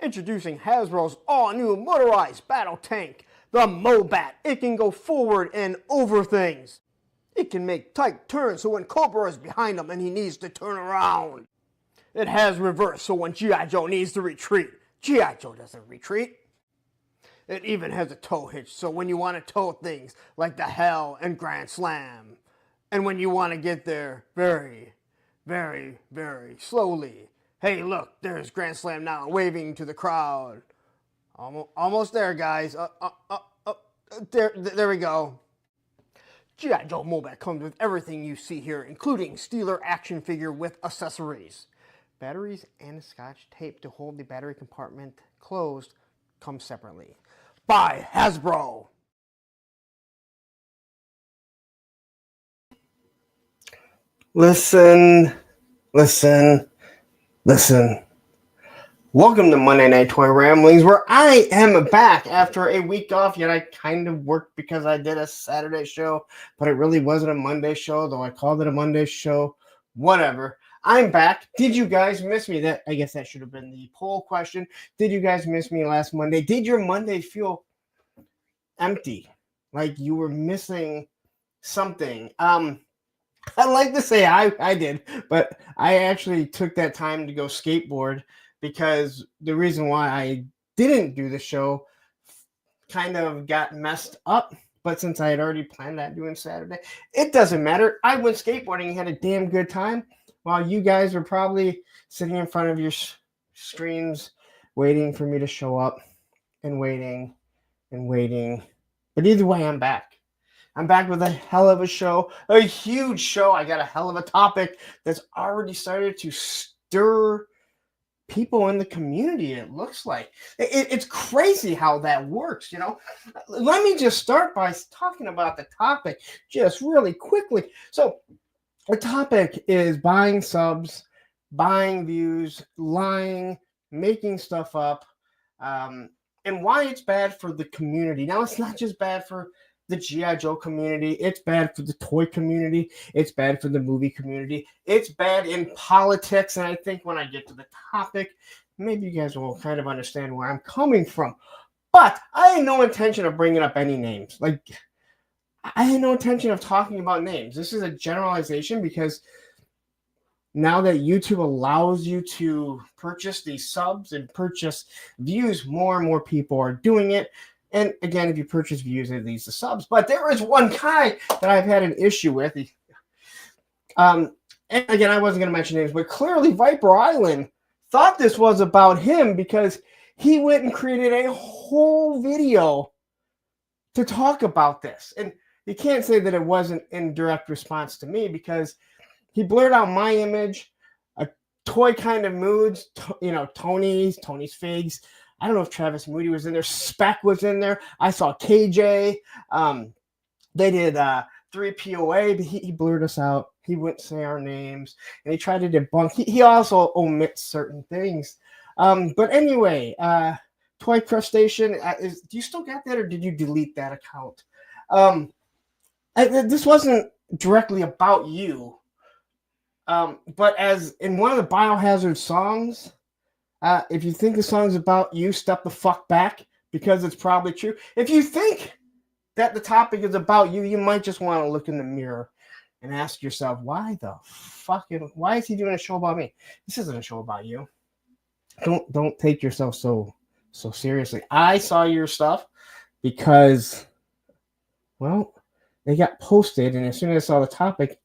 Introducing Hasbro's all-new motorized battle tank, the Mobat. It can go forward and over things. It can make tight turns so when Cobra is behind him and he needs to turn around. It has reverse so when G.I. Joe needs to retreat, G.I. Joe doesn't retreat. It even has a tow hitch so when you want to tow things like the Hell and Grand Slam, and when you want to get there very, very, very slowly. Hey, look, there's Grand Slam now, waving to the crowd. Almost there, guys. There we go. G.I. Joe Mobat comes with everything you see here, including Steeler action figure with accessories. Batteries and Scotch tape to hold the battery compartment closed come separately. By Hasbro. Listen. Welcome to Monday Night Toy Ramblings, where I am back after a week off, yet I kind of worked because I did a Saturday show, but it really wasn't a Monday show, though I called it a Monday show. Whatever. I'm back. Did you guys miss me? I guess that should have been the poll question. Did you guys miss me last Monday? Did your Monday feel empty? Like you were missing something? I'd like to say I did, but I actually took that time to go skateboard because the reason why I didn't do the show kind of got messed up. But since I had already planned that doing Saturday, it doesn't matter. I went skateboarding and had a damn good time while you guys were probably sitting in front of your screens waiting for me to show up and waiting. But either way, I'm back. I'm back with a hell of a show, a huge show. I got a hell of a topic that's already started to stir people in the community, it looks like. It's crazy how that works, you know. Let me just start by talking about the topic just really quickly. So the topic is buying subs, buying views, lying, making stuff up, and why it's bad for the community. Now, it's not just bad for the G.I. Joe community. It's bad for the toy community. It's bad for the movie community. It's bad in politics. And I think when I get to the topic, maybe you guys will kind of understand where I'm coming from. But I had no intention of bringing up any names. Like, I had no intention of talking about names. This is a generalization because now that YouTube allows you to purchase these subs and purchase views, more and more people are doing it. And again, if you purchase views, it leads to subs. But there is one guy that I've had an issue with. And again, I wasn't going to mention names, but clearly Viper Island thought this was about him because he went and created a whole video to talk about this. And you can't say that it wasn't in direct response to me because he blurred out my image, a toy kind of moods, Tony's Figs. I don't know if Travis Moody was in there. Spec was in there. I saw KJ. They did 3POA, but he blurred us out. He wouldn't say our names, and he tried to debunk. He also omits certain things. But anyway, Toy Crustacean, do you still got that, or did you delete that account? This wasn't directly about you, but as in one of the Biohazard songs, if you think the song's about you, step the fuck back because it's probably true. If you think that the topic is about you, you might just want to look in the mirror and ask yourself, why is he doing a show about me? This isn't a show about you. Don't take yourself so seriously. I saw your stuff because, well, they got posted, and as soon as I saw the topic,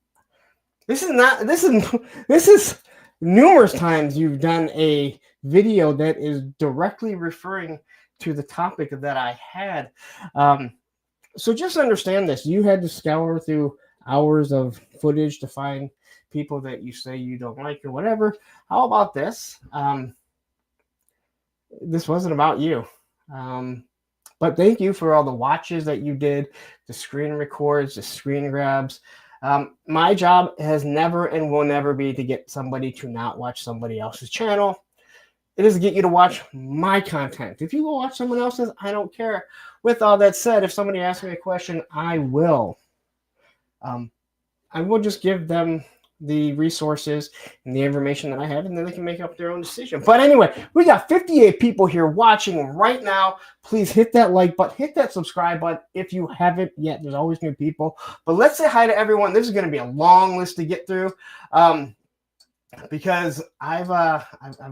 this is numerous times you've done a video that is directly referring to the topic that I had. So just understand this. You had to scour through hours of footage to find people that you say you don't like or whatever. How about this? This wasn't about you. But thank you for all the watches that you did, the screen records, the screen grabs. My job has never and will never be to get somebody to not watch somebody else's channel. It is to get you to watch my content. If you go watch someone else's, I don't care. With all that said, if somebody asks me a question, I will. I will just give them the resources and the information that I have, and then they can make up their own decision. But anyway, we got 58 people here watching right now. Please hit that like button, hit that subscribe button if you haven't yet. There's always new people. But let's say hi to everyone. This is going to be a long list to get through. Because I've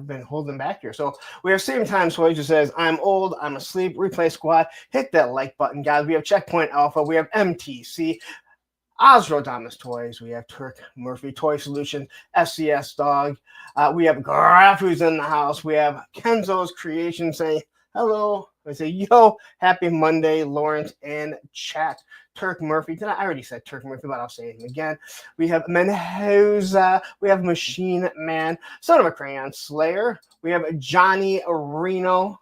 been holding back here. So we have Same Time Toys who says, I'm old, I'm asleep, replay squad, hit that like button, guys. We have Checkpoint Alpha, we have MTC, Osrodamus Toys, we have Turk Murphy Toy Solutions, SCS Dog, we have Graf who's in the house, we have Kenzo's Creation saying hello. I say, yo, happy Monday, Lawrence and chat. Turk Murphy. I already said Turk Murphy, but I'll say it again. We have Menhoza. We have Machine Man, Son of a Crayon Slayer. We have Johnny Reno,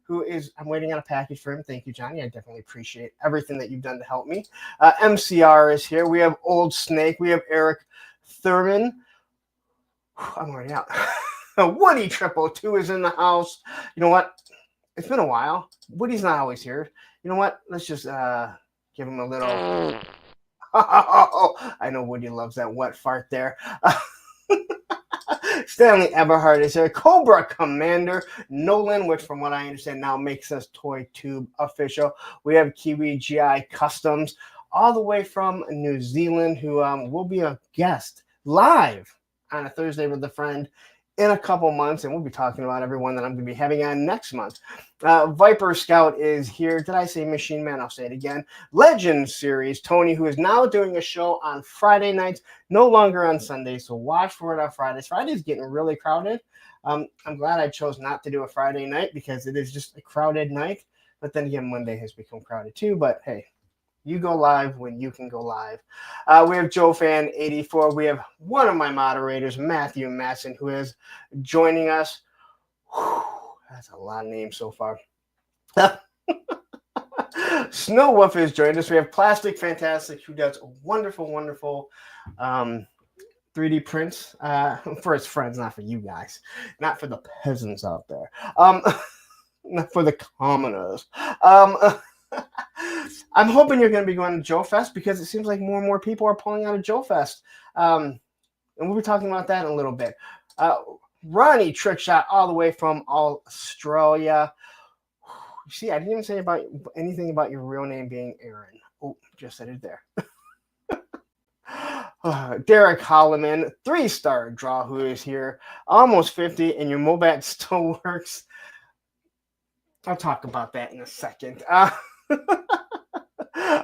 who is, I'm waiting on a package for him. Thank you, Johnny. I definitely appreciate everything that you've done to help me. MCR is here. We have Old Snake. We have Eric Thurman. I'm already out. Woody 222 is in the house. You know what? It's been a while. Woody's not always here. You know what? Let's just give him a little. I know Woody loves that wet fart there. Stanley Eberhard is here. Cobra Commander Nolan, which from what I understand now makes us ToyTube official. We have Kiwi GI Customs all the way from New Zealand, who will be a guest live on a Thursday with a friend in a couple months, and we'll be talking about everyone that I'm going to be having on next month. Viper Scout is here. Did I say Machine Man? I'll say it again. Legend Series, Tony, who is now doing a show on Friday nights, no longer on Sundays, so watch for it on Fridays. Friday's getting really crowded. I'm glad I chose not to do a Friday night because it is just a crowded night, but then again, Monday has become crowded too, but hey, you go live when you can go live. We have JoeFan84. We have one of my moderators, Matthew Masson, who is joining us. Whew, that's a lot of names so far. Snow Wolf has joined us. We have Plastic Fantastic, who does wonderful, wonderful 3D prints for his friends, not for you guys, not for the peasants out there, not for the commoners. I'm hoping you're going to be going to Joe Fest because it seems like more and more people are pulling out of Joe Fest. And we'll be talking about that in a little bit. Ronnie Trickshot all the way from Australia. You see, I didn't even say about anything about your real name being Aaron. Oh, just said it there. Derek Holloman, 3-star draw, who is here, almost 50, and your Mobat still works. I'll talk about that in a second.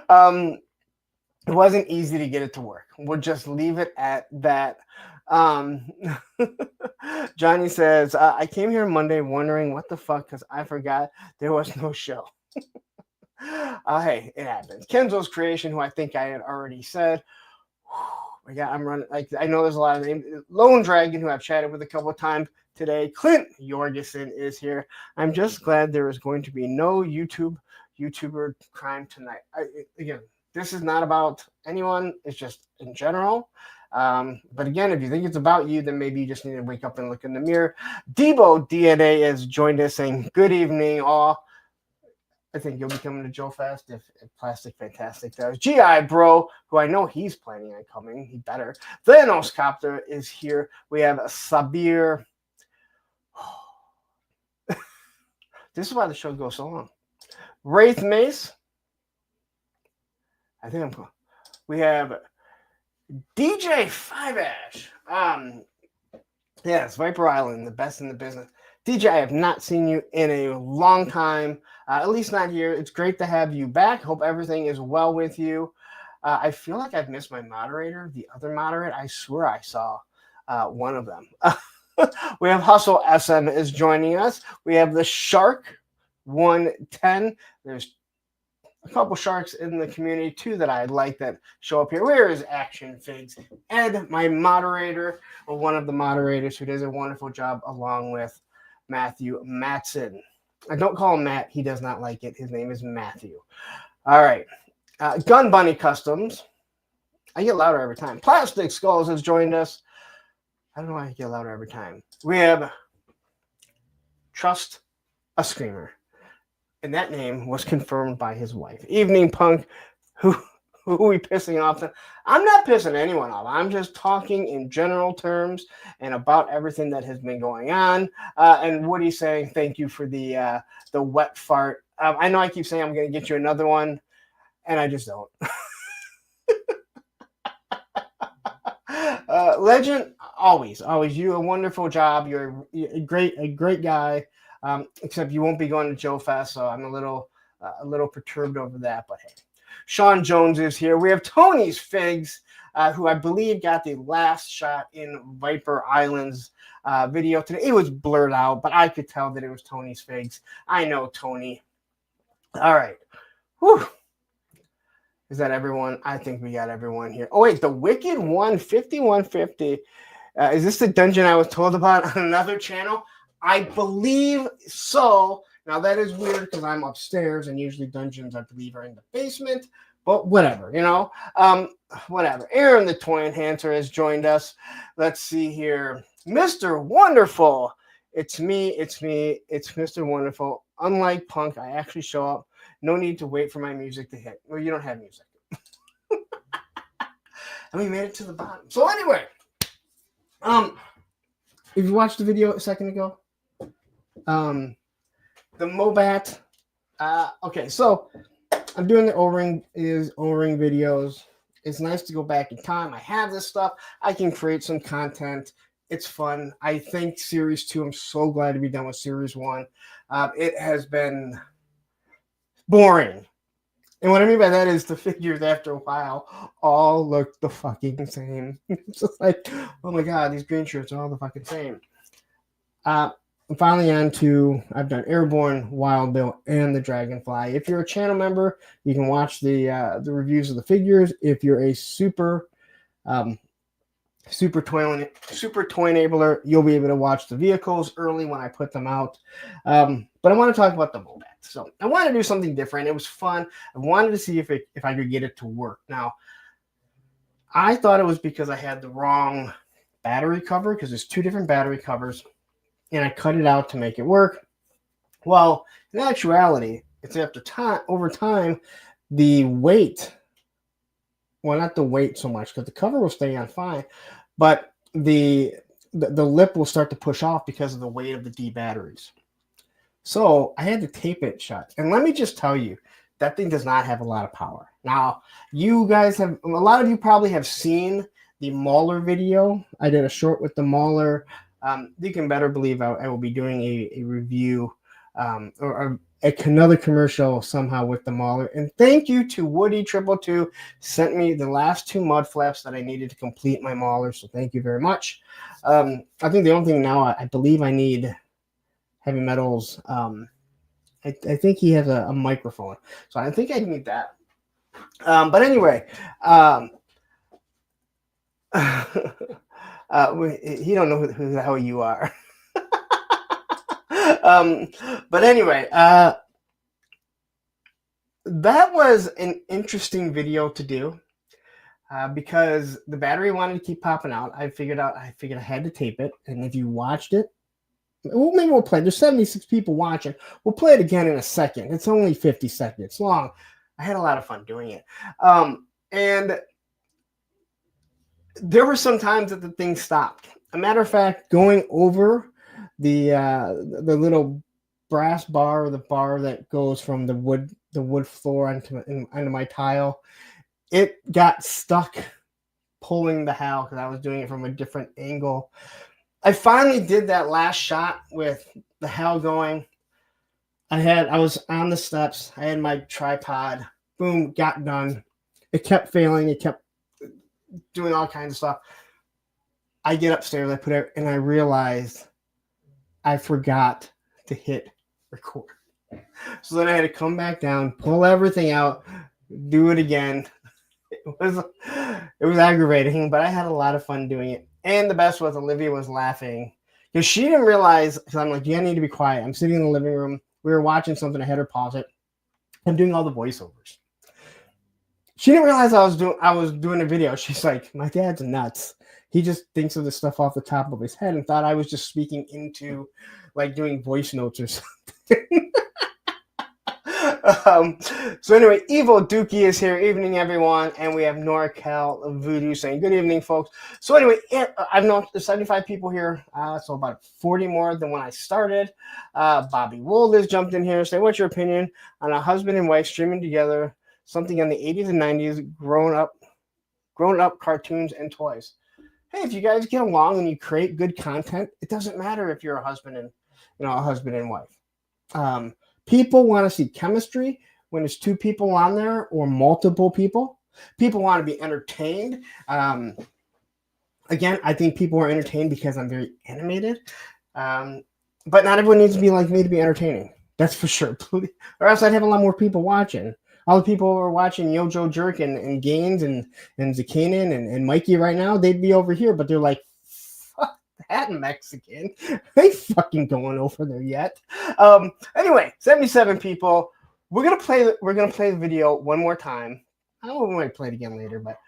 It wasn't easy to get it to work. We'll just leave it at that. Johnny says, I came here Monday wondering what the fuck, because I forgot there was no show. Hey, it happens. Kenzo's Creation, who I think I had already said. Yeah, I'm running. Like, I know there's a lot of names. Lone Dragon, who I've chatted with a couple of times today. Clint Jorgensen is here. I'm just glad there is going to be no YouTuber crime tonight. Again, this is not about anyone. It's just in general. But again, if you think it's about you, then maybe you just need to wake up and look in the mirror. Debo DNA has joined us saying, good evening, all. I think you'll be coming to Joe Fest if Plastic Fantastic does. GI Bro, who I know he's planning on coming. He better. Thanos Copter is here. We have Sabir. This is why the show goes so long. Wraith Mace. I think I'm cool. We have DJ 5-Ash. Yes, Viper Island, the best in the business. DJ, I have not seen you in a long time, at least not here. It's great to have you back. Hope everything is well with you. I feel like I've missed my moderator, the other moderator. I swear I saw one of them. We have Hustle SM is joining us. We have the Shark 110. There's a couple sharks in the community too that I like that show up here. Where is Action Figs? Ed, my moderator, or one of the moderators who does a wonderful job along with Matthew Matson. I don't call him Matt. He does not like it. His name is Matthew. All right. Gun Bunny Customs. I get louder every time. Plastic Skulls has joined us. I don't know why I get louder every time. We have Trust a Screamer. And that name was confirmed by his wife. Evening Punk, who who are we pissing off? I'm not pissing anyone off. I'm just talking in general terms and about everything that has been going on. And Woody's saying thank you for the wet fart. I know I keep saying I'm going to get you another one, and I just don't. Legend, always, you do a wonderful job. You're a great guy. Except you won't be going to Joe Fest, so I'm a little perturbed over that. But hey, Sean Jones is here. We have Tony's Figs, who I believe got the last shot in Viper Islands video today. It was blurred out, but I could tell that it was Tony's Figs. I know Tony. All right. Whew. Is that everyone? I think we got everyone here. Oh, wait, the Wicked 5150. Is this the dungeon I was told about on another channel? I believe so. Now, that is weird because I'm upstairs, and usually dungeons, I believe, are in the basement. But whatever, you know. Whatever. Aaron the Toy Enhancer has joined us. Let's see here. Mr. Wonderful. It's me. It's Mr. Wonderful. Unlike Punk, I actually show up. No need to wait for my music to hit. Well, you don't have music. And we made it to the bottom. So anyway, if you watched the video a second ago, the Mobat. Okay, so I'm doing the O-ring videos. It's nice to go back in time. I have this stuff. I can create some content. It's fun. I think Series 2, I'm so glad to be done with Series 1. It has been boring. And what I mean by that is the figures after a while all look the fucking same. It's just like, oh my God, these green shirts are all the fucking same. I'm finally on to, I've done Airborne, Wild Bill, and the Dragonfly. If you're a channel member, you can watch the reviews of the figures. If you're a super toy enabler, you'll be able to watch the vehicles early when I put them out. But I want to talk about the Mobat. So I want to do something different. It was fun. I wanted to see if I could get it to work. Now, I thought it was because I had the wrong battery cover, because there's two different battery covers, and I cut it out to make it work. Well, in actuality, it's over time, the weight. Well, not the weight so much, because the cover will stay on fine, but the lip will start to push off because of the weight of the D batteries. So I had to tape it shut. And let me just tell you, that thing does not have a lot of power. Now, you guys a lot of you probably have seen the Mauler video. I did a short with the Mauler. You can better believe I will be doing a review or another commercial somehow with the Mauler. And thank you to Woody222, sent me the last two mud flaps that I needed to complete my Mauler. So thank you very much. I think the only thing now I believe I need Heavy Metals. I think he has a microphone, so I think I need that. But anyway, he don't know who the hell you are. But anyway, that was an interesting video to do because the battery wanted to keep popping out. I figured I had to tape it, and if you watched it, well, maybe we'll play. There's 76 people watching. We'll play it again in a second. It's only 50 seconds long. I had a lot of fun doing it. And there were some times that the thing stopped. A matter of fact, going over the little brass bar, or the bar that goes from the wood floor onto my tile, it got stuck pulling the HAL because I was doing it from a different angle. I finally did that last shot with the HAL going. I was on the steps. I had my tripod. Boom, got done. It kept failing. It kept doing all kinds of stuff. I get upstairs. I put it, and I realized I forgot to hit record. So then I had to come back down, pull everything out, do it again. It was aggravating, but I had a lot of fun doing it. And the best was Olivia was laughing because she didn't realize, because I'm like, yeah, I need to be quiet. I'm sitting in the living room. We were watching something. I had her pause it. I'm doing all the voiceovers. She didn't realize I was doing a video. She's like, my dad's nuts. He just thinks of the stuff off the top of his head and thought I was just speaking into, like, doing voice notes or something. um, so anyway, Evil Dookie is here. Evening, everyone. And we have NorCal Voodoo saying good evening, folks. So anyway, I've known 75 people here. So about 40 more than when I started. Bobby Wold has jumped in here saying, what's your opinion on a husband and wife streaming together something in the 80s and 90s, grown up cartoons and toys? Hey, if you guys get along and you create good content, it doesn't matter if you're a husband and wife. People want to see chemistry when it's two people on there or multiple people. People want to be entertained. Again, I think people are entertained because I'm very animated. But not everyone needs to be like me to be entertaining. That's for sure. Or else I'd have a lot more people watching. All the people who are watching Yojo Jerk and Gaines and Zakanin and Mikey right now, they'd be over here, but they're like, fuck that Mexican. They fucking going over there yet. Anyway, 77 people. We're gonna play the video one more time. I don't know if we might play it again later, but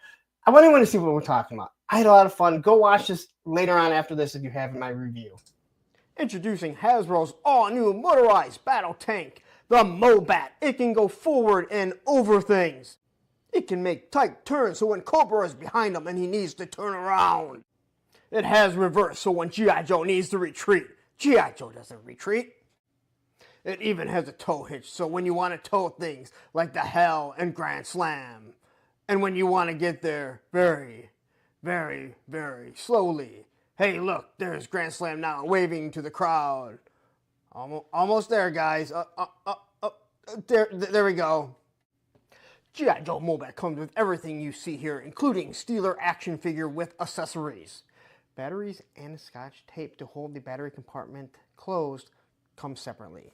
I want to see what we're talking about. I had a lot of fun. Go watch this later on after this if you haven't my review. Introducing Hasbro's all-new motorized battle tank, the Mobat. It can go forward and over things. It can make tight turns so when Cobra is behind him and he needs to turn around. It has reverse so when G.I. Joe needs to retreat, G.I. Joe doesn't retreat. It even has a tow hitch so when you want to tow things like the Hell and Grand Slam, and when you want to get there very, very, very slowly. Hey, look, there's Grand Slam now waving to the crowd. Almost there, guys. There we go. G.I. Joe Mobat comes with everything you see here, including Steeler action figure with accessories. Batteries and Scotch tape to hold the battery compartment closed come separately.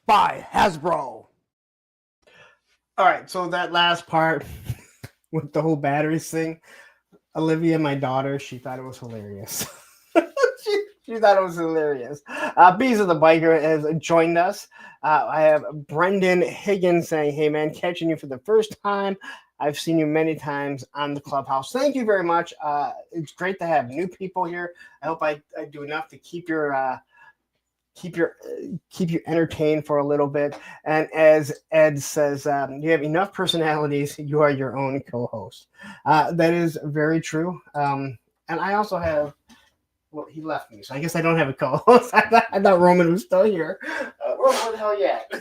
By Hasbro. All right, so that last part with the whole batteries thing, Olivia, my daughter, she thought it was hilarious. She thought it was hilarious. Bees of the Biker has joined us. I have Brendan Higgins saying, hey, man, catching you for the first time. I've seen you many times on the Clubhouse. Thank you very much. It's great to have new people here. I hope I do enough to keep you entertained for a little bit. And as Ed says, you have enough personalities. You are your own co-host. That is very true. And I also have, well, he left me, so I guess I don't have a co-host. I thought Roman was still here. Roman, where the hell you at?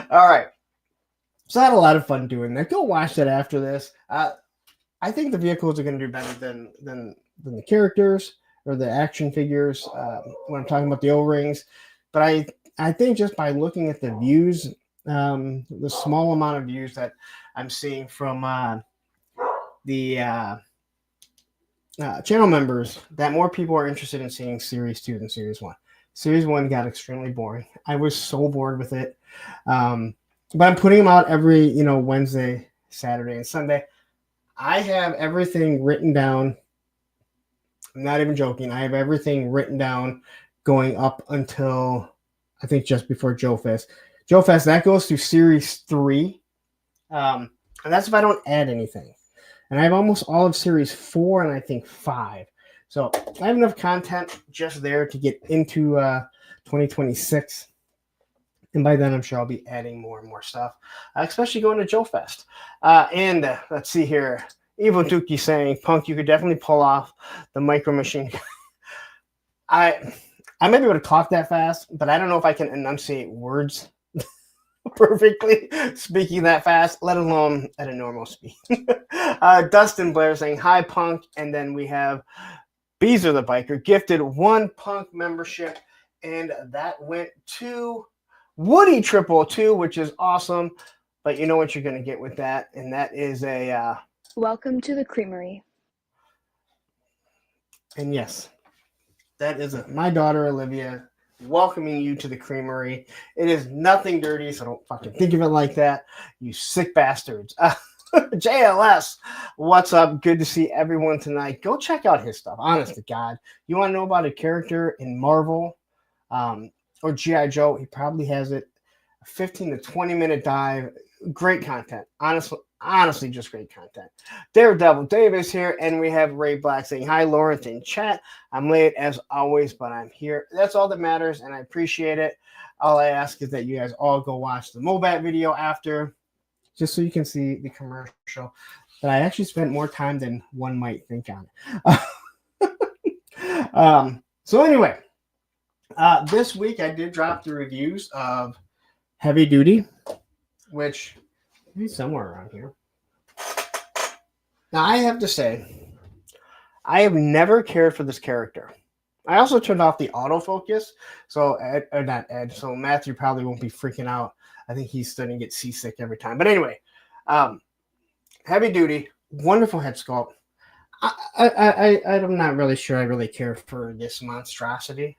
All right. So I had a lot of fun doing that. Go watch that after this. I think the vehicles are going to do better than the characters or the action figures when I'm talking about the O-rings. But I think just by looking at the views, the small amount of views that I'm seeing from the channel members, that more people are interested in seeing Series 2 than Series 1. Series 1 got extremely boring. I was so bored with it. But I'm putting them out every, Wednesday, Saturday, and Sunday. I have everything written down. I'm not even joking. I have everything written down going up until, I think, just before Joe Fest. Joe Fest, that goes through Series 3. And that's if I don't add anything. And I have almost all of Series 4 and I think 5. So I have enough content just there to get into 2026. And by then, I'm sure I'll be adding more and more stuff, especially going to Joe Fest. And let's see here. Evil Dookie saying, Punk, you could definitely pull off the Micro Machine. I may be able to talk that fast, but I don't know if I can enunciate words perfectly speaking that fast, let alone at a normal speed. Dustin Blair saying, hi, Punk. And then we have Beezer the Biker gifted 1 Punk membership, and that went to Woody 222, which is awesome. But you know what you're going to get with that, and that is a... Welcome to the Creamery. And yes, that is my daughter, Olivia, welcoming you to the Creamery. It is nothing dirty, so don't fucking think of it like that, you sick bastards. JLS, what's up? Good to see everyone tonight. Go check out his stuff, honest to God. You want to know about a character in Marvel or G.I. Joe, he probably has it. A 15 to 20 minute dive. Great content. Honestly, honestly just great content. Daredevil Dave is here, and we have Ray Black saying hi, Lawrence in chat. I'm late as always, but I'm here. That's all that matters, and I appreciate it. All I ask is that you guys all go watch the Mobat video after, just so you can see the commercial that I actually spent more time than one might think on it. So anyway, this week I did drop the reviews of Heavy Duty, which is somewhere around here. Now I have to say, I have never cared for this character. I also turned off the autofocus, so not Ed, so Matthew probably won't be freaking out. I think he's starting to get seasick every time. But anyway, Heavy Duty, wonderful head sculpt. I'm not really sure I really care for this monstrosity.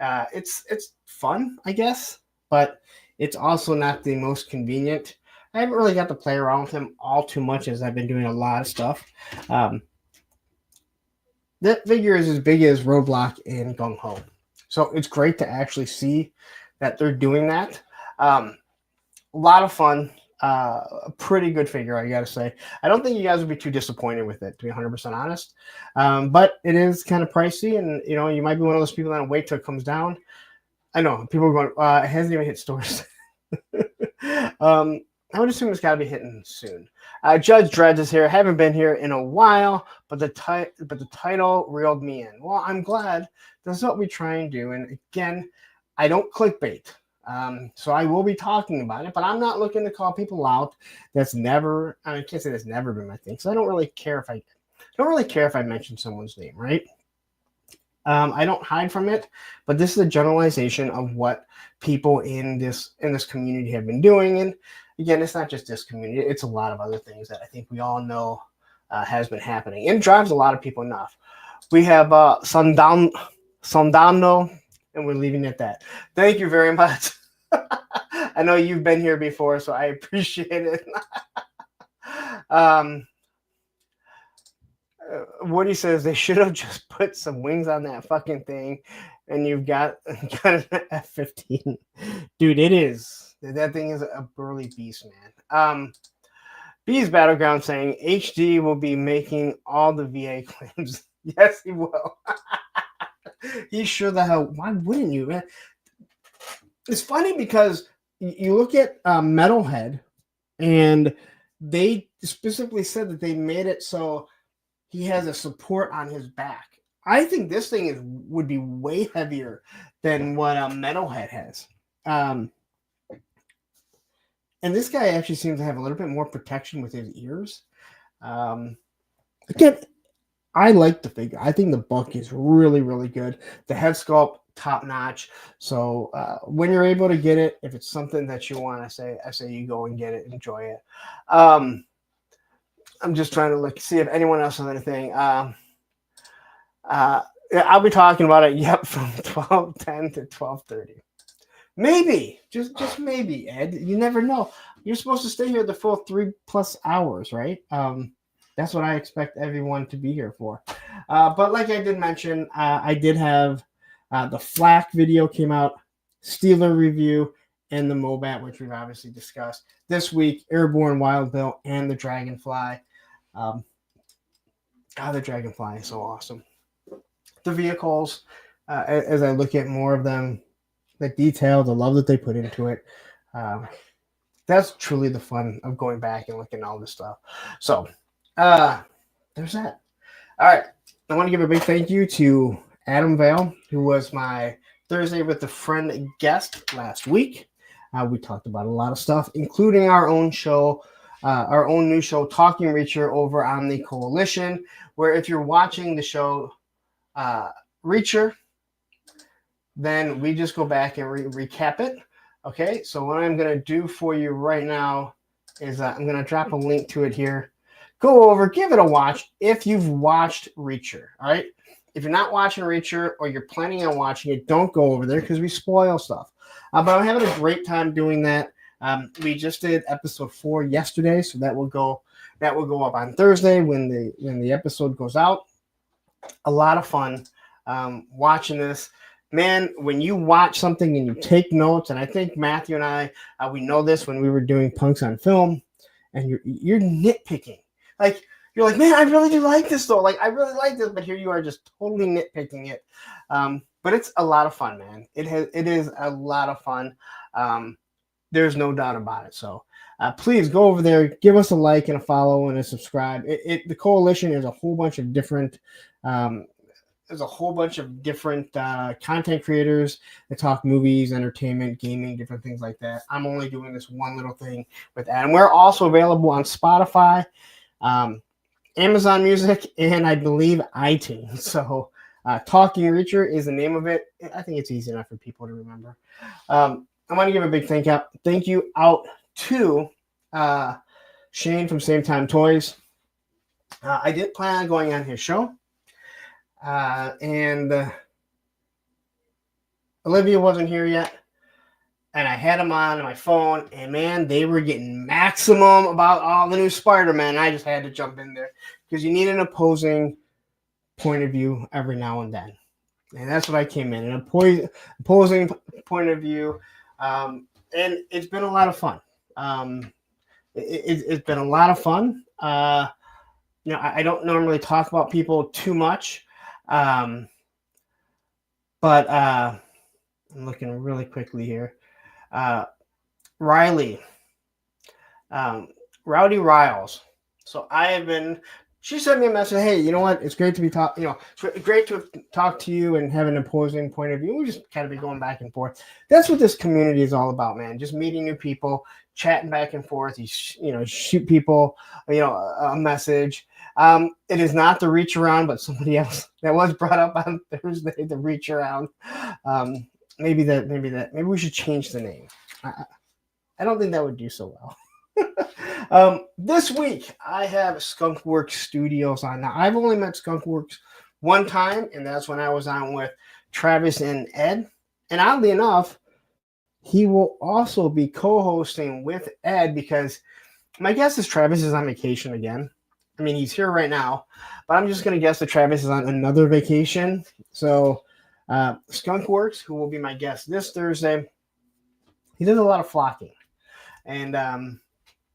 It's fun, I guess, but it's also not the most convenient. I haven't really got to play around with him all too much as I've been doing a lot of stuff. That figure is as big as Roadblock and Gung Ho. So it's great to actually see that they're doing that. A lot of fun. A pretty good figure, I gotta say. I don't think you guys would be too disappointed with it, to be 100% honest. But it is kind of pricey, and you might be one of those people that wait till it comes down. I know people are going, it hasn't even hit stores. I would assume it's got to be hitting soon. Judge Dredd is here. Haven't been here in a while, but the title reeled me in. Well, I'm glad. That's what we try and do. And again, I don't clickbait. So I will be talking about it, but I'm not looking to call people out. That's never, I can't say that's never been my thing. So I don't really care if I mention someone's name, right? I don't hide from it, but this is a generalization of what people in this community have been doing. And again, it's not just this community; it's a lot of other things that I think we all know has been happening. It drives a lot of people nuts. We have Sandano, and we're leaving it at that. Thank you very much. I know you've been here before, so I appreciate it. Woody says they should have just put some wings on that fucking thing, and you've got an F-15. Dude, it is. That thing is a burly beast, man. B's Battleground saying HD will be making all the VA claims. Yes, he will. He sure the hell. Why wouldn't you, man? It's funny because you look at Metalhead, and they specifically said that they made it so he has a support on his back. I think this thing would be way heavier than what Metalhead has. And this guy actually seems to have a little bit more protection with his ears. Again, I like the figure. I think the buck is really, really good. The head sculpt, top notch. So when you're able to get it, if it's something that you want to say, I say you go and get it, enjoy it. I'm just trying to see if anyone else has anything. I'll be talking about it. Yep, from 12:10 to 12:30. Maybe, just maybe, Ed. You never know. You're supposed to stay here the full 3+ hours, right? That's what I expect everyone to be here for. But like I did mention, I did have the Flak video came out, Steeler review, and the Mobat, which we've obviously discussed this week. Airborne Wild Bill and the Dragonfly. The Dragonfly is so awesome. The vehicles, as I look at more of them, the detail, the love that they put into it, that's truly the fun of going back and looking at all this stuff. So there's that. All right, I want to give a big thank you to Adam Vale, who was my Thursday with a Friend guest last week. We talked about a lot of stuff, including our own show, our own new show, Talking Reacher, over on the Coalition, where if you're watching the show Reacher, then we just go back and recap it. Okay, so what I'm going to do for you right now is I'm going to drop a link to it here. Go over, give it a watch if you've watched Reacher, all right? If you're not watching Reacher or you're planning on watching it, don't go over there because we spoil stuff. But I'm having a great time doing that. We just did episode 4 yesterday, so that will go up on Thursday when the episode goes out. A lot of fun watching this. Man, when you watch something and you take notes, and I think Matthew and I, we know this when we were doing Punks on Film, and you're nitpicking. Like, you're like, man, I really do like this though. Like, I really like this, but here you are just totally nitpicking it. But it's a lot of fun, man. It is a lot of fun. There's no doubt about it. So please go over there, give us a like and a follow and a subscribe. The coalition is a whole bunch of different content creators that talk movies, entertainment, gaming, different things like that. I'm only doing this one little thing with that. And we're also available on Spotify, Amazon Music, and I believe iTunes. So Talking Reacher is the name of it. I think it's easy enough for people to remember. I want to give a big thank you out to Shane from Same Time Toys. I did plan on going on his show. And Olivia wasn't here yet. And I had them on my phone. And, man, they were getting maximum about all the new Spider-Man. I just had to jump in there. Because you need an opposing point of view every now and then. And that's what I came in. An opposing point of view. And it's been a lot of fun. It's been a lot of fun. I don't normally talk about people too much. But I'm looking really quickly here. Riley. Rowdy Riles. So she sent me a message. Hey, you know what? It's great to be it's great to talk to you and have an opposing point of view. We just kind of be going back and forth. That's what this community is all about, man. Just meeting new people, chatting back and forth. You shoot people, a message. It is not the reach around, but somebody else that was brought up on Thursday, the reach around. Maybe we should change the name. I don't think that would do so well. This week I have Skunkworks Studios on. Now I've only met Skunkworks one time, and that's when I was on with Travis and Ed. And oddly enough, he will also be co-hosting with Ed because my guess is Travis is on vacation again. I mean, he's here right now, but I'm just going to guess that Travis is on another vacation. So Skunkworks, who will be my guest this Thursday, he does a lot of flocking. And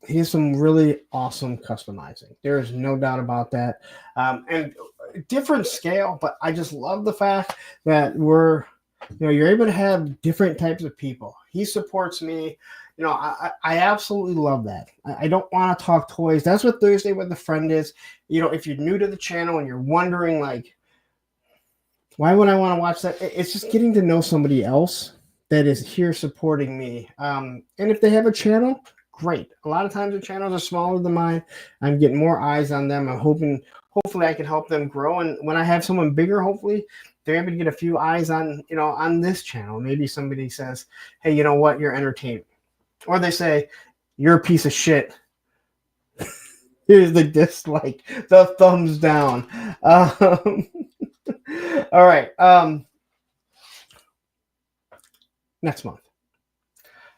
he has some really awesome customizing. There is no doubt about that. And different scale, but I just love the fact that you're able to have different types of people. He supports me. I absolutely love that. I don't want to talk toys. That's what Thursday with a Friend is. If you're new to the channel and you're wondering, like, why would I want to watch that? It's just getting to know somebody else that is here supporting me. And if they have a channel, great. A lot of times the channels are smaller than mine. I'm getting more eyes on them. I'm hopefully I can help them grow. And when I have someone bigger, hopefully they're able to get a few eyes on, on this channel. Maybe somebody says, hey, you know what? You're entertaining. Or they say, you're a piece of shit. Here's the dislike, the thumbs down. All right. Next month.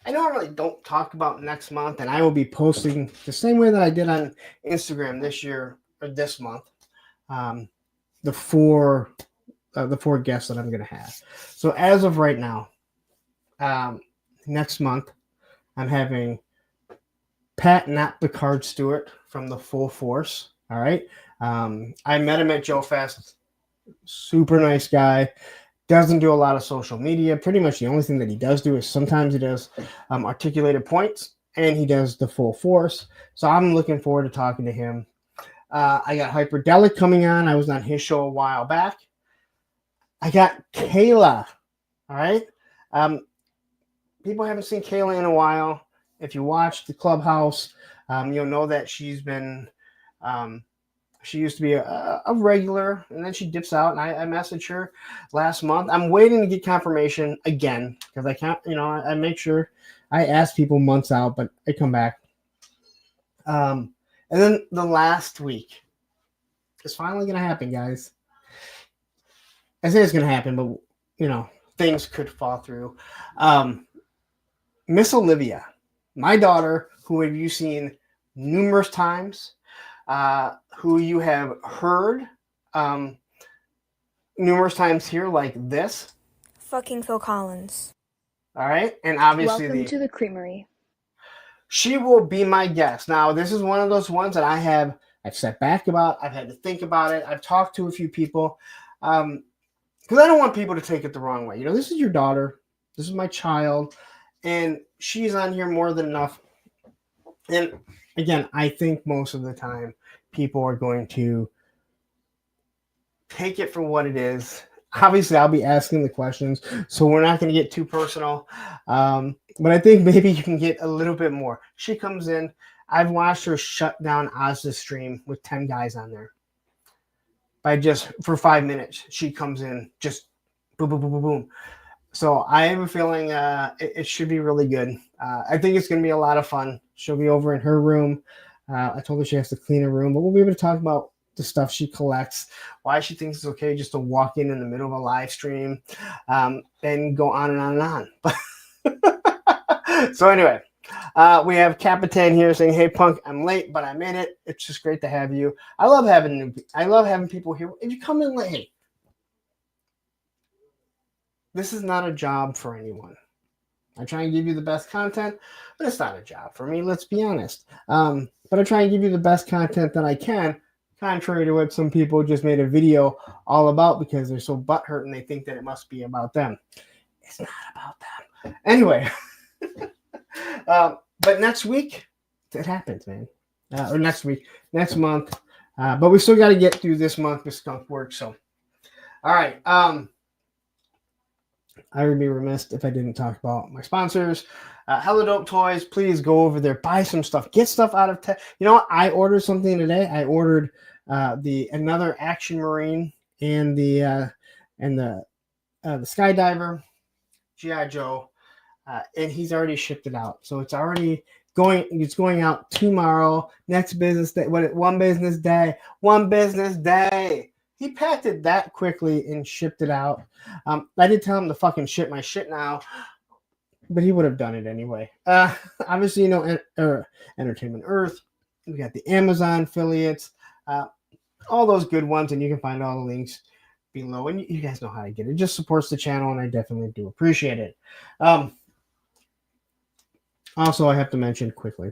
I normally don't talk about next month, and I will be posting the same way that I did on Instagram this month. The four guests that I'm going to have. So as of right now, next month, I'm having Pat, not the Card Stewart, from the Full Force. All right. I met him at Joe Fest. Super nice guy. Doesn't do a lot of social media. Pretty much the only thing that he does do is sometimes he does articulated points, and he does the Full Force. So I'm looking forward to talking to him. I got Hyperdelic coming on. I was on his show a while back. I got Kayla. All right. People haven't seen Kayla in a while. If you watch the Clubhouse, you'll know that she's been she used to be a regular, and then she dips out, and I messaged her last month. I'm waiting to get confirmation again because I can't, I make sure I ask people months out, but I come back. And then the last week is finally going to happen, guys. I say it's going to happen, but, things could fall through. Miss Olivia, my daughter, who have you seen numerous times, who you have heard numerous times here, like this. Fucking Phil Collins. All right, and obviously Welcome to the Creamery. she will be my guest. Now, this is one of those ones that I've sat back about. I've had to think about it. I've talked to a few people because I don't want people to take it the wrong way. This is your daughter. This is my child, and she's on here more than enough. And again, I think most of the time people are going to take it for what it is. Obviously, I'll be asking the questions, so we're not going to get too personal. But I think maybe you can get a little bit more. She comes in. I've watched her shut down Oz's stream with 10 guys on there. For 5 minutes, she comes in, just boom, boom, boom, boom, boom. So I have a feeling it should be really good. I think it's going to be a lot of fun. She'll be over in her room. I told her she has to clean her room, but we'll be able to talk about the stuff she collects, why she thinks it's okay just to walk in the middle of a live stream, and go on and on and on. So anyway, we have Capitan here saying, "Hey Punk, I'm late, but I made it. It's just great to have you. I love having people here. If you come in late, this is not a job for anyone. I try and give you the best content, but it's not a job for me. Let's be honest. But I try and give you the best content that I can." Contrary to what some people just made a video all about because they're so butthurt and they think that it must be about them. It's not about them. Anyway, but next week, it happens, man. Or next month. But we still got to get through this month with Skunk Work. So, all right. I would be remiss if I didn't talk about my sponsors. Hello Dope Toys, please go over there, buy some stuff, get stuff out of tech. You know what? I ordered something today. I ordered another Action Marine and the Skydiver, G.I. Joe, and he's already shipped it out. So it's already going. It's going out tomorrow. Next business day. One business day. One business day. He packed it that quickly and shipped it out. I did tell him to fucking ship my shit now, but he would have done it anyway. Obviously, Entertainment Earth. We got the Amazon affiliates, all those good ones, and you can find all the links below. And you guys know how to get it. It just supports the channel, and I definitely do appreciate it. Also, I have to mention quickly,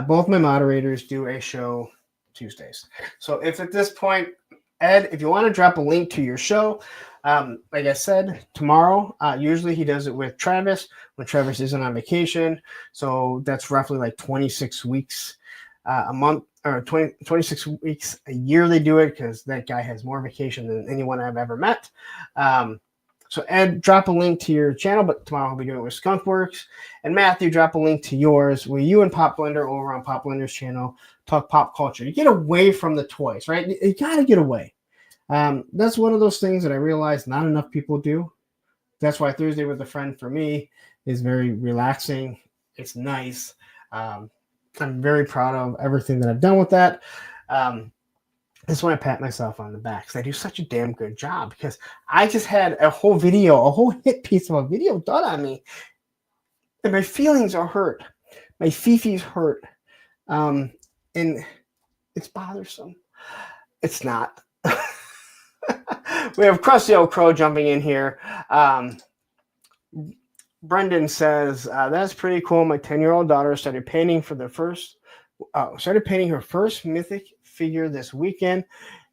both my moderators do a show Tuesdays. So if at this point, Ed, if you want to drop a link to your show, like I said, tomorrow, usually he does it with Travis when Travis isn't on vacation. So that's roughly like 26 weeks a month, or 26 weeks a year they do it, because that guy has more vacation than anyone I've ever met. So Ed, drop a link to your channel, but tomorrow I'll be doing it with Skunkworks. And Matthew, drop a link to yours, where you and Pop Blender over on Pop Blender's channel talk pop culture. You get away from the toys, right? You got to get away. That's one of those things that I realize not enough people do. That's why Thursday with a Friend for me is very relaxing. It's nice. I'm very proud of everything that I've done with that. I just want to pat myself on the back because I do such a damn good job, because I just had a whole hit piece of a video done on me, and my feelings are hurt. My fifis hurt. And it's bothersome. It's not. We have Krusty Old Crow jumping in here. Brendan says, that's pretty cool. My 10-year-old daughter started painting her first mythic figure this weekend.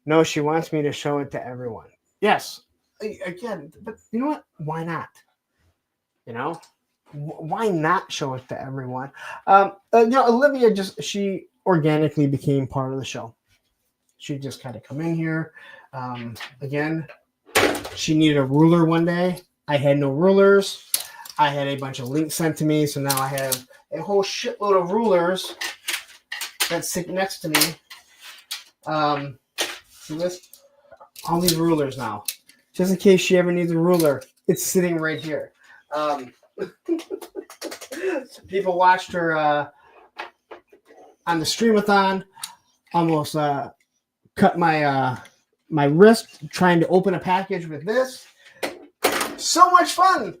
No, she wants me to show it to everyone. Yes. Again, but you know what? Why not? Why not show it to everyone? Olivia she organically became part of the show. She just kind of come in here. Again, she needed a ruler one day. I had no rulers. I had a bunch of links sent to me, so now I have a whole shitload of rulers that sit next to me. See this? All these rulers now. Just in case she ever needs a ruler, it's sitting right here. People watched her on the Streamathon, almost cut my wrist trying to open a package with this. So much fun.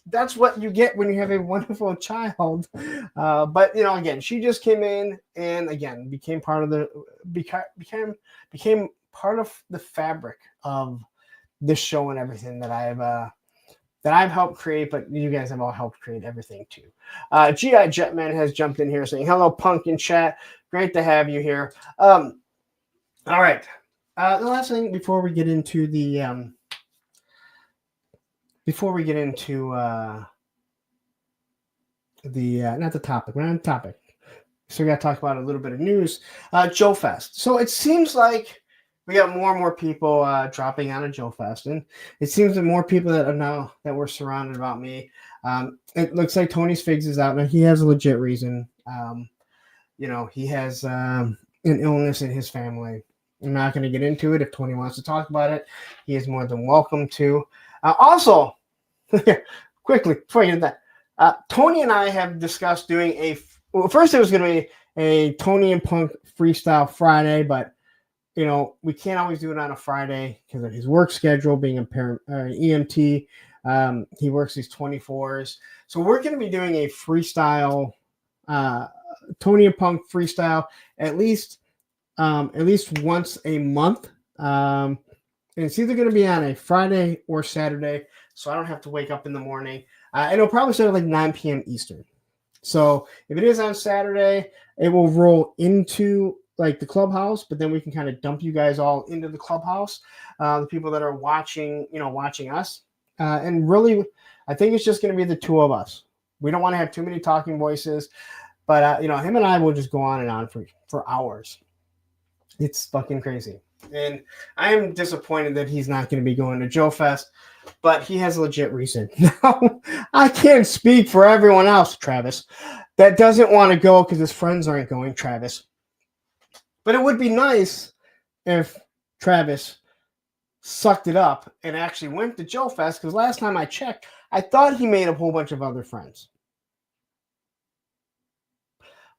That's what you get when you have a wonderful child. But again, she just came in and again became part of the fabric of this show and everything that I've that I've helped create, but you guys have all helped create everything too. G.I. Jetman has jumped in here saying, hello, Punk in chat. Great to have you here. All right. The last thing before we get into the not the topic, we're on the topic. So we got to talk about a little bit of news. Joe Fest. So it seems like we got more and more people dropping out of Joe Fest, and it seems that more people that are now that were surrounded about me. It looks like Tony's Figs is out now. He has a legit reason. He has an illness in his family. I'm not going to get into it. If Tony wants to talk about it, he is more than welcome to. Also, quickly before I get into that, Tony and I have discussed doing first it was going to be a Tony and Punk Freestyle Friday, but we can't always do it on a Friday because of his work schedule, being an EMT. He works these 24s. So we're going to be doing a freestyle, Tony and Punk freestyle, at least once a month. And it's either going to be on a Friday or Saturday, so I don't have to wake up in the morning. And it'll probably start at like 9 p.m. Eastern. So if it is on Saturday, it will roll into like the clubhouse, but then we can kind of dump you guys all into the clubhouse, the people that are watching us. And really, I think it's just going to be the two of us. We don't want to have too many talking voices, but him and I will just go on and on for hours. It's fucking crazy. And I am disappointed that he's not going to be going to Joe Fest, but he has a legit reason. Now, I can't speak for everyone else, Travis, that doesn't want to go because his friends aren't going, Travis. But it would be nice if Travis sucked it up and actually went to Joe Fest, because last time I checked, I thought he made a whole bunch of other friends.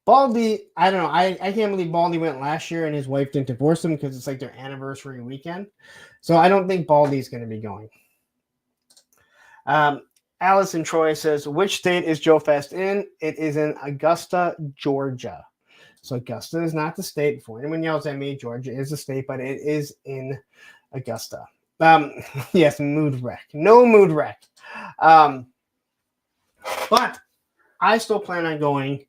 Baldy, I don't know. I can't believe Baldy went last year and his wife didn't divorce him because it's like their anniversary weekend. So I don't think Baldy's going to be going. Allison Troy says, which state is Joe Fest in? It is in Augusta, Georgia. So Augusta is not the state. Before anyone yells at me, Georgia is the state, but it is in Augusta. Yes, mood wreck. No mood wreck. But I still plan on going.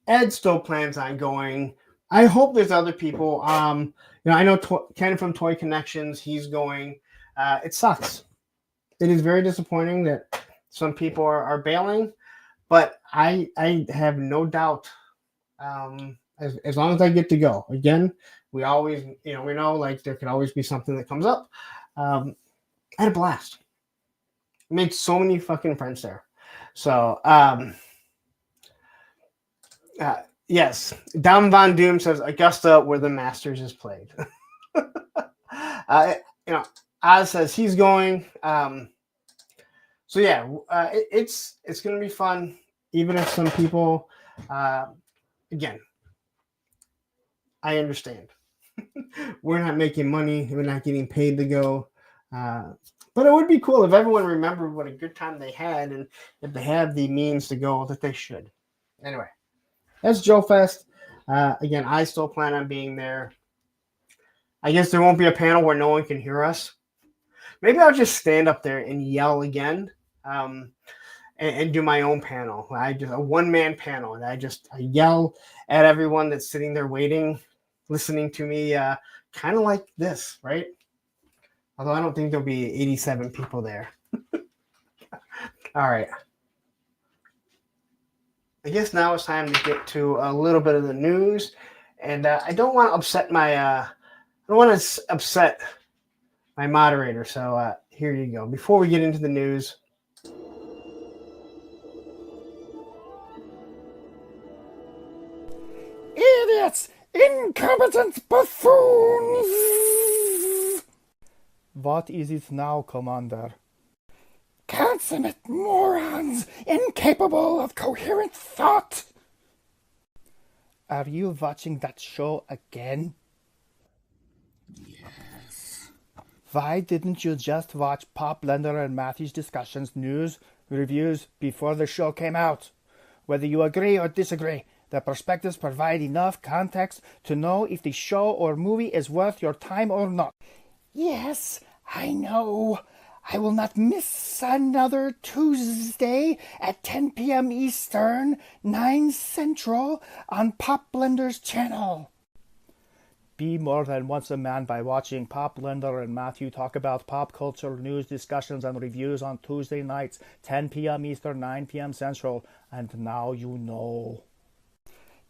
Ed still plans on going. I hope there's other people. I know Ken from Toy Connections, he's going. It sucks. It is very disappointing that some people are bailing, but I have no doubt. As long as I get to go. Again, we always, we know like there could always be something that comes up. I had a blast. I made so many fucking friends there. So, yes, Dom Von Doom says Augusta, where the Masters is played. Oz says he's going. So yeah, it's going to be fun, even if some people, again, I understand. We're not making money. We're not getting paid to go. But it would be cool if everyone remembered what a good time they had, and if they have the means to go, that they should. Anyway, that's Joe Fest. Again, I still plan on being there. I guess there won't be a panel where no one can hear us. Maybe I'll just stand up there and yell again, and do my own panel. A one-man panel, and I yell at everyone that's sitting there waiting, listening to me, kind of like this, right? Although I don't think there'll be 87 people there. All right. I guess now it's time to get to a little bit of the news, and I don't want to upset my moderator. So here you go. Before we get into the news, idiots, incompetent buffoons. What is it now, Commander? Consummate morons, incapable of coherent thought. Are you watching that show again? Yes. Why didn't you just watch Pop Blender and Matthew's discussions, news, reviews before the show came out? Whether you agree or disagree, the perspectives provide enough context to know if the show or movie is worth your time or not. Yes, I know. I will not miss another Tuesday at 10 p.m. Eastern, 9 Central on Pop Blender's channel. Be more than once a man by watching Pop Blender and Matthew talk about pop culture news, discussions, and reviews on Tuesday nights, 10 p.m. Eastern, 9 p.m. Central. And now you know.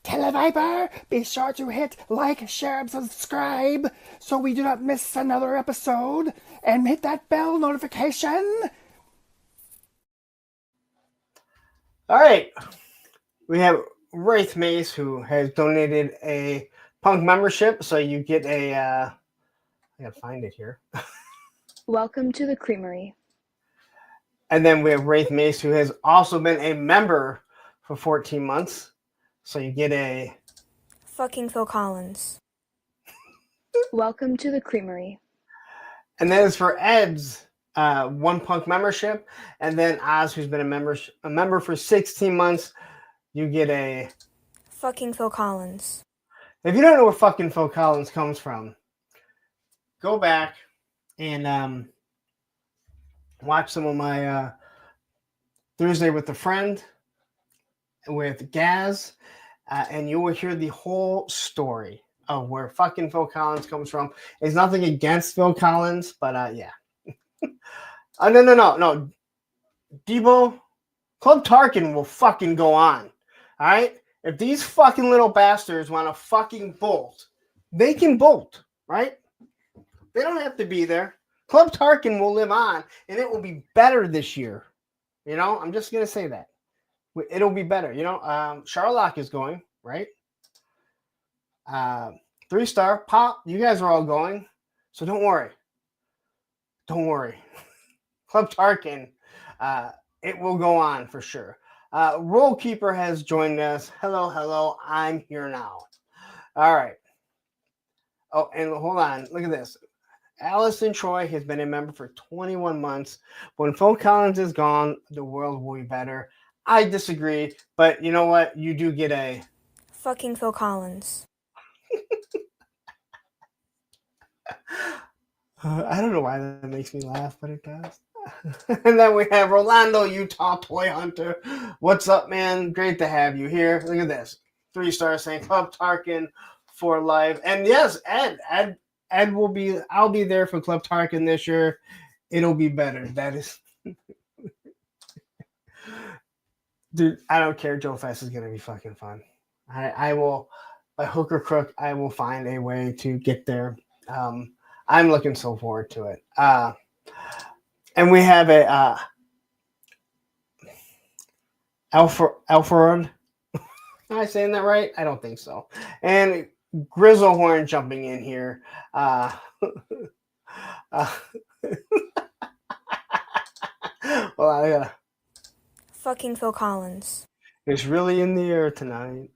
Televiper, be sure to hit like, share, and subscribe so we do not miss another episode, and hit that bell notification. All right. We have Wraith Mace, who has donated a Punk membership, so you get a I gotta find it here. Welcome to the Creamery. And then we have Wraith Mace, who has also been a member for 14 months. So you get a fucking Phil Collins. Welcome to the Creamery. And then as for Ed's 1 Punk membership, and then Oz, who's been a member for 16 months, you get a fucking Phil Collins. If you don't know where fucking Phil Collins comes from, go back and watch some of my Thursday with a Friend with Gaz, and you will hear the whole story of where fucking Phil Collins comes from. It's nothing against Phil Collins, but yeah. No. Debo, Club Tarkin will fucking go on. All right? If these fucking little bastards want to fucking bolt, they can bolt, right? They don't have to be there. Club Tarkin will live on, and it will be better this year. You know, I'm just going to say that. It'll be better. You know, Charlock is going, right? 3-star. Pop, you guys are all going. So don't worry. Don't worry. Club Tarkin, it will go on for sure. Role Keeper has joined us. Hello. I'm here now. All right. Oh, and hold on. Look at this. Allison Troy has been a member for 21 months. When Phil Collins is gone, the world will be better. I disagree, but you know what? You do get a fucking Phil Collins. I don't know why that makes me laugh, but it does. And then we have Rolando, Utah Toy Hunter. What's up, man? Great to have you here. Look at this. 3-star saying Club Tarkin for life. And yes, Ed will be, I'll be there for Club Tarkin this year. It'll be better. That is, dude, I don't care. Joe Fest is going to be fucking fun. I will, by hook or crook, I will find a way to get there. I'm looking so forward to it. And we have a Alfred. Am I saying that right? I don't think so. And Grizzlehorn jumping in here. Well, I gotta. Fucking Phil Collins. It's really in the air tonight.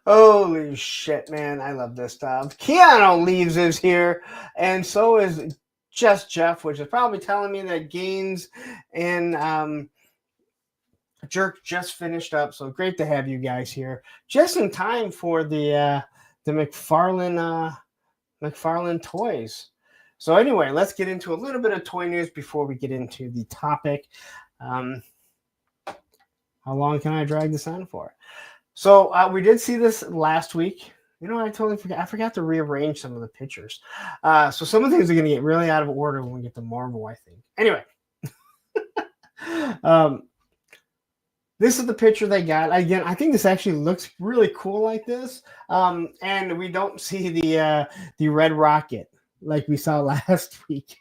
Holy shit, man. I love this stuff. Keanu Leaves is here, and so is Just Jeff, which is probably telling me that Gaines and Jerk just finished up. So great to have you guys here. Just in time for the McFarlane toys. So anyway, let's get into a little bit of toy news before we get into the topic. How long can I drag this on for? So we did see this last week. You know, I totally forgot. I forgot to rearrange some of the pictures. So some of the things are going to get really out of order when we get to Marvel, I think. Anyway. This is the picture they got. Again, I think this actually looks really cool like this. And we don't see the red rocket like we saw last week.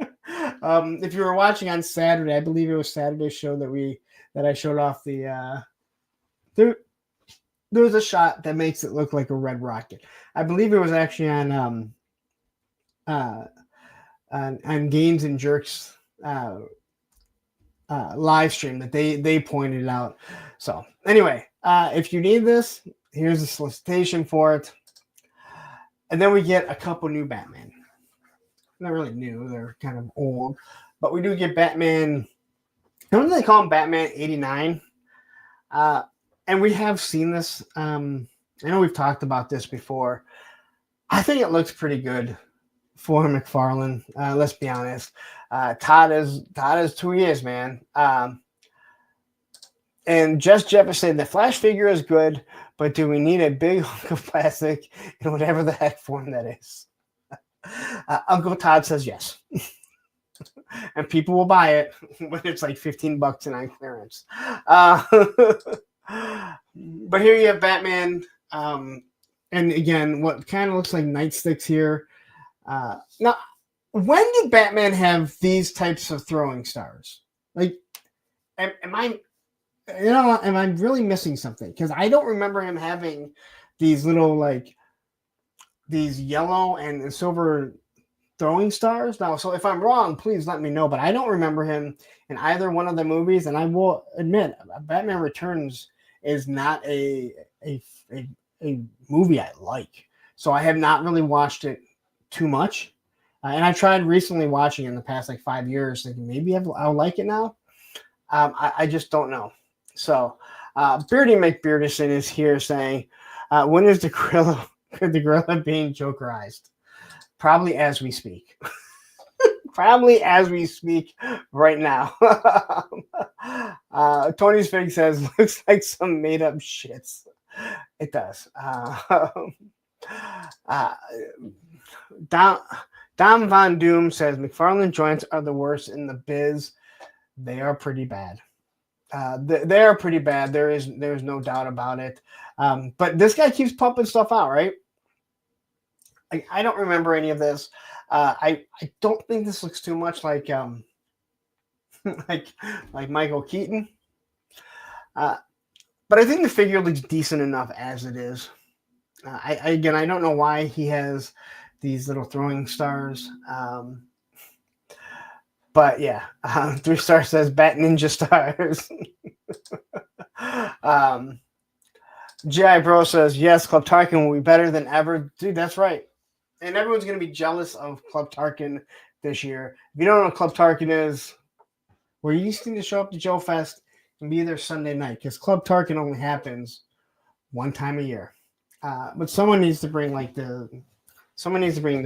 If you were watching on Saturday, I believe it was Saturday's show that I showed off the there was a shot that makes it look like a red rocket. I believe it was actually on Gaines and Jerks live stream that they pointed out. So anyway, if you need this, here's a solicitation for it. And then we get a couple new Batman. Not really new, they're kind of old, but we do get Batman. What do they call him? Batman 89. And we have seen this. I know we've talked about this before. I think it looks pretty good for McFarlane. Let's be honest. Todd is who he is, man. And Just Jeff said the Flash figure is good, but do we need a big hunk of plastic in whatever the heck form that is? Uncle Todd says yes. And people will buy it when it's like $15 and on clearance. But here you have Batman. And again, what kind of looks like nightsticks here. Now, when did Batman have these types of throwing stars? Like, am I really missing something? Because I don't remember him having these little, like, these yellow and silver throwing stars. Now, so if I'm wrong, please let me know. But I don't remember him in either one of the movies. And I will admit, Batman Returns is not a movie I like. So I have not really watched it too much. And I tried recently watching it in the past like 5 years, thinking maybe I'll like it now. I just don't know. So Beardy McBeardison is here saying, when is the gorilla being Jokerized? Probably as we speak. Probably as we speak right now. Tony's Fig says, looks like some made up shits. It does. Dom Von Doom says, McFarlane joints are the worst in the biz. They are pretty bad. They are pretty bad. There's no doubt about it. But this guy keeps pumping stuff out, right? I don't remember any of this. I don't think this looks too much like like Michael Keaton. But I think the figure looks decent enough as it is. I don't know why he has these little throwing stars. But yeah, 3 Star says Bat Ninja Stars. G.I. Bro says, yes, Club Tarkin will be better than ever. Dude, that's right. And everyone's going to be jealous of Club Tarkin this year. If you don't know what Club Tarkin is, we're used to show up to Joe Fest and be there Sunday night because Club Tarkin only happens one time a year. But someone needs to bring the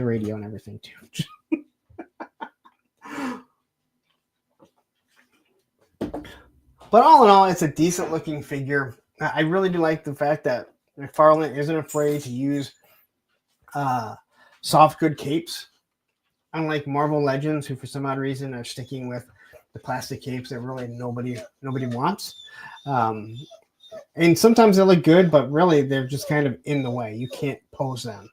radio and everything too. But all in all, it's a decent looking figure. I really do like the fact that McFarlane isn't afraid to use soft good capes, unlike Marvel Legends, who for some odd reason are sticking with the plastic capes that really nobody wants. And sometimes they look good, but really they're just kind of in the way. You can't pose them.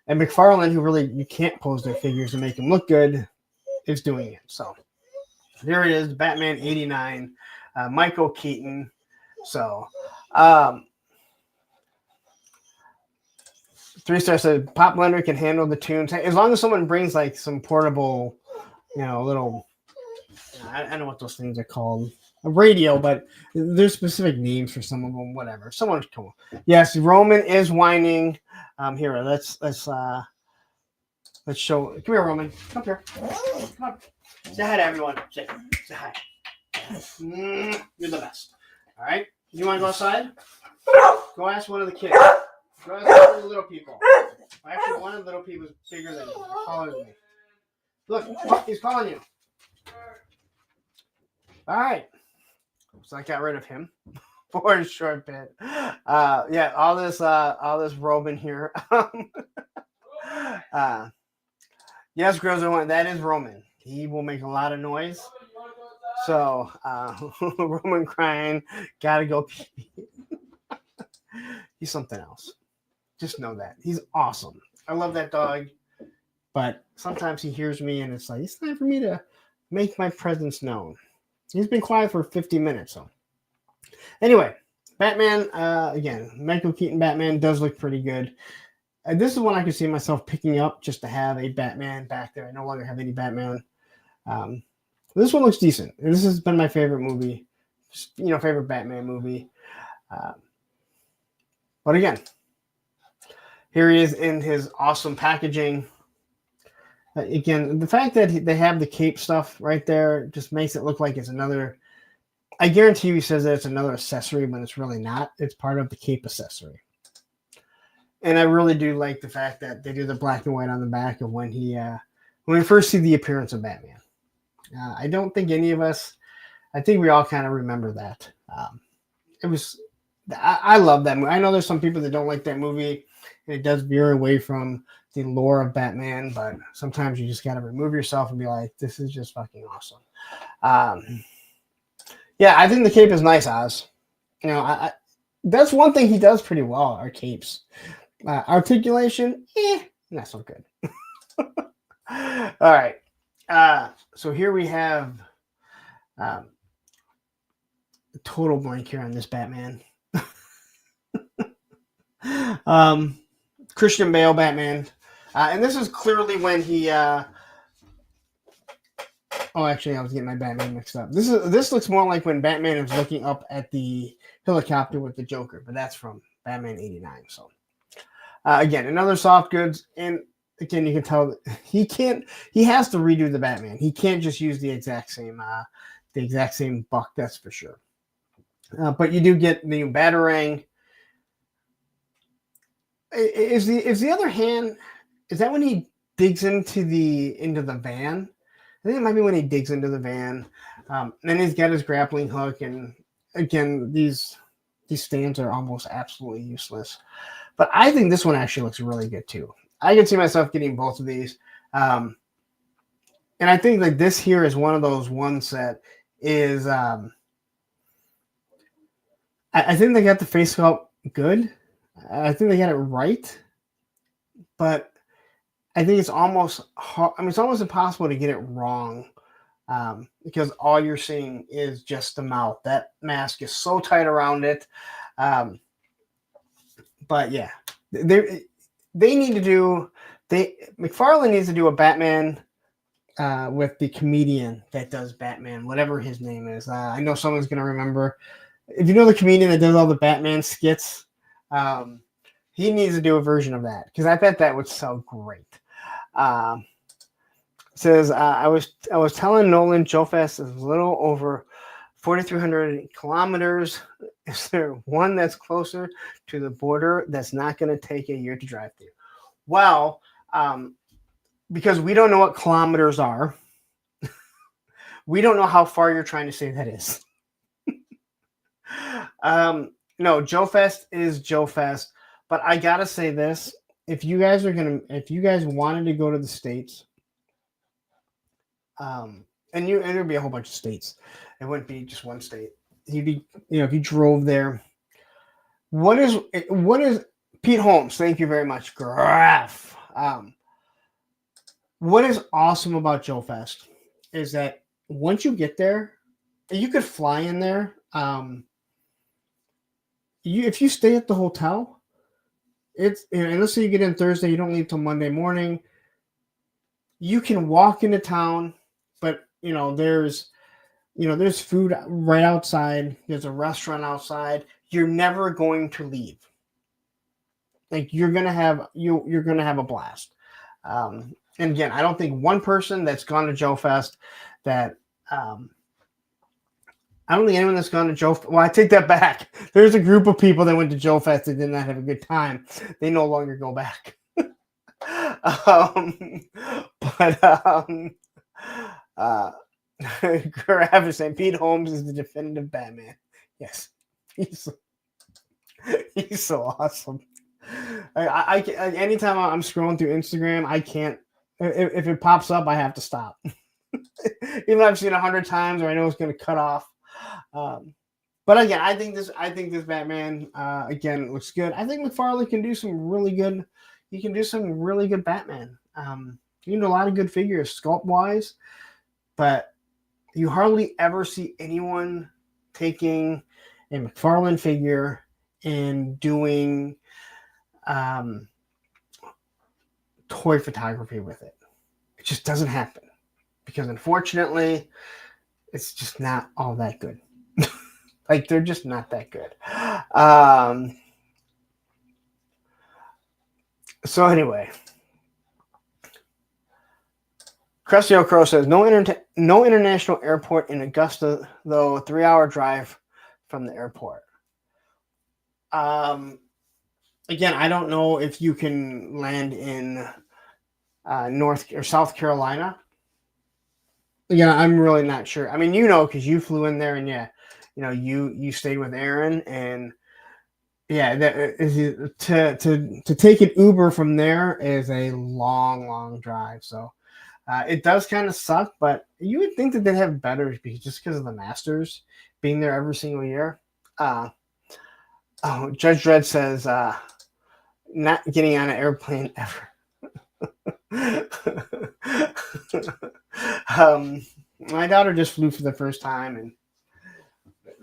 And McFarlane, who really you can't pose their figures and make them look good, is doing it. So there it is, Batman 89, Michael Keaton. So 3 Star said Pop Blender can handle the tunes as long as someone brings like some portable, little. I don't know what those things are called. A radio, but there's specific names for some of them. Whatever. Someone come on. Yes, Roman is whining. Here, let's show. Come here, Roman. Come here. Come on. Say hi to everyone. Say hi. You're the best. All right. You want to go outside? Go ask one of the kids. Go ask one of the little people. Actually, one of the little people is bigger than you, taller than me. Look, he's calling you. All right. So I got rid of him for a short bit. Yeah, all this Roman here. Yes, Grozo, that is Roman. He will make a lot of noise. So Roman crying, gotta go pee. He's something else. Just know that. He's awesome. I love that dog. But sometimes he hears me and it's like, it's time for me to make my presence known. He's been quiet for 50 minutes. So anyway, Batman, again, Michael Keaton Batman does look pretty good. This is one I could see myself picking up just to have a Batman back there. I no longer have any Batman. This one looks decent. This has been my favorite movie, favorite Batman movie. But again, here he is in his awesome packaging. Again, the fact that they have the cape stuff right there just makes it look like it's another. I guarantee you he says that it's another accessory when it's really not. It's part of the cape accessory. And I really do like the fact that they do the black and white on the back of when we first see the appearance of Batman. I don't think any of us, I think we all kind of remember that. I love that movie. I know there's some people that don't like that movie, and it does veer away from the lore of Batman, but sometimes you just got to remove yourself and be like, this is just fucking awesome. Yeah, I think the cape is nice, Oz. You know, that's one thing he does pretty well, our capes. Articulation, not so good. All right. So here we have a total blank here on this Batman. Christian Bale Batman. And this is clearly when he actually I was getting my Batman mixed up. This looks more like when Batman is looking up at the helicopter with the Joker, but that's from Batman 89. So again, another soft goods, and again you can tell he has to redo the Batman. He can't just use the exact same buck, that's for sure. But you do get the new Batarang. Is the other hand, is that when he digs into the van? I think it might be when he digs into the van. Then he's got his grappling hook, and again, these stands are almost absolutely useless. But I think this one actually looks really good too. I can see myself getting both of these. And I think like this here is one of those ones that is I think they got the face sculpt good. I think they got it right, but I think it's almost hard. I mean, it's almost impossible to get it wrong because all you're seeing is just the mouth. That mask is so tight around it. But yeah, they need to do. McFarlane needs to do a Batman with the comedian that does Batman, whatever his name is. I know someone's gonna remember. If you know the comedian that does all the Batman skits. He needs to do a version of that because I bet that would sell great. Says I was telling Nolan Joe Fest is a little over 4,300 kilometers. Is there one that's closer to the border that's not going to take a year to drive through? Well, because we don't know what kilometers are, we don't know how far you're trying to say that is. No, Joe Fest is Joe Fest, but I gotta say this: if you guys wanted to go to the States, and there'd be a whole bunch of states, it wouldn't be just one state. You'd be, if you drove there. What is Pete Holmes? Thank you very much, Graf. What is awesome about Joe Fest is that once you get there, you could fly in there. If you stay at the hotel, and let's say you get in Thursday, you don't leave till Monday morning. You can walk into town, but there's food right outside. There's a restaurant outside. You're never going to leave. Like you're gonna have a blast. And again, I don't think one person that's gone to Joe Fest that. I don't think anyone that's gone to Joe. Well, I take that back. There's a group of people that went to Joe Fest that did not have a good time. They no longer go back. Graf is saying Pete Holmes is the definitive Batman. Yes, he's so awesome. I anytime I'm scrolling through Instagram, I can't. If it pops up, I have to stop. Even though I've seen it 100 times, or I know it's going to cut off. But again, I think this Batman again looks good. I think McFarlane can do some really good. He can do some really good Batman. You can do a lot of good figures sculpt wise, but you hardly ever see anyone taking a McFarlane figure and doing toy photography with it. It just doesn't happen because unfortunately, it's just not all that good. Like they're just not that good. So anyway, Crestio Crow says no international airport in Augusta, though. 3-hour drive from the airport. again, I don't know if you can land in North or South Carolina. Yeah, I'm really not sure. I mean, because you flew in there, and yeah, you stayed with Aaron, and yeah, to take an Uber from there is a long, long drive. So it does kind of suck, but you would think that they'd have better just because of the Masters being there every single year. Judge Dredd says, not getting on an airplane ever. My daughter just flew for the first time and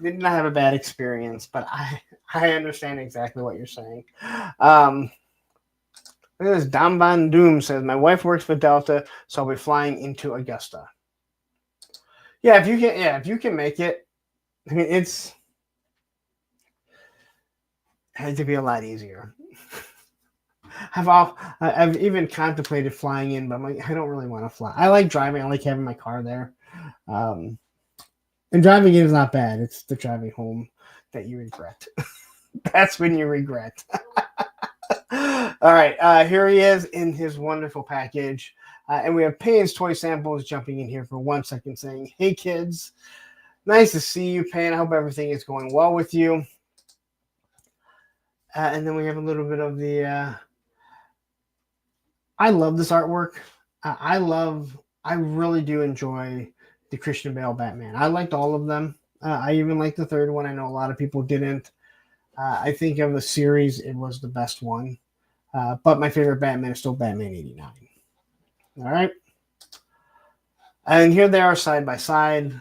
did not have a bad experience, but I understand exactly what you're saying. Look at this. Dom Von Doom says, my wife works for Delta, so I'll be flying into Augusta. Yeah, if you can make it, I mean, it had to be a lot easier. I've even contemplated flying in, but I'm like, I don't really want to fly. I like driving. I like having my car there. And driving in is not bad. It's the driving home that you regret. That's when you regret. All right. Here he is in his wonderful package. And we have Payne's Toy Samples jumping in here for 1 second saying, hey, kids. Nice to see you, Payne. I hope everything is going well with you. And then we have a little bit of the... I love this artwork. I really do enjoy the Christian Bale Batman. I liked all of them. I even liked the third one. I know a lot of people didn't. I think of the series, it was the best one. But my favorite Batman is still Batman 89. All right. And here they are side by side.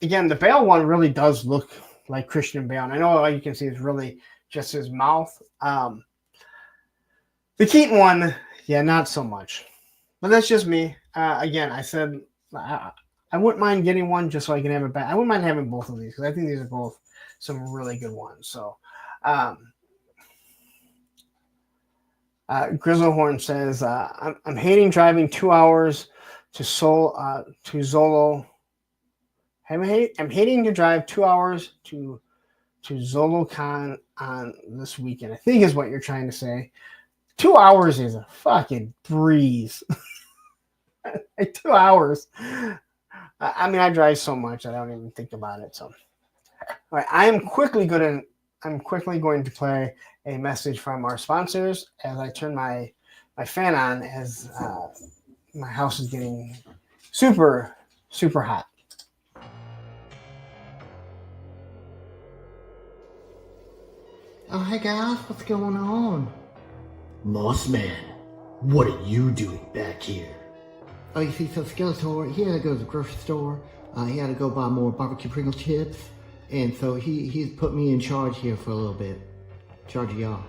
Again, the Bale one really does look like Christian Bale. And I know all you can see is really just his mouth. The Keaton one... yeah, not so much. But that's just me. Again, I said I wouldn't mind getting one just so I can have it back. I wouldn't mind having both of these because I think these are both some really good ones. So, Grizzlehorn says, I'm hating driving 2 hours to Zolo. I'm hating to drive 2 hours to ZoloCon on this weekend, I think is what you're trying to say. 2 hours is a fucking breeze. 2 hours. I mean, I drive so much I don't even think about it. So, all right, I'm quickly going to play a message from our sponsors as I turn my fan on as my house is getting super, super hot. Oh, hey guys, what's going on? Mossman, what are you doing back here? Oh, you see, so Skeletor, he had to go to the grocery store. He had to go buy more barbecue Pringle chips. And so he's put me in charge here for a little bit. In charge of y'all.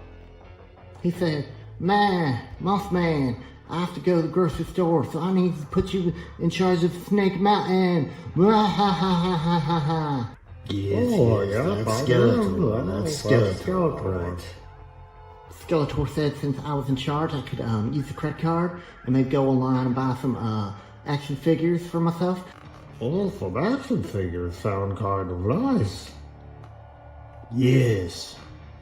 He said, man, Mossman, I have to go to the grocery store, so I need to put you in charge of Snake Mountain. Mwahahahaha. Yes, that's Skeletor. That's Skeletor. Right. Skeletor said since I was in charge, I could use the credit card and maybe go online and buy some action figures for myself. Oh, some action figures sound kind of nice. Yes.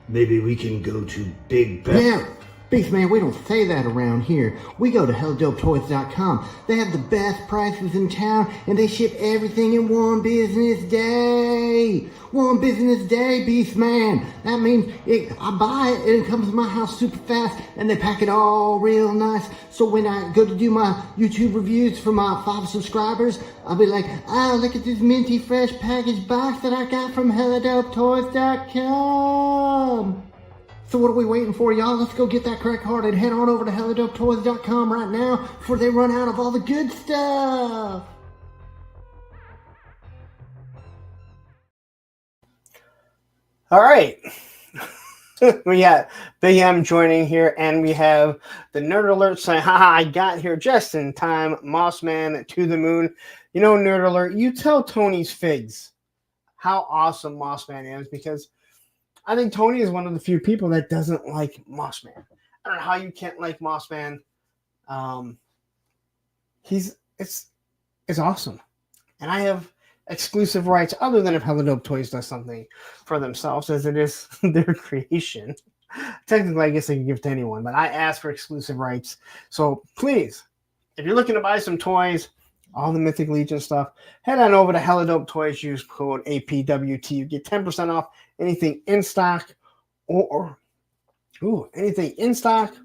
Maybe we can go to Big Ben. Yeah, Beastman, we don't say that around here. We go to HellDopeToys.com. They have the best prices in town, and they ship everything in one business day. One business day, Beastman. That means I buy it, and it comes to my house super fast, and they pack it all real nice. So when I go to do my YouTube reviews for my 5 subscribers, I'll be like, oh, look at this minty fresh package box that I got from HellDopeToys.com. So what are we waiting for, y'all? Let's go get that credit card and head on over to HellDopeToys.com right now before they run out of all the good stuff. All right. We got Big M joining here, and we have the Nerd Alert saying, haha, I got here just in time. Mossman to the moon. You know, Nerd Alert, you tell Tony's figs how awesome Mossman is, because I think Tony is one of the few people that doesn't like Mossman. I don't know how you can't like Mossman. It's awesome. And I have exclusive rights other than if Hello Dope Toys does something for themselves, as it is their creation. Technically, I guess they can give to anyone, but I asked for exclusive rights. So please, if you're looking to buy some toys, all the Mythic Legion stuff, head on over to Hella Dope Toys. Use code APWT. You get 10% off anything in stock or anything in stock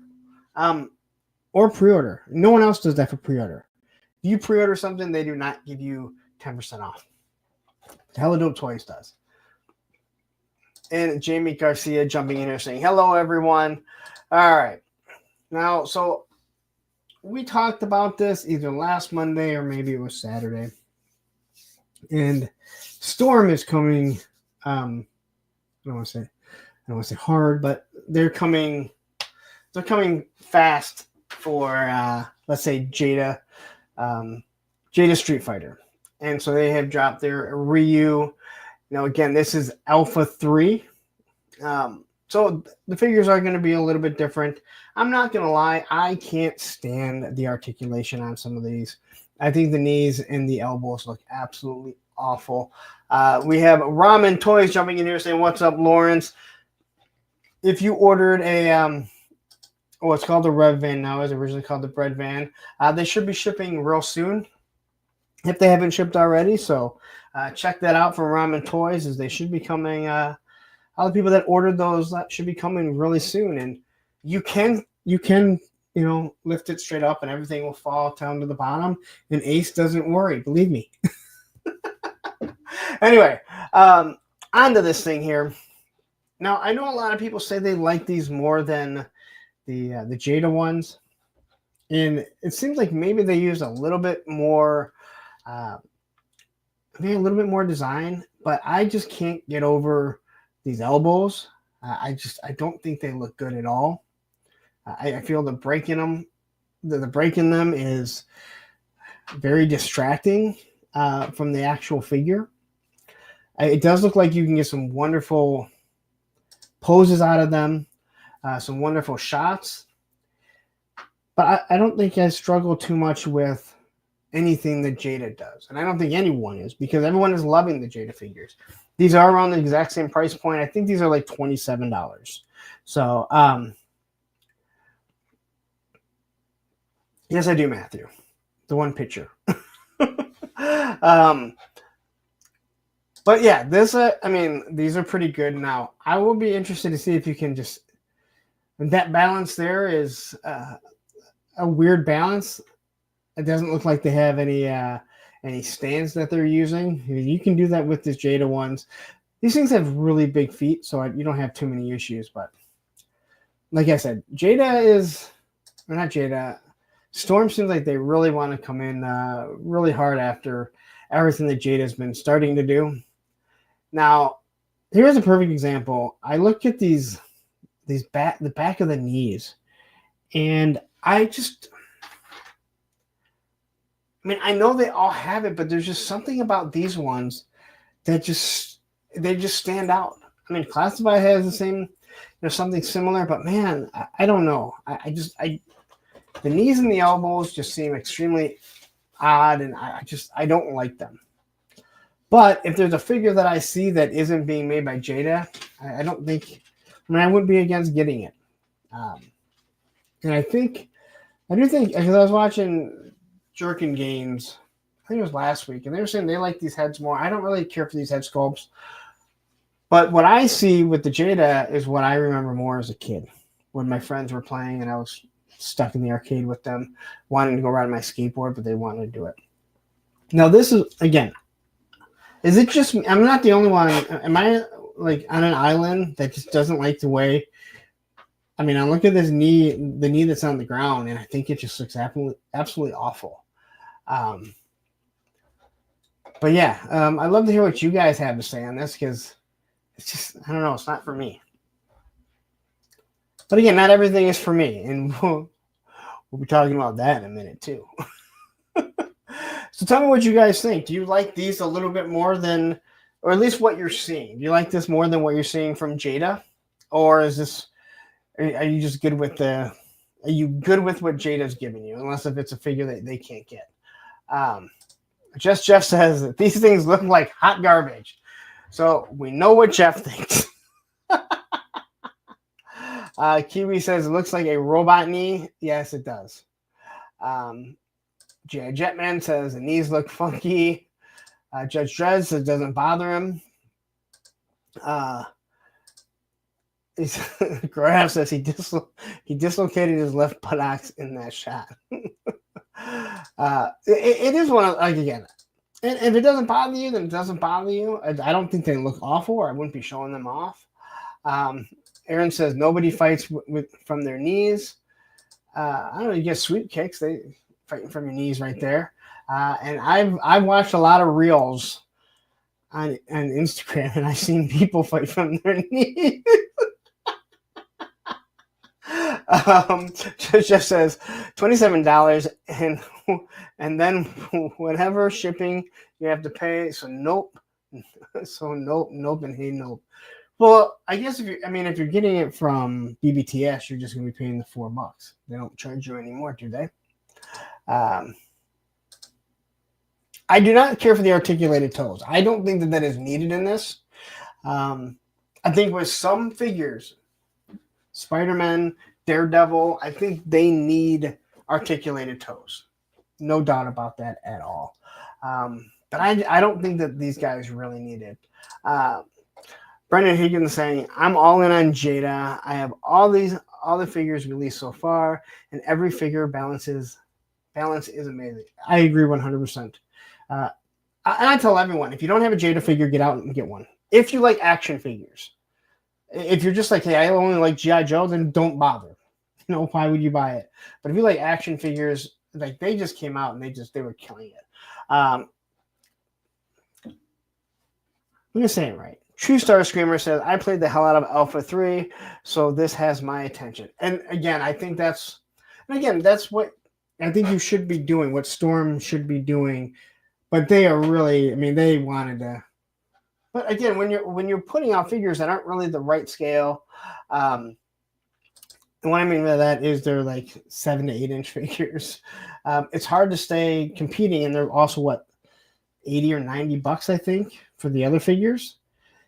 or pre-order. No one else does that for pre-order. If you pre-order something, they do not give you 10% off. Hella Dope Toys does. And Jamie Garcia jumping in here saying, hello, everyone. All right. Now, so we talked about this either last Monday or maybe it was Saturday. And Storm is coming. I don't want to say hard, but they're coming fast for let's say Jada Street Fighter. And so they have dropped their Ryu. Now again, this is Alpha 3. So the figures are going to be a little bit different. I'm not going to lie, I can't stand the articulation on some of these. I think the knees and the elbows look absolutely awful. We have Ramen Toys jumping in here saying, what's up, Lawrence? If you ordered a it's called the Rev Van now. It was originally called the Bread Van. They should be shipping real soon if they haven't shipped already. So check that out from Ramen Toys, as they should be coming. All the people that ordered those, that should be coming really soon. And you can lift it straight up and everything will fall down to the bottom. And Ace doesn't worry, believe me. Anyway, on to this thing here. Now, I know a lot of people say they like these more than the Jada ones, and it seems like maybe they use a little bit more, maybe a little bit more design. But I just can't get over these elbows. I don't think they look good at all. I feel the break in them is very distracting from the actual figure. It does look like you can get some wonderful poses out of them, some wonderful shots. But I don't think I struggle too much with anything that Jada does. And I don't think anyone is, because everyone is loving the Jada figures. These are around the exact same price point. I think these are like $27. So, yes, I do, Matthew. The one picture. But yeah, these are pretty good. Now, I will be interested to see if you can that balance there is a weird balance. It doesn't look like they have any stands that they're using. You can do that with this Jada ones. These things have really big feet, so you don't have too many issues. But like I said, Storm seems like they really want to come in really hard after everything that Jada's been starting to do. Now, here's a perfect example. I look at the back of the knees, and I know they all have it, but there's just something about these ones that they just stand out. I mean, Classified has the same, something similar, but man, I don't know. The knees and the elbows just seem extremely odd, and I don't like them. But if there's a figure that I see that isn't being made by Jada, I wouldn't be against getting it. And I do think, because I was watching Jerkin Games, I think it was last week, and they were saying they like these heads more. I don't really care for these head sculpts. But what I see with the Jada is what I remember more as a kid, when my friends were playing and I was stuck in the arcade with them, wanting to go ride my skateboard, but they wanted to do it. Now, this is, again, is it just me? I'm not the only one. Am I like on an island that just doesn't like the way? I mean, I look at this knee, the knee that's on the ground, and I think it just looks absolutely awful. But yeah, I'd love to hear what you guys have to say on this, because it's just, I don't know, it's not for me. But again, not everything is for me, and we'll be talking about that in a minute too. So tell me what you guys think. Do you like these a little bit more than, or at least what you're seeing? Do you like this more than what you're seeing from Jada? Or is this, are you just good with what Jada's giving you? Unless if it's a figure that they can't get. Jeff says that these things look like hot garbage. So we know what Jeff thinks. Kiwi says it looks like a robot knee. Yes, it does. Jetman says the knees look funky. Judge Dredd says it doesn't bother him. Graham says he dislocated his left buttocks in that shot. It is one of, like, again, and if it doesn't bother you, then it doesn't bother you. I don't think they look awful, or I wouldn't be showing them off. Aaron says nobody fights from their knees. I don't know, you get sweep kicks, they fighting from your knees right there. And I've watched a lot of reels on Instagram, and I've seen people fight from their knees. Jeff says $27 and then whatever shipping you have to pay. So nope. Nope, and hey nope. Well, I guess if you're getting it from BBTS, you're just gonna be paying the $4. They don't charge you anymore, do they? I do not care for the articulated toes. I don't think that is needed in this. I think with some figures, Spider-Man, Daredevil, I think they need articulated toes. No doubt about that at all. But I don't think that these guys really need it. Brendan Higgins saying, I'm all in on Jada. I have all the figures released so far, and every figure balance is amazing. I agree 100%. And I tell everyone, if you don't have a Jada figure, get out and get one. If you like action figures. If you're just like, hey, I only like G.I. Joe, then don't bother. Why would you buy it? But if you like action figures, like they just came out and they were killing it. I'm going to say it right. True Star Screamer says, I played the hell out of Alpha 3, so this has my attention. And again, I think that's what I think you should be doing, what Storm should be doing. But they are really, they wanted to. But again, when you're putting out figures that aren't really the right scale, and what I mean by that is they're like 7 to 8 inch figures. It's hard to stay competing, and they're also $80 or $90, I think, for the other figures.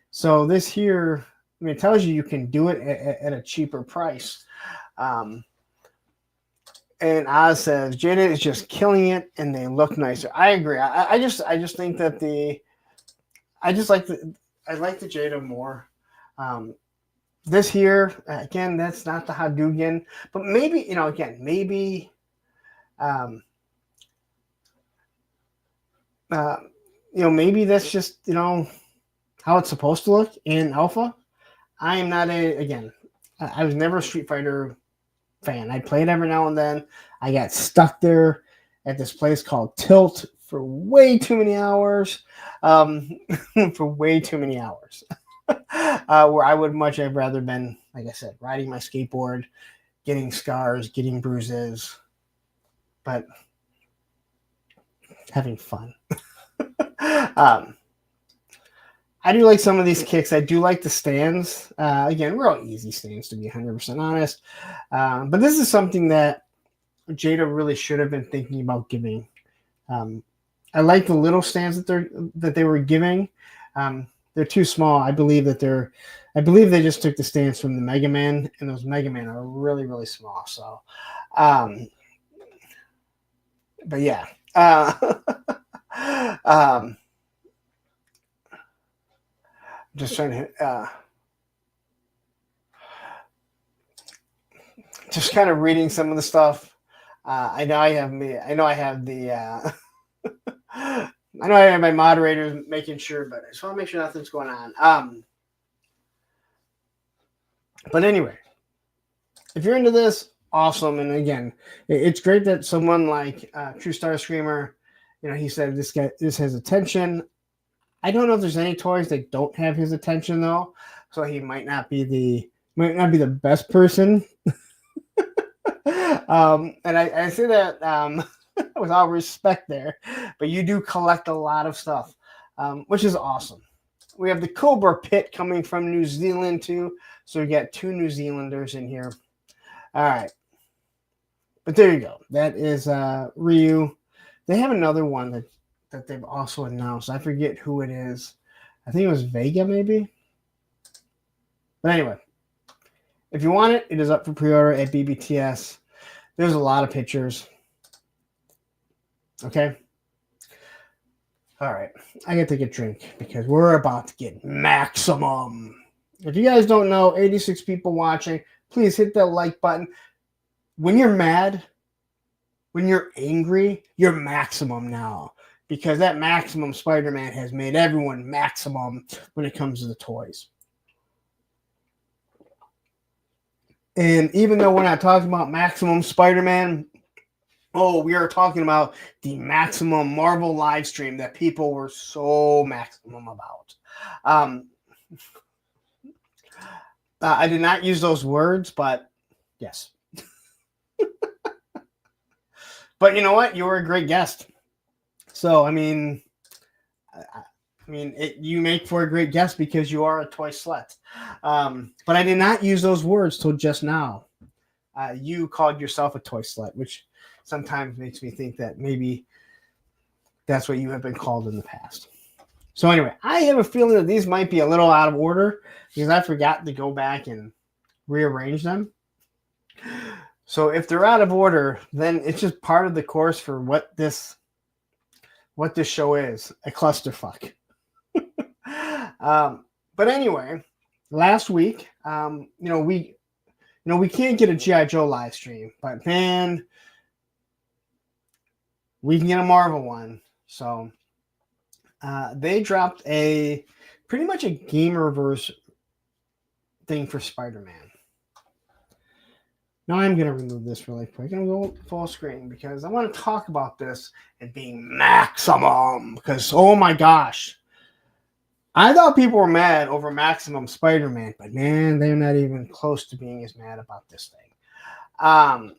So this here, it tells you can do it at a cheaper price. And Oz says Jada is just killing it, and they look nicer. I agree. I just think that I like the Jada more. This here, again, that's not the Hadouken, but maybe, maybe that's just, how it's supposed to look in Alpha. I am not I was never a Street Fighter fan. I played every now and then. I got stuck there at this place called Tilt for way too many hours. Where I would much have rather been, like I said, riding my skateboard, getting scars, getting bruises, but having fun. I do like some of these kicks. I do like the stands. Again, we're all easy stands, to be 100% honest. But this is something that Jada really should have been thinking about giving. I like the little stands that they were giving. They're too small. I believe they just took the stands from the Mega Man, and those Mega Man are really, really small. So, but yeah. Just trying to, just kind of reading some of the stuff. I know I have my moderators making sure, but I just want to make sure nothing's going on. But anyway, if you're into this, awesome. And again, it's great that someone like True Star Screamer, he said this has attention. I don't know if there's any toys that don't have his attention though, so he might not be the best person. And I say that with all respect there, but you do collect a lot of stuff, which is awesome. We have the Cobra Pit coming from New Zealand too, so we got 2 New Zealanders in here. All right, but there you go. That is Ryu. They have another one that they've also announced. I forget who it is. I think it was Vega, maybe. But anyway, If you want it, it is up for pre-order at BBTS. There's a lot of pictures. Okay. All right. I got to take a drink because we're about to get maximum. If you guys don't know, 86 people watching, please hit that like button. When you're mad, when you're angry, you're maximum now. Because that maximum Spider-Man has made everyone maximum when it comes to the toys. And even though we're not talking about maximum Spider-Man, we are talking about the maximum Marvel live stream that people were so maximum about. I did not use those words, but yes. But you know what? You were a great guest. So, you make for a great guest because you are a toy slut. But I did not use those words till just now. You called yourself a toy slut, which sometimes makes me think that maybe that's what you have been called in the past. So anyway, I have a feeling that these might be a little out of order because I forgot to go back and rearrange them. So if they're out of order, then it's just part of the course for what this show is, a clusterfuck. But anyway, last week, we can't get a G.I. Joe live stream, but man, we can get a Marvel one. So they dropped pretty much a Gamerverse thing for Spider-Man. Now I'm going to remove this really quick and go full screen because I want to talk about this and being maximum because, oh my gosh. I thought people were mad over Maximum Spider-Man, but man, they're not even close to being as mad about this thing.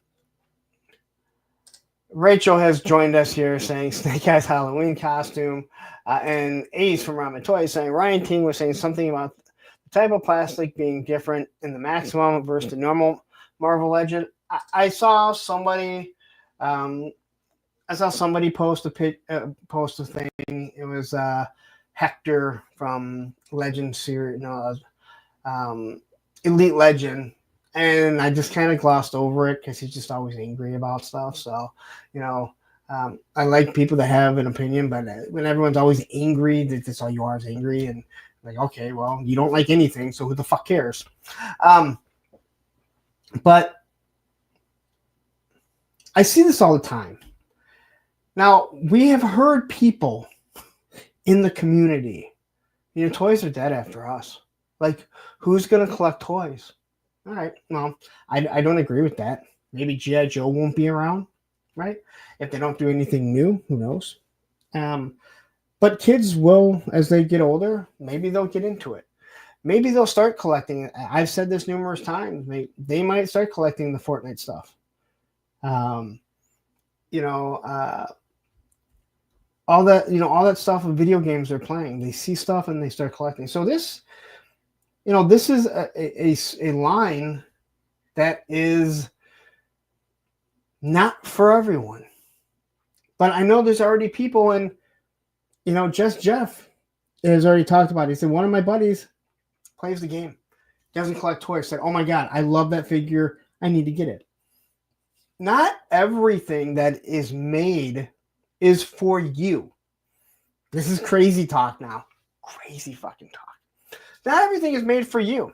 Rachel has joined us here saying Snake Eyes Halloween costume. And Ace from Ramen Toys saying Ryan Ting was saying something about the type of plastic being different in the Maximum versus the normal Marvel Legend. I saw somebody post a thing. It was Hector from Legend series, Elite Legend, and I just kind of glossed over it because he's just always angry about stuff. So, I like people that have an opinion, but when everyone's always angry, that's all you are is angry, and like, okay, well, you don't like anything, so who the fuck cares? But I see this all the time. Now, we have heard people in the community, toys are dead after us. Like, who's going to collect toys? All right, well, I don't agree with that. Maybe G.I. Joe won't be around, right? If they don't do anything new, who knows? But kids will, as they get older, maybe they'll get into it. Maybe they'll start collecting. I've said this numerous times. They might start collecting the Fortnite stuff. All that stuff of video games they're playing. They see stuff and they start collecting. So this is a line that is not for everyone. But I know there's already people, and just Jeff has already talked about it. He said one of my buddies plays the game, doesn't collect toys, said, oh my God, I love that figure. I need to get it. Not everything that is made is for you. This is crazy talk now. Crazy fucking talk. Not everything is made for you.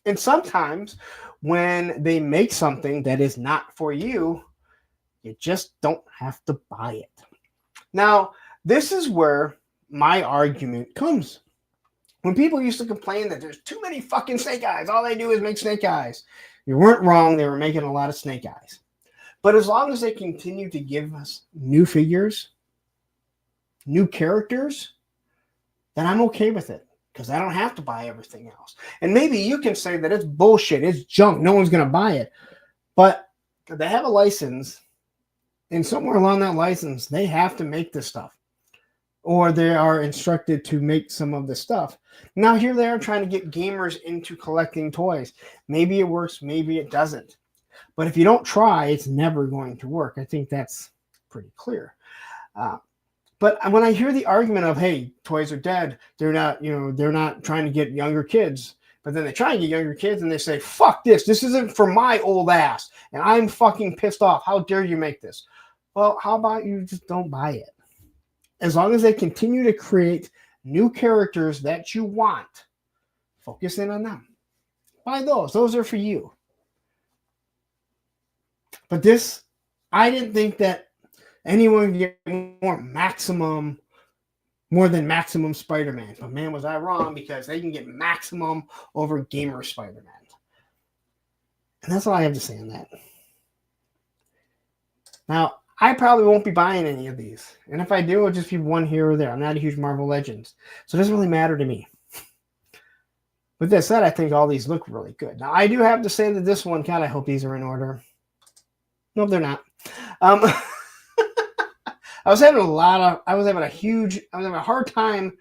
And sometimes when they make something that is not for you, you just don't have to buy it. Now, this is where my argument comes. When people used to complain that there's too many fucking Snake Eyes, all they do is make Snake Eyes. You weren't wrong. They were making a lot of Snake Eyes. But as long as they continue to give us new figures, new characters, then I'm okay with it because I don't have to buy everything else. And maybe you can say that it's bullshit, it's junk, no one's going to buy it. But they have a license, and somewhere along that license, they have to make this stuff. Or they are instructed to make some of the stuff. Now here they are trying to get gamers into collecting toys. Maybe it works, maybe it doesn't. But if you don't try, it's never going to work. I think that's pretty clear. But when I hear the argument of, hey, toys are dead, they're not trying to get younger kids. But then they try and get younger kids and they say, fuck this. This isn't for my old ass. And I'm fucking pissed off. How dare you make this? Well, how about you just don't buy it? As long as they continue to create new characters that you want, focus in on them. Buy those. Those are for you. But this, I didn't think that anyone could get more than maximum Spider-Man. But man, was I wrong, because they can get maximum over gamer Spider-Man. And that's all I have to say on that. Now, I probably won't be buying any of these. And if I do, it'll just be one here or there. I'm not a huge Marvel Legends. So it doesn't really matter to me. With that said, I think all these look really good. Now, I do have to say that this one, God, I hope these are in order. Nope, they're not. I was having a hard time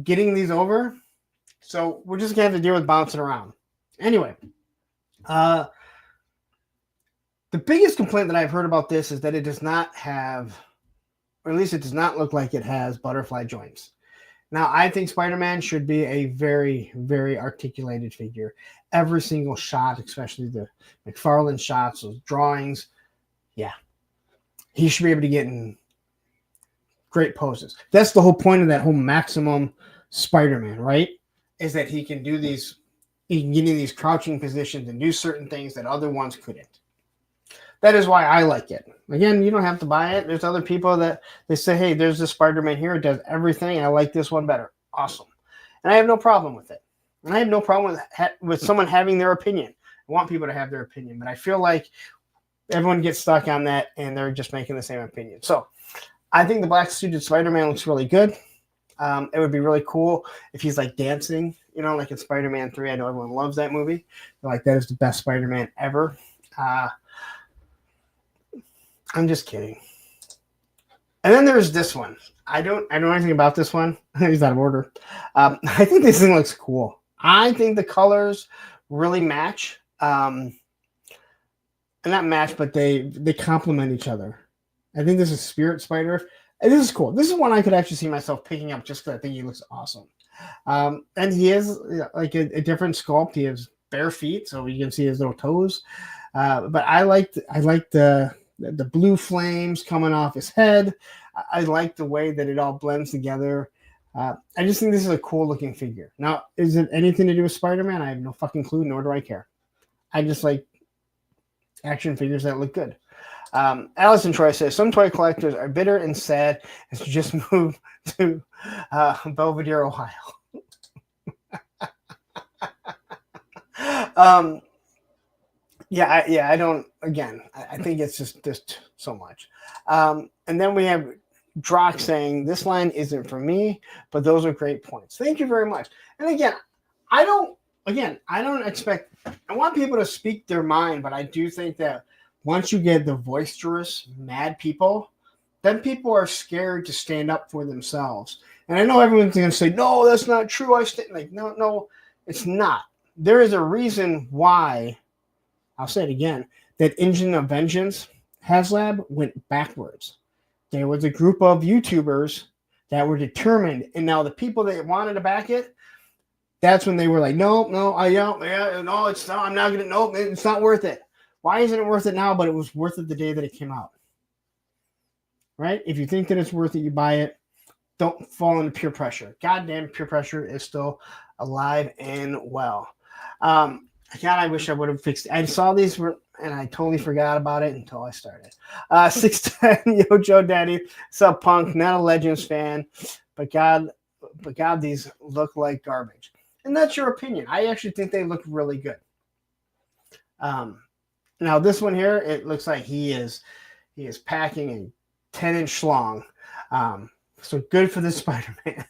getting these over. So we're just going to have to deal with bouncing around. Anyway, the biggest complaint that I've heard about this is that it does not have, or at least it does not look like it has, butterfly joints. Now, I think Spider-Man should be a very, very articulated figure. Every single shot, especially the McFarlane shots, those drawings, yeah. He should be able to get in great poses. That's the whole point of that whole maximum Spider-Man, right? Is that he can do these, he can get in these crouching positions and do certain things that other ones couldn't. That is why I like it. Again, you don't have to buy it. There's other people that they say, hey, there's this Spider-Man here. It does everything. I like this one better. Awesome. And I have no problem with it. And I have no problem with someone having their opinion. I want people to have their opinion. But I feel like everyone gets stuck on that and they're just making the same opinion. So I think the black suited Spider-Man looks really good. It would be really cool if he's like dancing, like in Spider-Man 3. I know everyone loves that movie. Like, that is the best Spider-Man ever. I'm just kidding. And then there's this one. I don't know anything about this one. He's out of order. I think this thing looks cool. I think the colors really match. And not match, but they complement each other. I think this is Spirit Spider. And this is cool. This is one I could actually see myself picking up just because I think he looks awesome. And he is like a different sculpt. He has bare feet, so you can see his little toes. But I like the blue flames coming off his head. I like the way that it all blends together. I just think this is a cool looking figure. Now, is it anything to do with Spider-Man? I have no fucking clue, nor do I care. I just like action figures that look good. Allison Troy says, some toy collectors are bitter and sad and should just move to Belvedere, Ohio. I don't, again, I think it's just so much. And then we have Drock saying, this line isn't for me, but those are great points. Thank you very much. And again, I don't expect, I want people to speak their mind, but I do think that once you get the boisterous, mad people, then people are scared to stand up for themselves. And I know everyone's going to say, no, that's not true. No, it's not. There is a reason why, I'll say it again, that Engine of Vengeance HasLab went backwards. There was a group of YouTubers that were determined, and now the people that wanted to back it, that's when they were like, no, it's not, I'm not going to, no, it's not worth it. Why isn't it worth it now, but it was worth it the day that it came out? Right? If you think that it's worth it, you buy it. Don't fall into peer pressure. Goddamn, peer pressure is still alive and well. God, I wish I would have fixed it. I saw these and I totally forgot about it until I started. 610, yo, Joe Daddy, sub punk, not a Legends fan, but God, these look like garbage. And that's your opinion. I actually think they look really good. Now this one here, it looks like he is packing a 10-inch schlong. So good for this Spider-Man.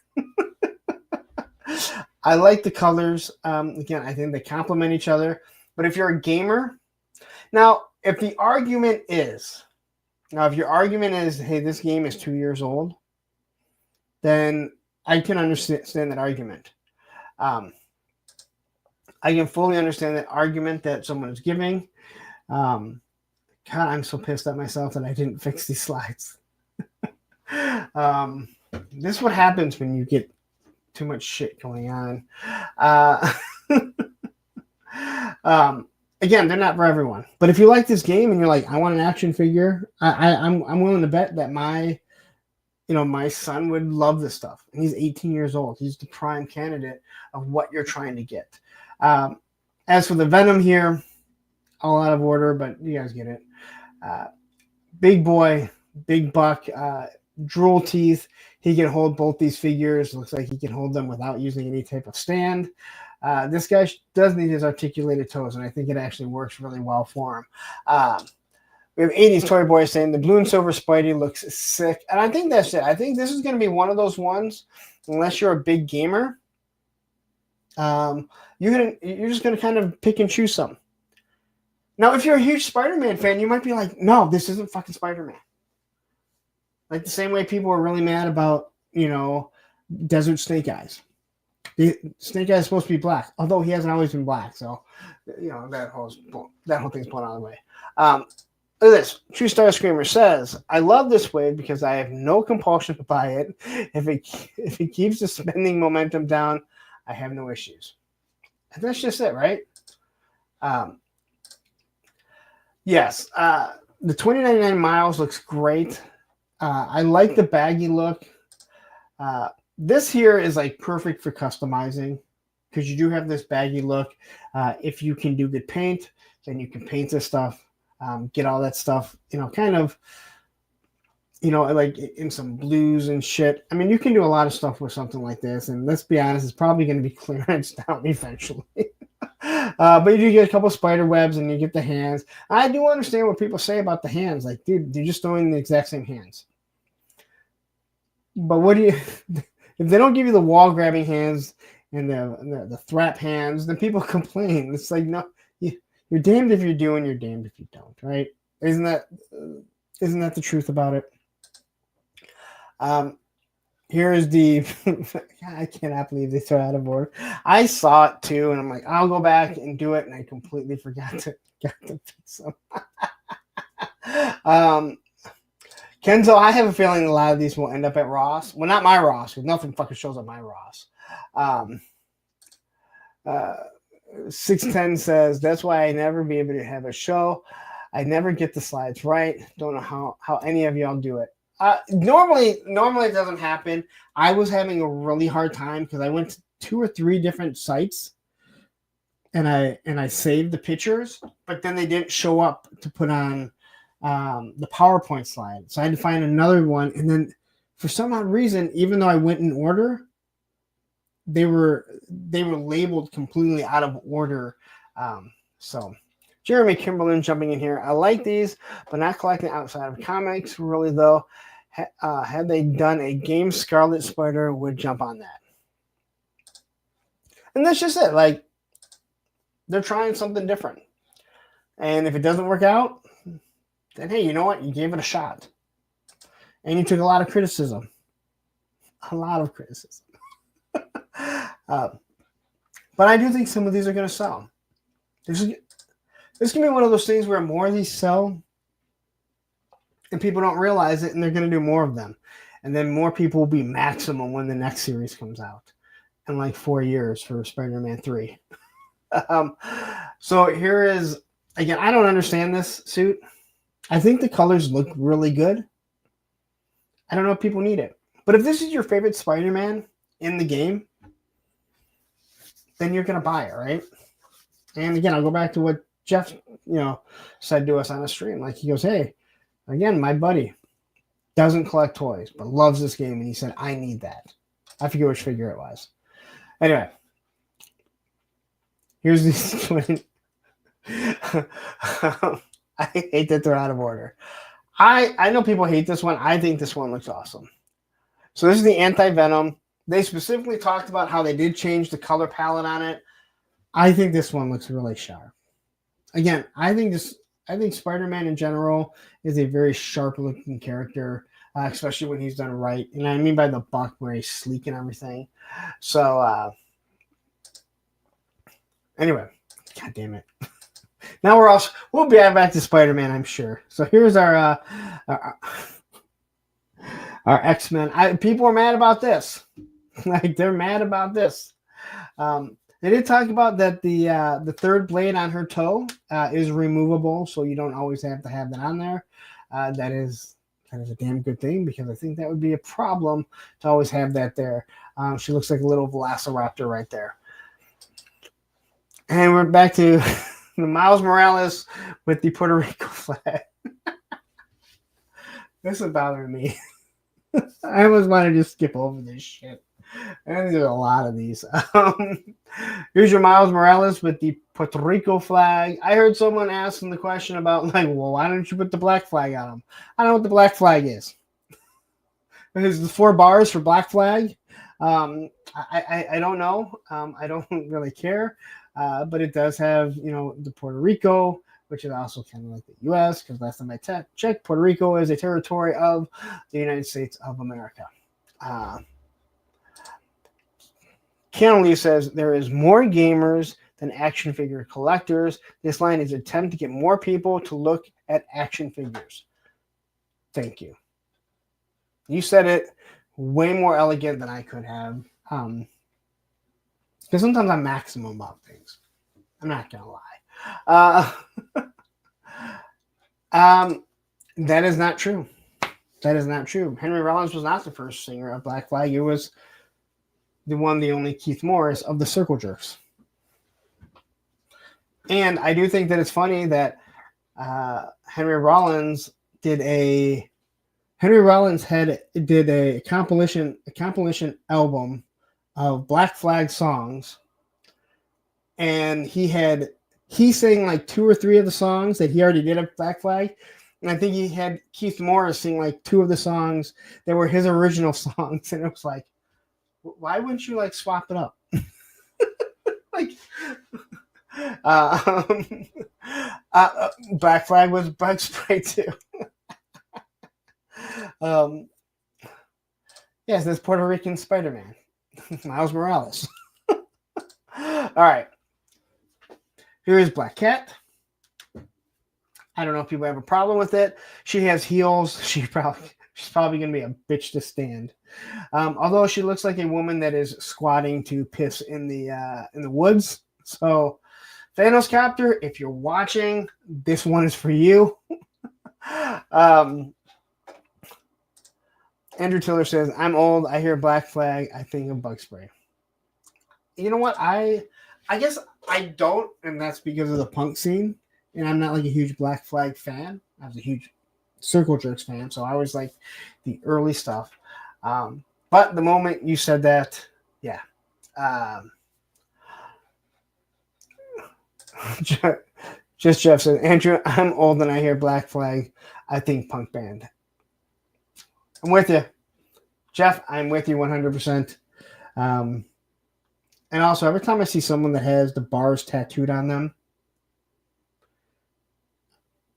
I like the colors. Again, I think they complement each other. But if you're a gamer, now if your argument is, hey, this game is 2 years old, then I can understand that argument. I can fully understand that argument that someone is giving. God, I'm so pissed at myself that I didn't fix these slides. This is what happens when you get too much shit going on. Again, they're not for everyone. But if you like this game and you're like, I want an action figure, I'm willing to bet that my son would love this stuff. And he's 18 years old. He's the prime candidate of what you're trying to get. As for the Venom here, all out of order, but you guys get it. Big boy, big buck, drool teeth. He can hold both these figures. Looks like he can hold them without using any type of stand. This guy does need his articulated toes, and I think it actually works really well for him. We have 80s Toy Boy saying the blue and silver Spidey looks sick. And I think that's it. I think this is going to be one of those ones, unless you're a big gamer, you're just going to kind of pick and choose some. Now, if you're a huge Spider-Man fan, you might be like, no, this isn't fucking Spider-Man. Like the same way people are really mad about, Desert Snake Eyes. The Snake Eye is supposed to be black, although he hasn't always been black. So, that whole thing's blown out of the way. Look at this. True Star Screamer says, I love this wave because I have no compulsion to buy it. If it keeps the spending momentum down, I have no issues. And that's just it, right? Yes. The 2099 Miles looks great. I like the baggy look. This here is like perfect for customizing because you do have this baggy look. If you can do good paint, then you can paint this stuff. Get all that stuff, kind of, like in some blues and shit. I mean, you can do a lot of stuff with something like this. And let's be honest, it's probably going to be clearance down eventually. But you do get a couple spider webs and you get the hands. I do understand what people say about the hands. Like, dude, they're just throwing the exact same hands. But what do you, if they don't give you the wall grabbing hands and the thrap hands, then people complain. It's like, no, you're damned if you do and you're damned if you don't, right? Isn't that the truth about it? Here is the I cannot believe they throw out of order. I saw it too, and I'm like, I'll go back and do it, and I completely forgot to fix them. Kenzo, I have a feeling a lot of these will end up at Ross. Well, not my Ross, because nothing fucking shows up my Ross. 610 says, that's why I never be able to have a show. I never get the slides right. Don't know how any of y'all do it. Normally it doesn't happen. I was having a really hard time because I went to 2 or 3 different sites and I saved the pictures, but then they didn't show up to put on the PowerPoint slide. So I had to find another one. And then for some odd reason, even though I went in order, they were labeled completely out of order. So Jeremy Kimberlin jumping in here. I like these, but not collecting outside of comics. Really, though, had they done a game, Scarlet Spider would jump on that. And that's just it. Like, they're trying something different. And if it doesn't work out, then, hey, you know what? You gave it a shot. And you took a lot of criticism. A lot of criticism. But I do think some of these are going to sell. This can be one of those things where more of these sell and people don't realize it, and they're going to do more of them. And then more people will be maximum when the next series comes out in like 4 years for Spider-Man 3. So here is, again, I don't understand this suit. I think the colors look really good. I don't know if people need it. But if this is your favorite Spider-Man in the game, then you're going to buy it, right? And again, I'll go back to what Jeff, said to us on a stream. Like, he goes, hey, again, my buddy doesn't collect toys, but loves this game. And he said, I need that. I forget which figure it was. Anyway, here's these twin. I hate that they're out of order. I know people hate this one. I think this one looks awesome. So this is the Anti-Venom. They specifically talked about how they did change the color palette on it. I think this one looks really sharp. Again, I think Spider-Man in general is a very sharp-looking character, especially when he's done right. And I mean by the buck where he's sleek and everything. So, anyway, God damn it. Now we'll be back to Spider-Man, I'm sure. So here's our X-Men. People are mad about this. Like, they're mad about this. And They did talk about that the third blade on her toe is removable, so you don't always have to have that on there. That is a damn good thing, because I think that would be a problem to always have that there. She looks like a little velociraptor right there. And we're back to the Miles Morales with the Puerto Rico flag. This is bothering me. I almost want to just skip over this shit. And there's a lot of these. Here's your Miles Morales with the Puerto Rico flag. I heard someone asking the question about, like, well, why don't you put the black flag on him? I don't know what the black flag is. There's the 4 bars for black flag. I don't know. I don't really care. But it does have, the Puerto Rico, which is also kind of like the U.S., because last time I checked, Puerto Rico is a territory of the United States of America. Keanu says there is more gamers than action figure collectors. This line is an attempt to get more people to look at action figures. Thank you. You said it way more elegant than I could have. Because sometimes I'm maximum about things. I'm not going to lie. That is not true. That is not true. Henry Rollins was not the first singer of Black Flag. It was the one, the only Keith Morris of the Circle Jerks. And I do think that it's funny that Henry Rollins did a compilation album of Black Flag songs, and he sang like 2 or 3 of the songs that he already did at Black Flag, and I think he had Keith Morris sing like 2 of the songs that were his original songs, and it was like, why wouldn't you like swap it up? Like, Black Flag was bug spray too. Yes, there's Puerto Rican Spider-Man, Miles Morales. All right, here is Black Cat. I don't know if people have a problem with it. She has heels. She's probably going to be a bitch to stand. Although she looks like a woman that is squatting to piss in the woods. So, Thanos Copter, if you're watching, this one is for you. Andrew Tiller says, I'm old. I hear Black Flag. I think of bug spray. You know what? I guess I don't, and that's because of the punk scene. And I'm not like a huge Black Flag fan. I was a huge Circle Jerks fan, so I always like the early stuff. But the moment you said that, yeah. Just Jeff said, Andrew, I'm old and I hear Black Flag. I think punk band. I'm with you. Jeff, I'm with you 100%. And also, every time I see someone that has the bars tattooed on them,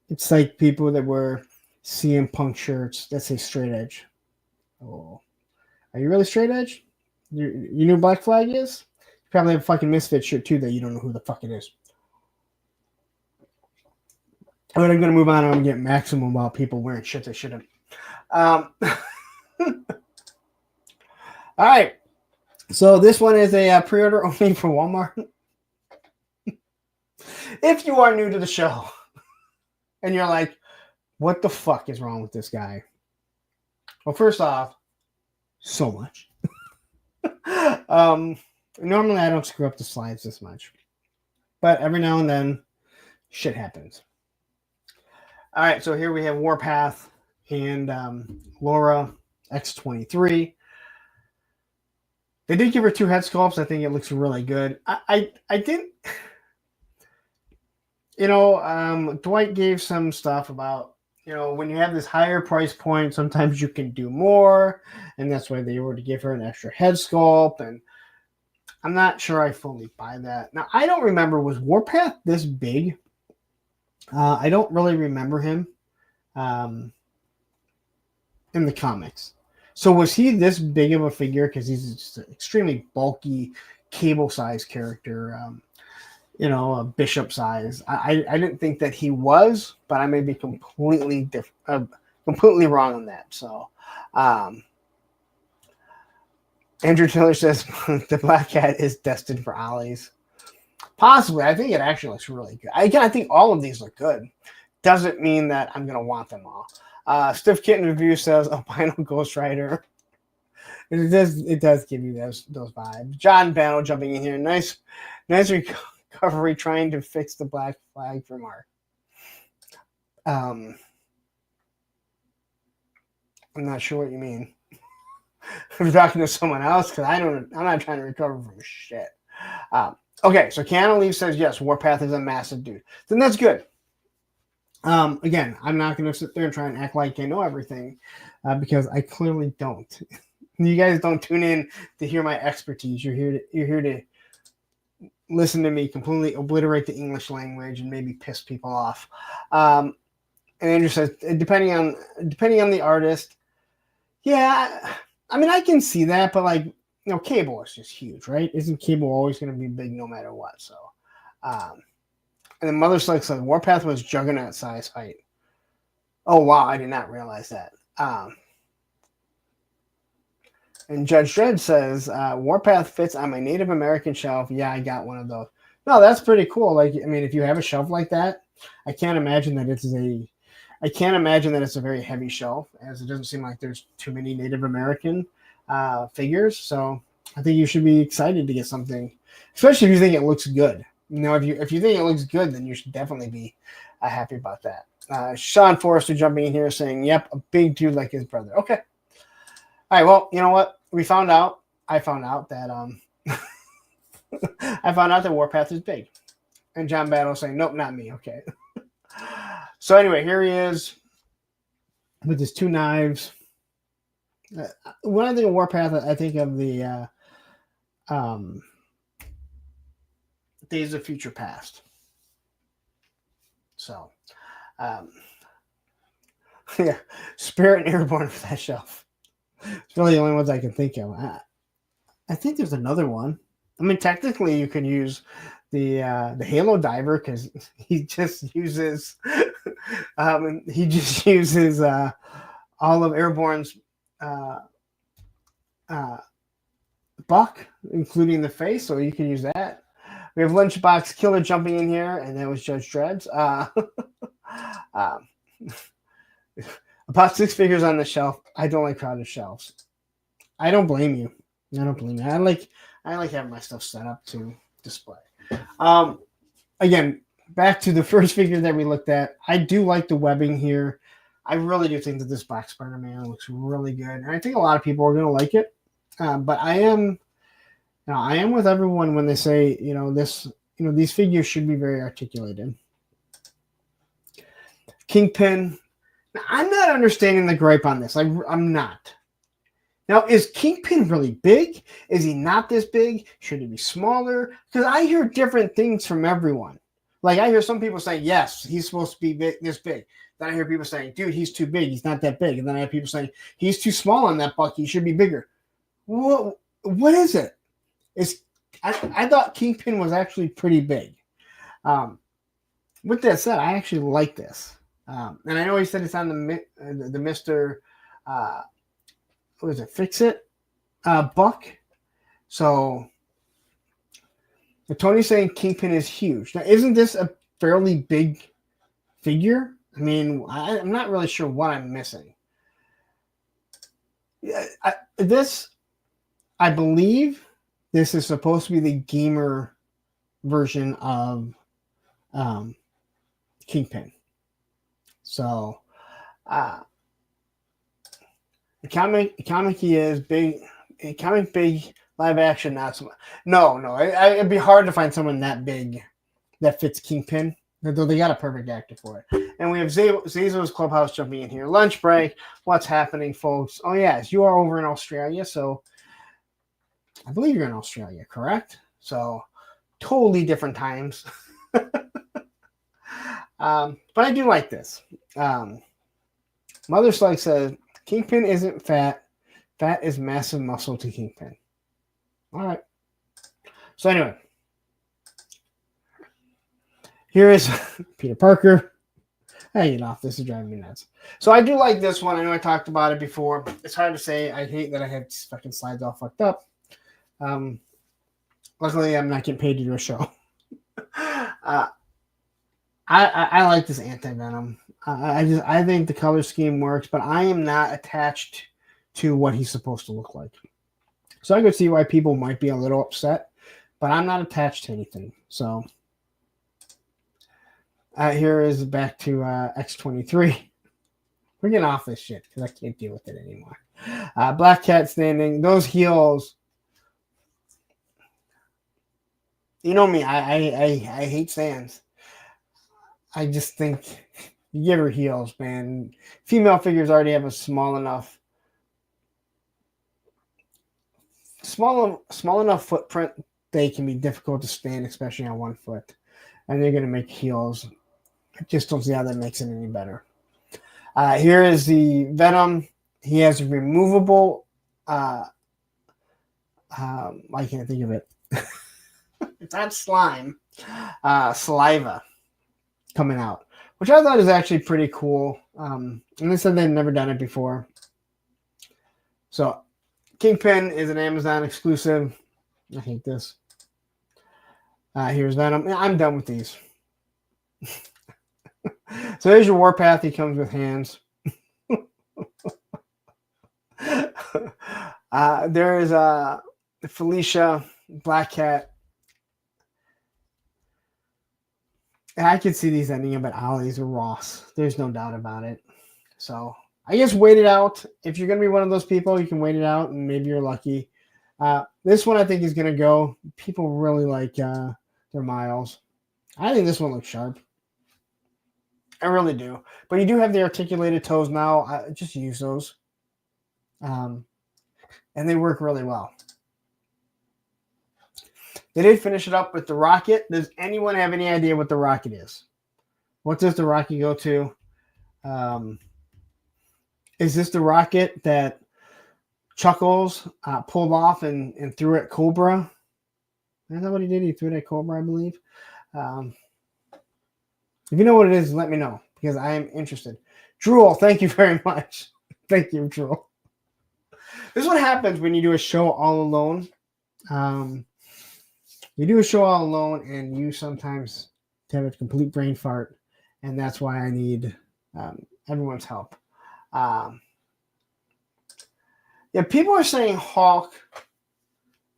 it's like people that wear CM Punk shirts that say straight edge. Oh, are you really straight edge? You know who Black Flag is? You probably have a fucking Misfit shirt too that you don't know who the fuck it is. But I'm going to move on and I'm getting maximum about people wearing shit they shouldn't. All right. So this one is a pre-order only for Walmart. If you are new to the show and you're like, what the fuck is wrong with this guy? Well, first off, so much. Normally I don't screw up the slides this much, but every now and then shit happens. All right, so here we have Warpath and Laura X23. They did give her 2 head sculpts. I think it looks really good. I didn't, Dwight gave some stuff about, when you have this higher price point, sometimes you can do more, and that's why they were to give her an extra head sculpt, and I'm not sure I fully buy that. Now, I don't remember, was Warpath this big? I don't really remember him in the comics. So was he this big of a figure? Because he's just an extremely bulky, cable-sized character, a bishop size. I didn't think that he was, but I may be completely completely wrong on that. So, Andrew Taylor says the Black Cat is destined for ollies. Possibly. I think it actually looks really good. I think all of these look good. Doesn't mean that I'm going to want them all. Stiff Kitten Review says albino Ghost Rider. It does give you those vibes. John Banno jumping in here. Nice recovery trying to fix the black flag for Mark. I'm not sure what you mean. I'm talking to someone else because I'm not trying to recover from shit. Okay, so Keanu Lee says yes, Warpath is a massive dude. Then that's good. Again, I'm not going to sit there and try and act like I know everything because I clearly don't. You guys don't tune in to hear my expertise. You're here to listen to me completely obliterate the English language and maybe piss people off. And Andrew says, depending on the artist, yeah, I mean I can see that, but like Cable is just huge, right? Isn't Cable always going to be big no matter what? So, and then Mother Slug says Warpath was Juggernaut size height. Oh wow, I did not realize that. And Judge Dredd says, Warpath fits on my Native American shelf. Yeah, I got one of those. No, that's pretty cool. Like, I mean, if you have a shelf like that, I can't imagine that it's a very heavy shelf, as it doesn't seem like there's too many Native American figures. So I think you should be excited to get something, especially if you think it looks good. If you think it looks good, then you should definitely be happy about that. Sean Forrester jumping in here saying, yep, a big dude like his brother. Okay. All right, well, you know what? I found out that I found out that Warpath is big. And John Battle saying, nope, not me. Okay. So anyway, here he is with his two knives. When I think of Warpath, I think of the Days of Future Past. So, yeah, Spirit and Airborne for that shelf. It's really the only ones I can think of. I think there's another one. I mean, technically, you can use the Halo Diver because he just uses all of Airborne's buck, including the face, so you can use that. We have Lunchbox Killer jumping in here, and that was Judge Dredd's. About 6 figures on the shelf. I don't like crowded shelves. I don't blame you. I like having my stuff set up to display. Again, back to the first figure that we looked at. I do like the webbing here. I really do think that this Black Spider-Man looks really good, and I think a lot of people are going to like it. But I am with everyone when they say these figures should be very articulated. Kingpin. Now, I'm not understanding the gripe on this. I'm not. Now, is Kingpin really big? Is he not this big? Should he be smaller? Because I hear different things from everyone. Like, I hear some people saying, yes, he's supposed to be this big. Then I hear people saying, dude, he's too big. He's not that big. And then I have people saying, he's too small on that buck. He should be bigger. What is it? I thought Kingpin was actually pretty big. With that said, I actually like this. And I know he said it's on the Mr. What is it? Fix It buck. So Tony's saying Kingpin is huge. Now, isn't this a fairly big figure? I mean, I'm not really sure what I'm missing. I believe this is supposed to be the gamer version of Kingpin. So, the comic he is big. Comic big, live action not so much. No. It'd be hard to find someone that big that fits Kingpin. Though they got a perfect actor for it. And we have Zazo's Clubhouse jumping in here. Lunch break. What's happening, folks? Oh yes, you are over in Australia, so I believe you're in Australia, correct? So totally different times. But I do like this. Mother Slug says, Kingpin isn't fat. Fat is massive muscle to Kingpin. All right. So anyway, here is Peter Parker. Hanging off. This is driving me nuts. So I do like this one. I know I talked about it before. It's hard to say. I hate that I had these fucking slides all fucked up. Luckily, I'm not getting paid to do a show. Uh, I like this anti-venom. I think the color scheme works, but I am not attached to what he's supposed to look like. So I could see why people might be a little upset, but I'm not attached to anything. So here is back to X23. We're getting off this shit because I can't deal with it anymore. Black Cat standing. Those heels. You know me. I hate stands. I just think you give her heels, man. Female figures already have a small enough footprint. They can be difficult to stand, especially on one foot. And they're going to make heels. I just don't see how that makes it any better. Here is the Venom. He has a removable. I can't think of it. It's not slime. Saliva coming out, which I thought is actually pretty cool. And they said they've never done it before. So, Kingpin is an Amazon exclusive. I hate this. Here's Venom. I'm done with these. So there's your Warpath. He comes with hands. There is Felicia, Black Cat. And I could see these ending up at Ollie's or Ross. There's no doubt about it. So I guess wait it out. If you're going to be one of those people, you can wait it out and maybe you're lucky. This one I think is going to go. People really like their Miles. I think this one looks sharp. I really do. But you do have the articulated toes now. Just use those. And they work really well. They did finish it up with the rocket. Does anyone have any idea what the rocket is? What does the rocket go to? Is this the rocket that Chuckles pulled off and threw at Cobra? Is that what he did? He threw it at Cobra, I believe. If you know what it is, let me know because I am interested. Drool, thank you very much. Thank you, Drool. This is what happens when you do a show all alone. You do a show all alone and you sometimes have a complete brain fart. And that's why I need everyone's help. Yeah, people are saying Hulk.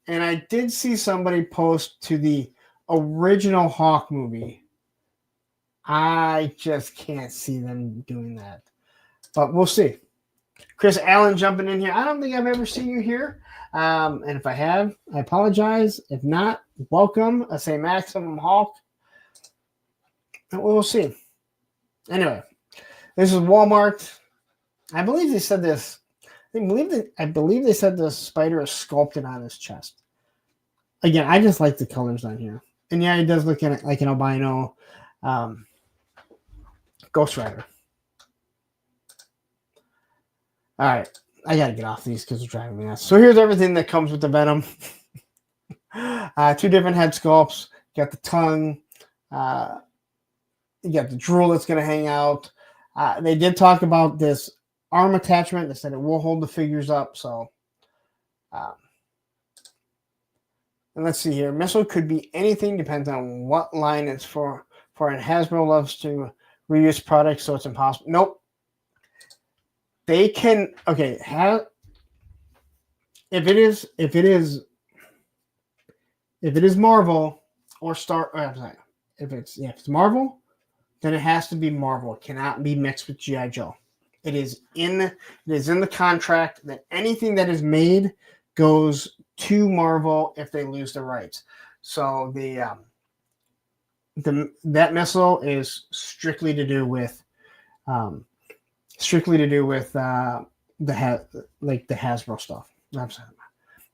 And I did see somebody post to the original Hulk movie. I just can't see them doing that. But we'll see. Chris Allen jumping in here. I don't think I've ever seen you here. And if I have, I apologize. If not, welcome. I say Maximum Hulk. And we'll see. Anyway, this is Walmart. I believe they said this. I believe they said the spider is sculpted on his chest. Again, I just like the colors on here. And yeah, he does look like an albino Ghost Rider. All right. I got to get off these because they're driving me nuts. So here's everything that comes with the Venom. 2 different head sculpts. You got the tongue. You got the drool that's going to hang out. They did talk about this arm attachment. They said it will hold the figures up. So, and let's see here. Missile could be anything. Depends on what line it's for. And Hasbro loves to reuse products, so it's impossible. Nope. They can if it is Marvel or Star if it's Marvel, then it has to be Marvel. It cannot be mixed with G.I. Joe. It is in the contract that anything that is made goes to Marvel if they lose the rights. So that missile is strictly to do with the Hasbro stuff.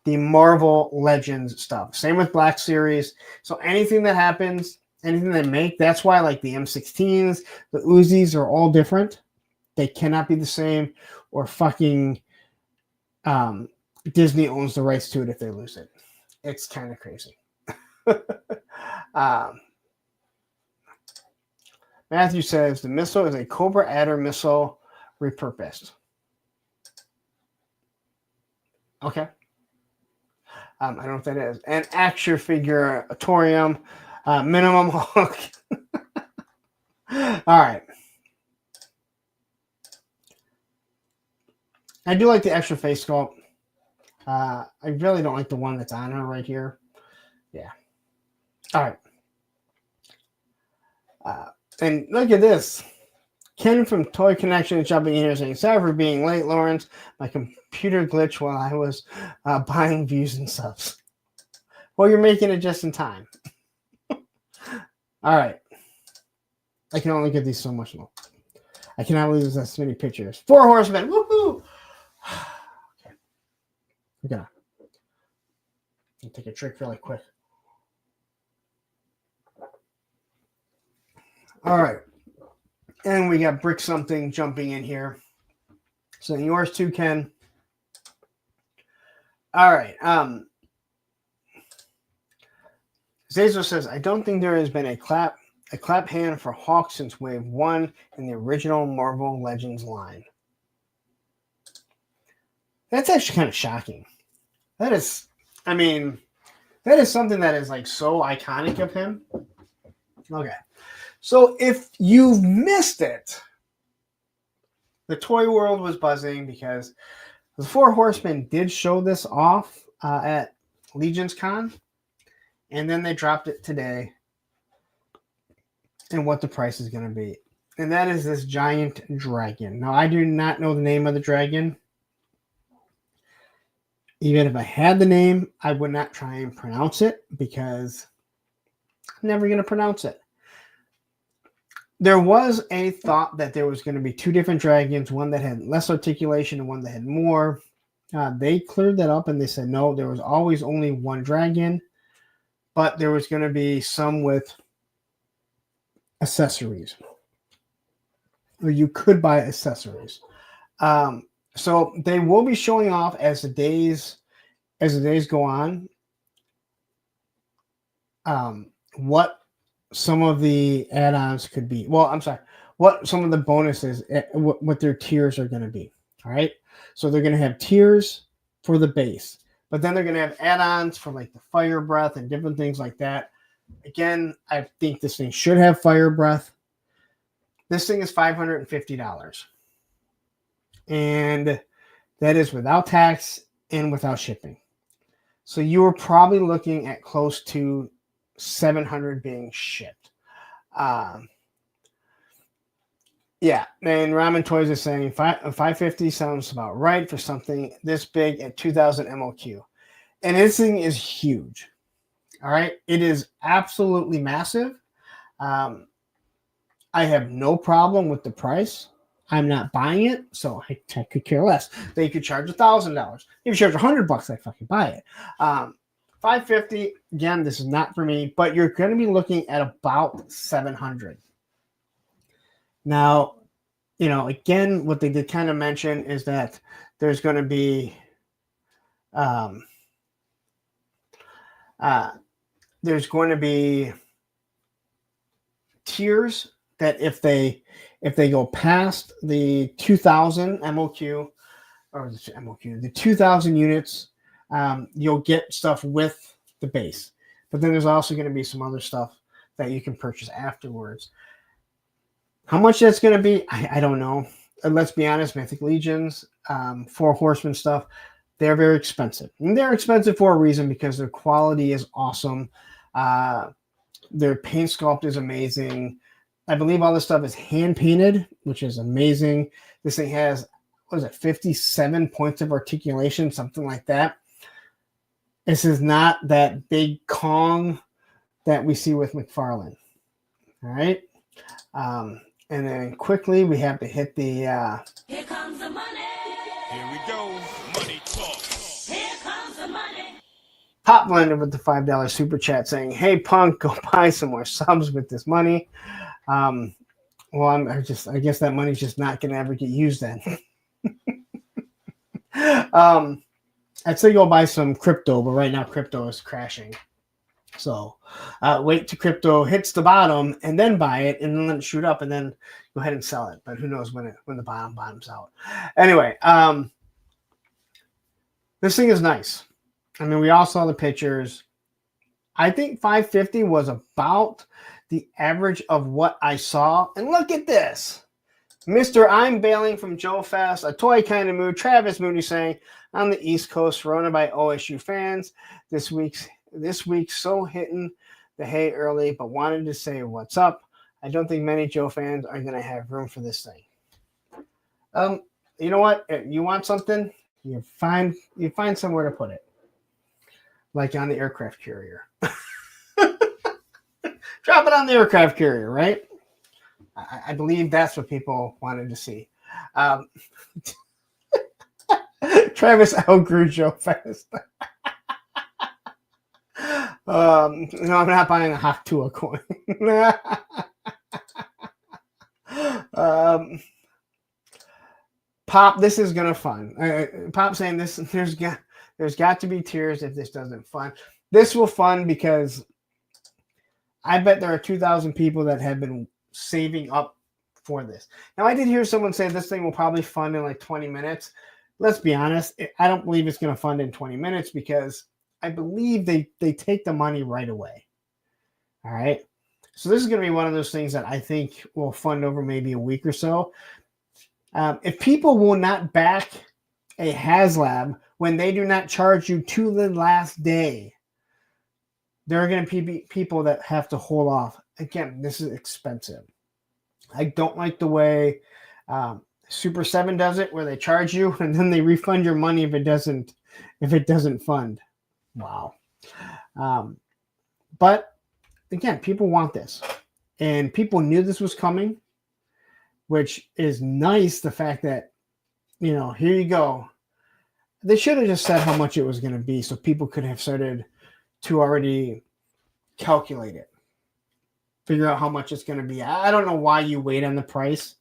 The Marvel Legends stuff. Same with Black Series. So anything that happens, anything they make, that's why like the M16s, the Uzis are all different. They cannot be the same, or fucking Disney owns the rights to it if they lose it. It's kind of crazy. Matthew says the missile is a Cobra Adder missile repurposed. Okay. I don't know what that is. And Action Figure Atorium. Minimum hook. All right. I do like the extra face sculpt. I really don't like the one that's on her right here. Yeah. All right. And look at this. Ken from Toy Connection is jumping in here saying, sorry for being late, Lawrence. My computer glitched while I was buying views and subs. Well, you're making it just in time. All right. I can only get these so much more. I cannot lose this many pictures. 4 horsemen. Woohoo! Okay. I'm gonna take a trick really quick. All right. And we got Brick Something jumping in here. So yours too, Ken. All right. Zazo says, I don't think there has been a clap hand for Hawk since Wave 1 in the original Marvel Legends line. That's actually kind of shocking. That is something that is like so iconic of him. Okay. So if you've missed it, the toy world was buzzing because the 4 Horsemen did show this off at Legion's Con, and then they dropped it today and what the price is going to be. And that is this giant dragon. Now, I do not know the name of the dragon. Even if I had the name, I would not try and pronounce it because I'm never going to pronounce it. There was a thought that there was going to be 2 different dragons, one that had less articulation and one that had more. They cleared that up and they said, no, there was always only one dragon, but there was going to be some with accessories. Or you could buy accessories. So they will be showing off as the days go on. What some of the add-ons could be. Well, I'm sorry. What some of the bonuses, what their tiers are going to be. All right. So they're going to have tiers for the base, but then they're going to have add-ons for like the fire breath and different things like that. Again, I think this thing should have fire breath. This thing is $550. And that is without tax and without shipping. So you are probably looking at close to $700 being shipped. Yeah, and Ramen Toys is saying $550 sounds about right for something this big at 2,000 MOQ. And this thing is huge. All right, it is absolutely massive. I have no problem with the price. I'm not buying it, so I could care less. They could charge $1,000. If you charge $100, I fucking buy it. $550. Again, this is not for me, but you're going to be looking at about $700. Now, again, what they did kind of mention is that there's going to be tiers that if they go past the 2,000 MOQ or the 2,000 units, you'll get stuff with the base. But then there's also going to be some other stuff that you can purchase afterwards. How much that's going to be, I don't know. Let's be honest, Mythic Legions, 4 Horsemen stuff, they're very expensive. And they're expensive for a reason because their quality is awesome. Their paint sculpt is amazing. I believe all this stuff is hand painted, which is amazing. This thing has, 57 points of articulation, something like that. This is not that big Kong that we see with McFarlane. All right. And then quickly we have to hit the Here comes the money. Here we go. Money talk. Here comes the money. Pop Blender with the $5 super chat saying, hey Punk, go buy some more subs with this money. Well, I guess that money's just not gonna ever get used then. I'd say go buy some crypto, but right now crypto is crashing. So wait till crypto hits the bottom and then buy it and then let it shoot up and then go ahead and sell it. But who knows when the bottoms out. Anyway, this thing is nice. I mean, we all saw the pictures. I think 550 was about the average of what I saw. And look at this. Mr. I'm bailing from Joe Fast, a toy kind of mood. Travis Mooney saying, on the East Coast, surrounded by OSU fans. This week so hitting the hay early, but wanted to say what's up. I don't think many Joe fans are going to have room for this thing. You know what? If you want something, you find somewhere to put it. Like on the aircraft carrier. Drop it on the aircraft carrier, right? I believe that's what people wanted to see. Travis outgrew Joe Fast. No, I'm not buying a Hawk Tua coin. Pop, this is gonna fun. Pop saying this. There's got to be tears if this doesn't fun. This will fun because I bet there are 2,000 people that have been saving up for this. Now, I did hear someone say this thing will probably fund in like 20 minutes. Let's be honest. I don't believe it's going to fund in 20 minutes because I believe they take the money right away. All right. So this is going to be one of those things that I think will fund over maybe a week or so. If people will not back a HasLab when they do not charge you to the last day, there are going to be people that have to hold off. Again, this is expensive. I don't like the way Super 7 does it, where they charge you and then they refund your money if it doesn't fund. Wow. But again, people want this, and people knew this was coming, which is nice. The fact that, here you go. They should have just said how much it was going to be so people could have started to already calculate it, figure out how much it's going to be. I don't know why you wait on the price,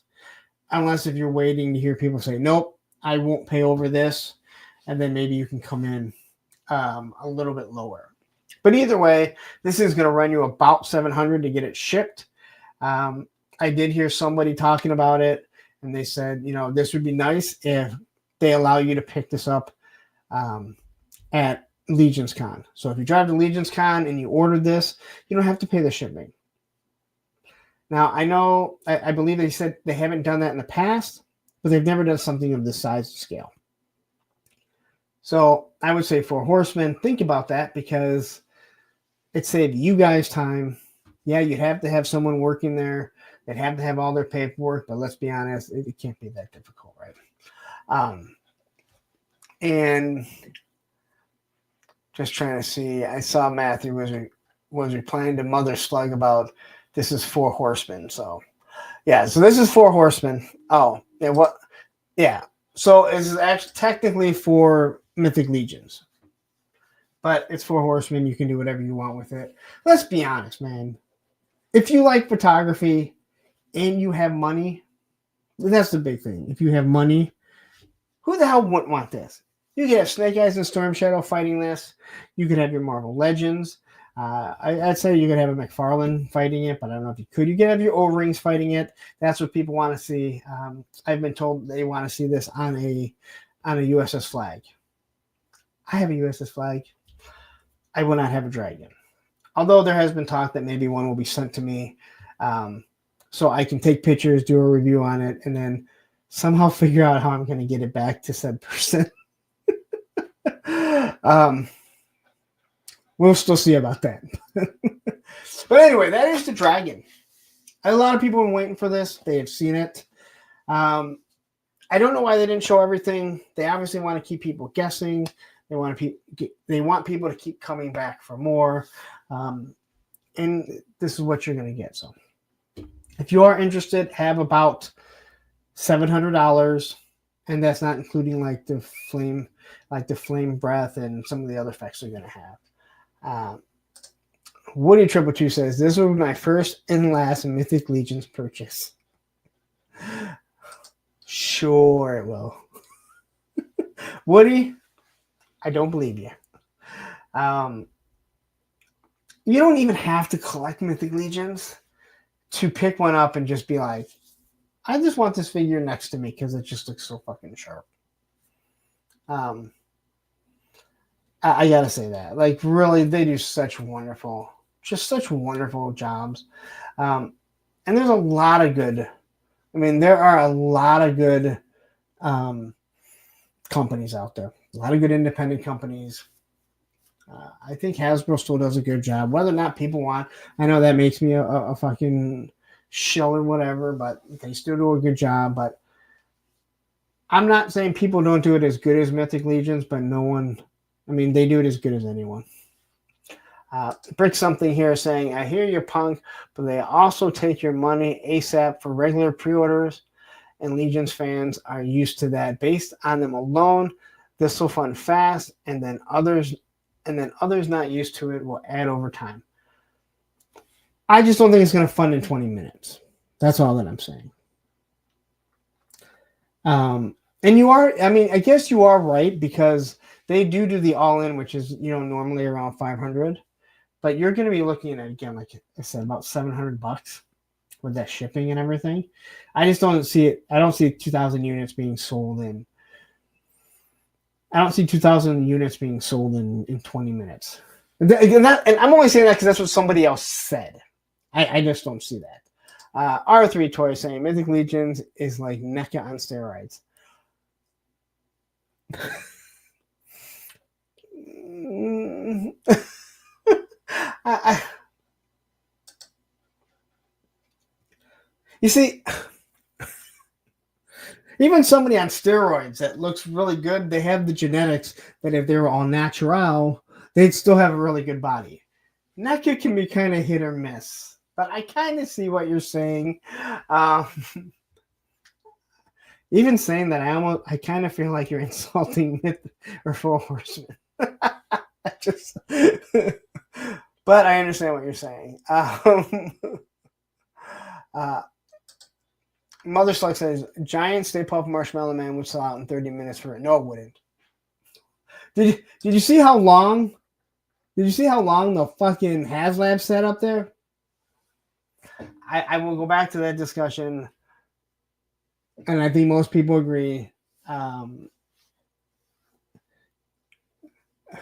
unless if you're waiting to hear people say, nope, I won't pay over this. And then maybe you can come in a little bit lower. But either way, this is going to run you about $700 to get it shipped. I did hear somebody talking about it, and they said, this would be nice if they allow you to pick this up at Legion's Con. So if you drive to Legion's Con and you order this, you don't have to pay the shipping. Now, I believe they said they haven't done that in the past, but they've never done something of this size and scale. So I would say for Horsemen, think about that, because it saved you guys time. Yeah, you'd have to have someone working there. They'd have to have all their paperwork, but let's be honest, it can't be that difficult, right? And just trying to see, I saw Matthew was replying to Mother Slug about this is 4 Horsemen. So yeah, so this is 4 Horsemen. Oh, yeah, what? Yeah, so it's actually technically 4 Mythic Legions, but it's 4 Horsemen. You can do whatever you want with it. Let's be honest, man. If you like photography and you have money, that's the big thing. If you have money, who the hell wouldn't want this? You could have Snake Eyes and Storm Shadow fighting this. You could have your Marvel Legends. I'd say you could have a McFarlane fighting it, but I don't know if you could. You could have your O-Rings fighting it. That's what people want to see. I've been told they want to see this on a USS flag. I have a USS flag. I will not have a dragon. Although there has been talk that maybe one will be sent to me, so I can take pictures, do a review on it, and then somehow figure out how I'm going to get it back to said person. We'll still see about that. But anyway, that is the dragon. A lot of people have been waiting for this. They have seen it. I don't know why they didn't show everything. They obviously want to keep people guessing. They want people to keep coming back for more. And this is what you're going to get. So if you are interested, have about $700, and that's not including like the flame breath and some of the other effects they're going to have. Woody 222 says, this will be my first and last Mythic Legions purchase. Sure it will. Woody, I don't believe you. You don't even have to collect Mythic Legions to pick one up and just be like, I just want this figure next to me because it just looks so fucking sharp. I gotta say that. Like, really, they do such wonderful jobs. And there's a lot of good. I mean, there are a lot of good companies out there. A lot of good independent companies. I think Hasbro still does a good job. Whether or not people want, I know that makes me a fucking shill or whatever, but they still do a good job. But I'm not saying people don't do it as good as Mythic Legions, but no one, I mean, they do it as good as anyone. Brick something here saying, I hear your punk, but they also take your money ASAP for regular pre-orders, and Legions fans are used to that. Based on them alone, this will fund fast, and then others not used to it will add over time. I just don't think it's going to fund in 20 minutes. That's all that I'm saying. And you are, I mean, I guess you are right, because they do the all-in, which is, normally around 500. But you're going to be looking at, again, like I said, about $700 with that shipping and everything. I just don't see it. I don't see 2,000 units being sold in. I don't see 2,000 units being sold in 20 minutes. And I'm only saying that because that's what somebody else said. I just don't see that. R3 Toy saying Mythic Legions is like NECA on steroids. You see, even somebody on steroids that looks really good, they have the genetics that if they were all natural, they'd still have a really good body. NECA can be kind of hit or miss, but I kind of see what you're saying. Even saying that, I kind of feel like you're insulting Myth or Four Horsemen. But I understand what you're saying. Mother Slug says, Giant Stay Puft Marshmallow Man would sell out in 30 minutes for it. No, it wouldn't. Did you see how long? Did you see how long the fucking HasLab set up there? I will go back to that discussion, and I think most people agree. I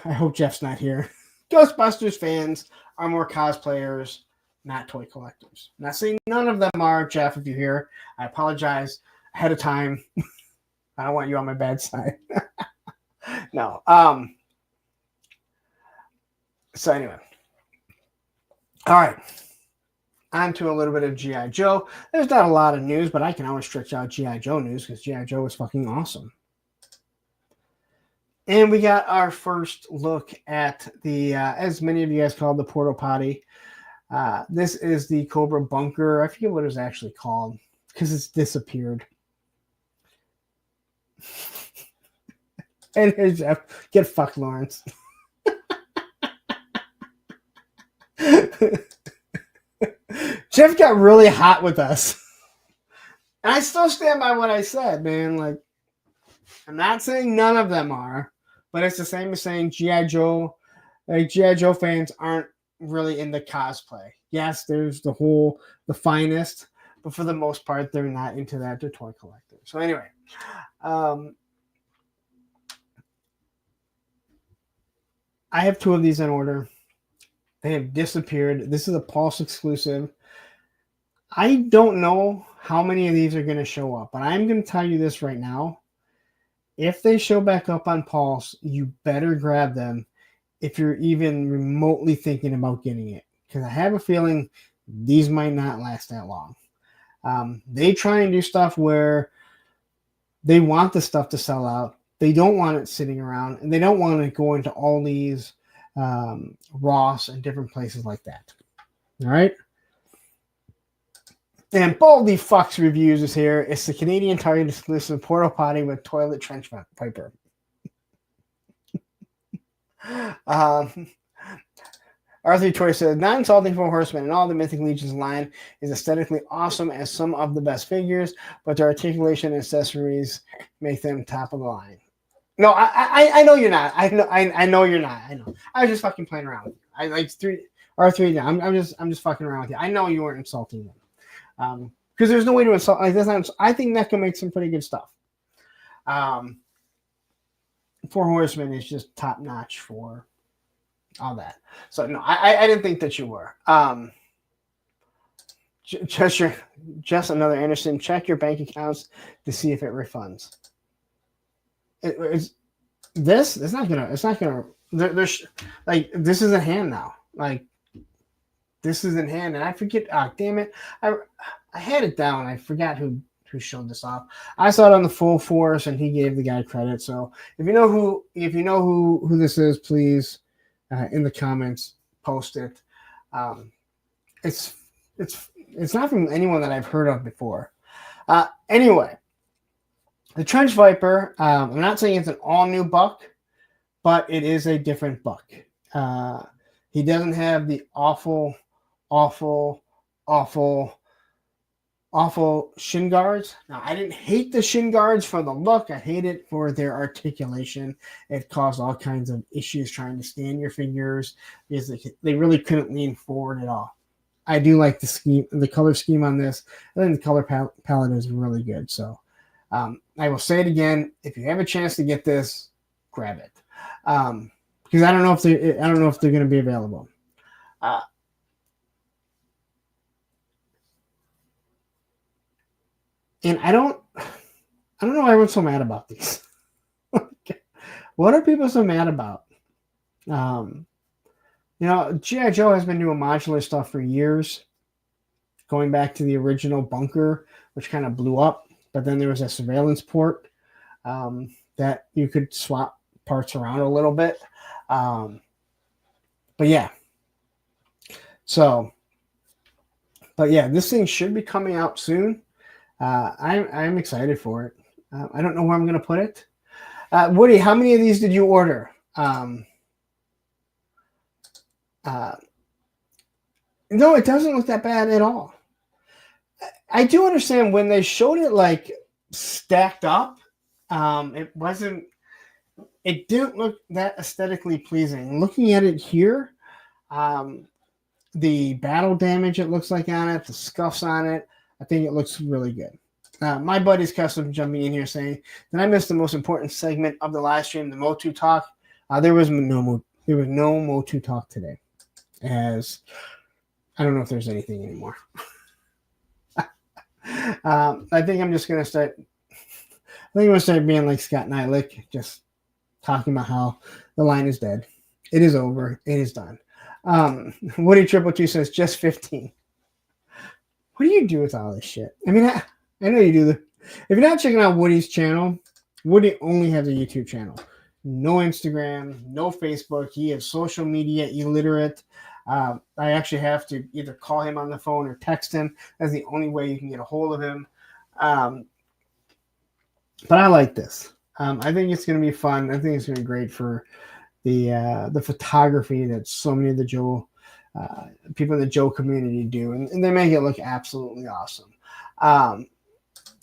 hope Jeff's not here. Ghostbusters fans are more cosplayers, not toy collectors. I'm not saying none of them are. Jeff, if you're here, I apologize ahead of time. I don't want you on my bad side. No. So anyway. All right. On to a little bit of G.I. Joe. There's not a lot of news, but I can always stretch out G.I. Joe news because G.I. Joe is fucking awesome. And we got our first look at the, as many of you guys call it, the Porta Potty. This is the Cobra Bunker. I forget what it was actually called because it's disappeared. And here's Jeff. Get fucked, Lawrence. Jeff got really hot with us. And I still stand by what I said, man. Like, I'm not saying none of them are, but it's the same as saying G.I. Joe. Like, G.I. Joe fans aren't really into cosplay. Yes, there's the finest, but for the most part, they're not into that. They're toy collectors. So anyway, I have two of these in order. They have disappeared. This is a Pulse exclusive. I don't know how many of these are going to show up, but I'm going to tell you this right now. If they show back up on Pulse, you better grab them if you're even remotely thinking about getting it. Because I have a feeling these might not last that long. They try and do stuff where they want the stuff to sell out. They don't want it sitting around, and they don't want to go into all these Ross and different places like that. All right? And Baldy Fox Reviews is here. It's the Canadian Target exclusive Porta Potty with toilet trench wiper. Arthur Toy said, not insulting Four Horsemen and all the Mythic Legions line is aesthetically awesome as some of the best figures, but their articulation and accessories make them top of the line. No, I know you're not. I know you're not. I know. I was just fucking playing around with you. I like R3. I'm just fucking around with you. I know you weren't insulting them. Because there's no way to insult. Like, that's not, I think NECA makes some pretty good stuff. Four Horsemen is just top notch for all that. So no, I didn't think that you were. Just another Anderson. Check your bank accounts to see if it refunds. It's not gonna. There's like this is in hand now. Like this is in hand, and I forget. Oh, damn it! I had it down. I forgot who showed this off. I saw it on the Full Force, and he gave the guy credit. So if you know who this is, please in the comments post it. It's not from anyone that I've heard of before. Anyway, the Trench Viper. I'm not saying it's an all new buck, but it is a different buck. He doesn't have the awful shin guards. Now, I didn't hate the shin guards for the look. I hate it for their articulation. It caused all kinds of issues trying to stand your fingers because they really couldn't lean forward at all. I do like the color scheme on this. I think the color palette is really good. So I will say it again. If you have a chance to get this, grab it. Because I don't know if they're going to be available. And I don't know why everyone's so mad about these. What are people so mad about? G.I. Joe has been doing modular stuff for years, going back to the original bunker, which kind of blew up. But then there was a surveillance port that you could swap parts around a little bit. But yeah. This thing should be coming out soon. I'm excited for it. I don't know where I'm going to put it. Woody, how many of these did you order? No, it doesn't look that bad at all. I do understand when they showed it like stacked up, it didn't look that aesthetically pleasing. Looking at it here, the battle damage it looks like on it, the scuffs on it, I think it looks really good. My buddy's custom jumping in here saying, "Did I miss the most important segment of the live stream, the Motu talk?" There was no Motu talk today, as I don't know if there's anything anymore. I think I'm just gonna start. I think I'm gonna start being like Scott Nylick, just talking about how the line is dead. It is over. It is done. Woody Triple Two says just 15. What do you do with all this shit? I mean, I know you do. If you're not checking out Woody's channel, Woody only has a YouTube channel. No Instagram, no Facebook. He is social media illiterate. I actually have to either call him on the phone or text him. That's the only way you can get a hold of him. But I like this. I think it's going to be fun. I think it's going to be great for the photography that so many of the Joe people in the Joe community do, and they make it look absolutely awesome.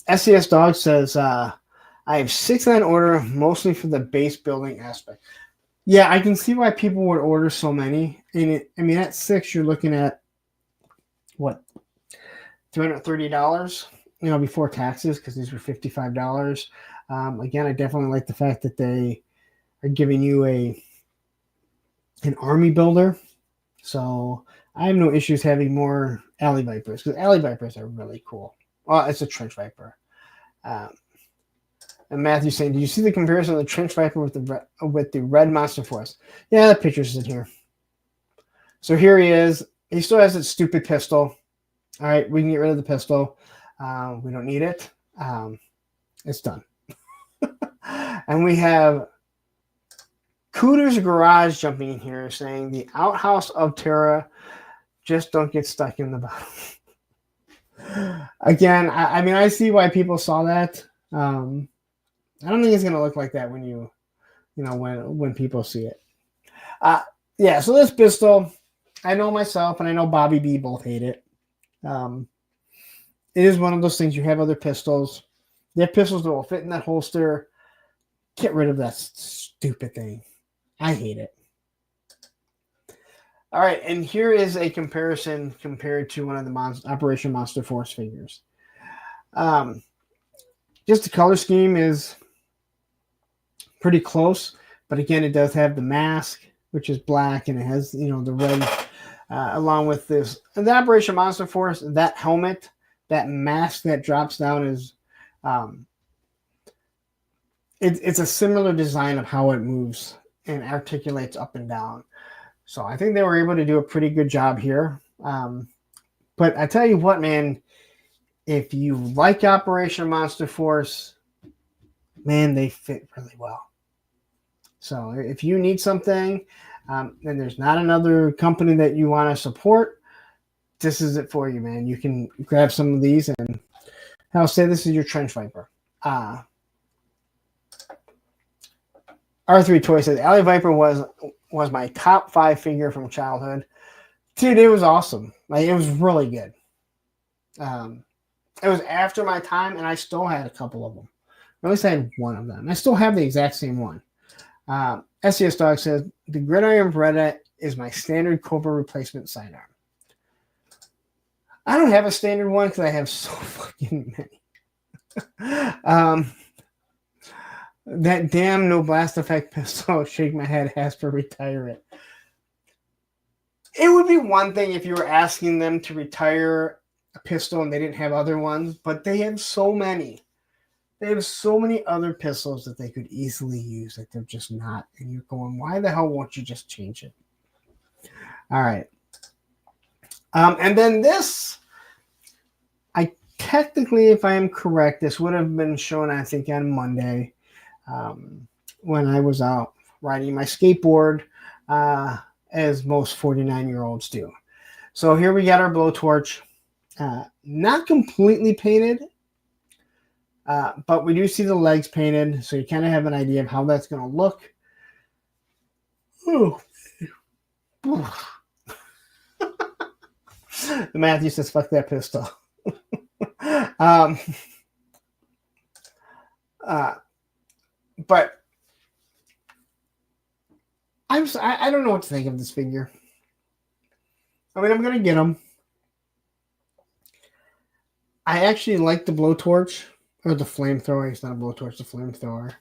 SCS Dog says, I have 6 on order, mostly for the base building aspect. Yeah, I can see why people would order so many. And at 6, you're looking at what, $330, before taxes, because these were $55. Again, I definitely like the fact that they are giving you an army builder. So I have no issues having more Alley Vipers, because Alley Vipers are really cool. Well, it's a Trench Viper. And Matthew's saying, did you see the comparison of the Trench Viper with the Red Monster Force? Yeah, the picture's in here. So here he is. He still has that stupid pistol. All right, we can get rid of the pistol. We don't need it. It's done. And we have Cooter's Garage jumping in here saying, the outhouse of Terra, just don't get stuck in the bottom. Again, I see why people saw that. I don't think it's gonna look like that when when people see it. Yeah, so this pistol, I know myself and I know Bobby B both hate it. It is one of those things. You have other pistols. They have pistols that will fit in that holster. Get rid of that stupid thing. I hate it. All right, and here is a comparison compared to one of the Operation Monster Force figures. Just the color scheme is pretty close. But again, it does have the mask, which is black, and it has, you know, the red, along with this. And the Operation Monster Force, that helmet, that mask that drops down is, it's a similar design of how it moves and articulates up and down. So I think they were able to do a pretty good job here. But I tell you what, man, if you like Operation Monster Force, man, they fit really well. So if you need something, and there's not another company that you want to support, this is it for you, man. You can grab some of these, and I'll say this is your Trench Viper. R3 Toy says, Alley Viper was my top 5 figure from childhood. Dude, it was awesome. Like, it was really good. It was after my time, and I still had a couple of them. Or at least I had one of them. I still have the exact same one. SES Dog says, the Gridiron Beretta is my standard Cobra replacement sidearm. I don't have a standard one because I have so fucking many. That damn no blast effect pistol, shake my head, has to retire it. It would be one thing if you were asking them to retire a pistol and they didn't have other ones, but they have so many. They have so many other pistols that they could easily use that they're just not. And you're going, why the hell won't you just change it? All right. And then this, I technically, if I am correct, this would have been shown, I think, on Monday. When I was out riding my skateboard, as most 49-year-olds do. So here we got our blowtorch, not completely painted, but we do see the legs painted, so you kind of have an idea of how that's going to look. Ooh. Matthew says, fuck that pistol. But I don't know what to think of this figure. I mean, I'm going to get him. I actually like the blowtorch, or the flamethrower. It's not a blowtorch, the flamethrower.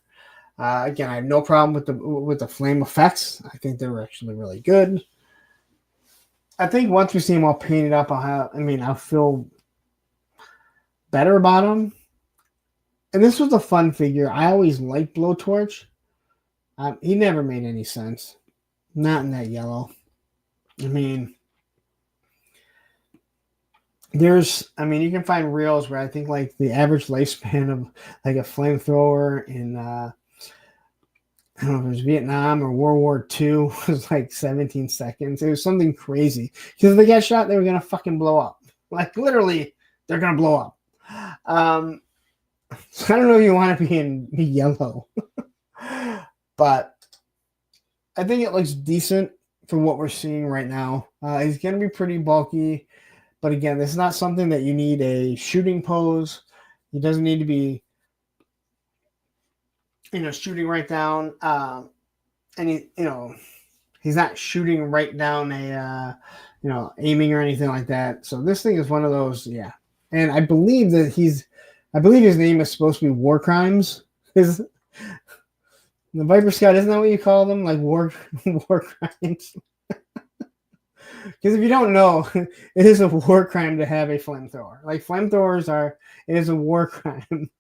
Again, I have no problem with the flame effects. I think they were actually really good. I think once we see them all painted up, I'll feel better about them. And this was a fun figure. I always liked Blowtorch. He never made any sense. Not in that yellow. I mean, you can find reels where I think like the average lifespan of like a flamethrower in, I don't know if it was Vietnam or World War II was like 17 seconds. It was something crazy. Because if they got shot, they were going to fucking blow up. Like literally, they're going to blow up. So I don't know if you want to be yellow. But I think it looks decent for what we're seeing right now. He's going to be pretty bulky. But again, this is not something that you need a shooting pose. He doesn't need to be, shooting right down. And he's not shooting right down aiming or anything like that. So this thing is one of those, yeah. And I believe that his name is supposed to be War Crimes. The Viper Scout, isn't that what you call them? Like war crimes? Because if you don't know, it is a war crime to have a flamethrower. Like flamethrowers it is a war crime.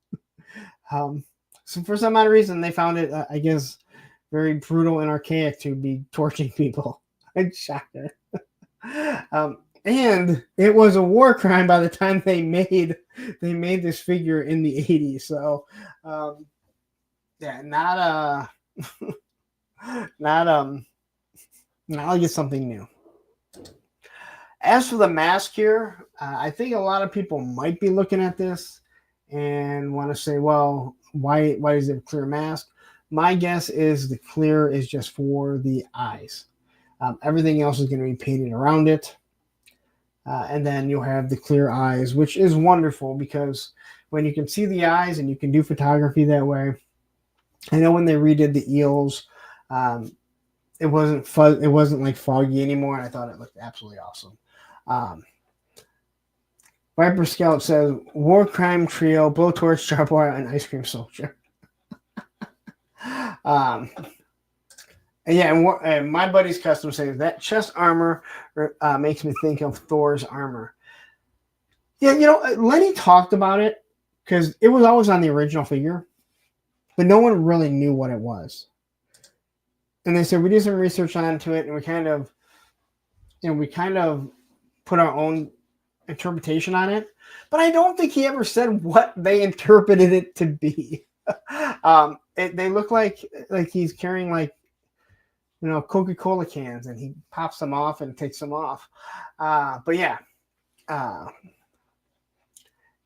So for some odd reason, they found it, I guess, very brutal and archaic to be torching people. Shocker. And it was a war crime by the time they made this figure in the 80s. So, not like it's something new. As for the mask here, I think a lot of people might be looking at this and want to say, well, why is it a clear mask? My guess is the clear is just for the eyes. Everything else is going to be painted around it. And then you'll have the clear eyes, which is wonderful because when you can see the eyes and you can do photography that way. I know when they redid the eels, it wasn't like foggy anymore, and I thought it looked absolutely awesome. Viper Scout says War Crime Trio, Blowtorch, Sharp Wire, and Ice Cream Soldier. And yeah, and my buddy's custom says that chest armor makes me think of Thor's armor. Yeah, Lenny talked about it because it was always on the original figure, but no one really knew what it was. And they said we did some research onto it, and we kind of put our own interpretation on it. But I don't think he ever said what they interpreted it to be. They look like he's carrying Coca-Cola cans, and he pops them off and takes them off. But yeah.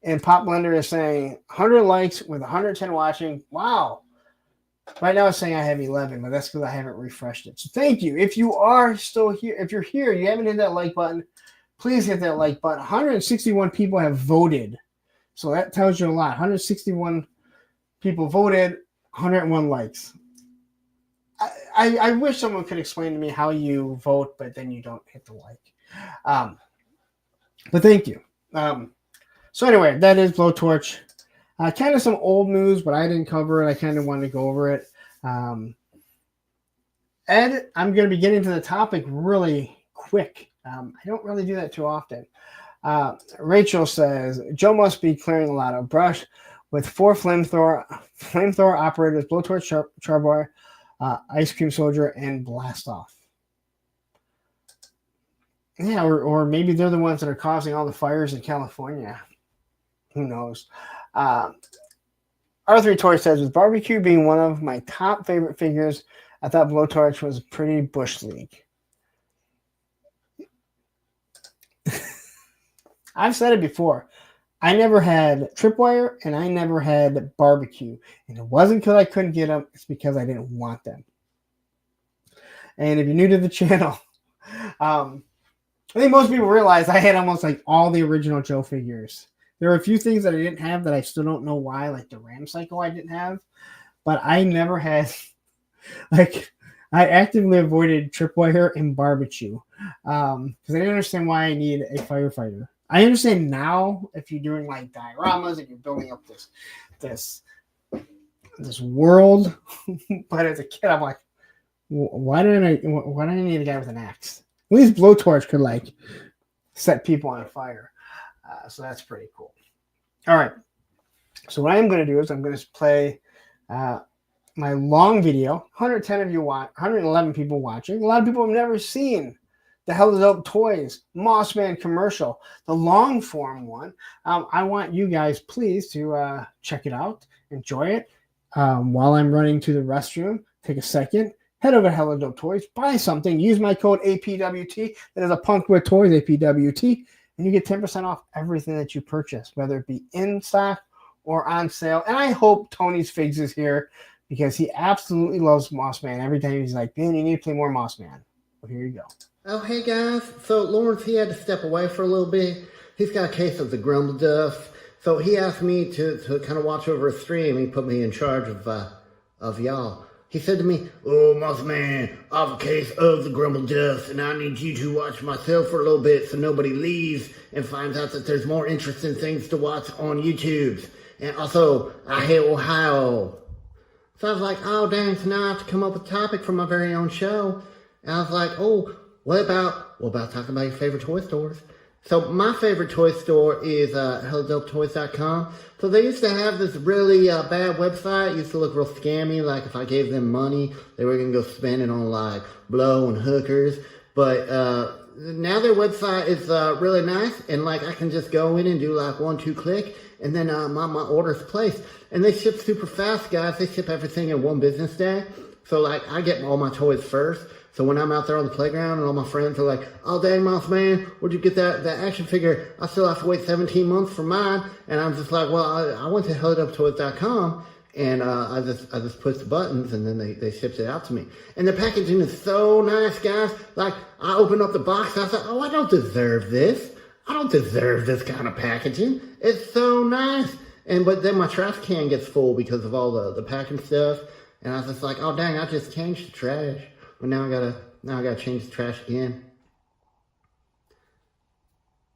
And Pop Blender is saying 100 likes with 110 watching. Wow. Right now it's saying I have 11, but that's because I haven't refreshed it. So thank you. If you are still here, if you're here, you haven't hit that like button, please hit that like button. 161 people have voted. So that tells you a lot. 161 people voted, 101 likes. I wish someone could explain to me how you vote, but then you don't hit the like. But thank you. So anyway, that is Blowtorch. Kind of some old news, but I didn't cover it. I kind of wanted to go over it. Ed, I'm going to be getting to the topic really quick. I don't really do that too often. Rachel says, Joe must be clearing a lot of brush with 4 flamethrower operators, Blowtorch, Charboy, Ice Cream Soldier, and Blast Off. Yeah, or maybe they're the ones that are causing all the fires in California. Who knows? R3 Toy says, with Barbecue being one of my top favorite figures, I thought Blowtorch was pretty Bush League. I've said it before. I never had Tripwire, and I never had Barbecue. And it wasn't because I couldn't get them. It's because I didn't want them. And if you're new to the channel, I think most people realize I had almost like all the original Joe figures. There are a few things that I didn't have that I still don't know why, like the Ram Cycle I didn't have. But I never had, I actively avoided Tripwire and Barbecue because I didn't understand why I need a firefighter. I understand now if you're doing like dioramas and you're building up this world, but as a kid I'm like, why do I need a guy with an axe? At least Blowtorch could like set people on fire. So that's pretty cool. All right. So what I'm going to do is I'm going to play my long video. 111 people watching. A lot of people have never seen the Hell is Up Toys Mossman commercial, the long form one. I want you guys, please, to check it out, enjoy it. While I'm running to the restroom, take a second, head over to Hell is Up Toys, buy something, use my code APWT. That is a Punk with Toys, APWT, and you get 10% off everything that you purchase, whether it be in stock or on sale. And I hope Tony's Figs is here because he absolutely loves Mossman. Every time he's like, man, you need to play more Mossman. Well, here you go. Oh, hey guys. So Lawrence, he had to step away for a little bit. He's got a case of the grumble dust. So he asked me to kind of watch over a stream. He put me in charge of y'all. He said to me, oh, Mossman, I have a case of the grumble dust, and I need you to watch myself for a little bit so nobody leaves and finds out that there's more interesting things to watch on YouTube. And also, I hate Ohio. So I was like, oh, dang, so now I have to come up with a topic for my very own show. And I was like, oh, what about talking about your favorite toy stores? So my favorite toy store is HellDopeToys.com. So they used to have this really bad website. It used to look real scammy. Like if I gave them money, they were going to go spend it on like blow and hookers. But now their website is really nice. And like I can just go in and do like 1-2 click. And then my order's placed. And they ship super fast, guys. They ship everything in 1 business day. So like I get all my toys first. So when I'm out there on the playground and all my friends are like, oh, dang, Mossman, where'd you get that action figure? I still have to wait 17 months for mine. And I'm just like, well, I went to HellDopeToys.com and I just pushed the buttons and then they shipped it out to me. And the packaging is so nice, guys. Like, I opened up the box. I thought, oh, I don't deserve this. I don't deserve this kind of packaging. It's so nice. But then my trash can gets full because of all the packing stuff. And I was just like, oh, dang, I just changed the trash. But now I gotta change the trash again.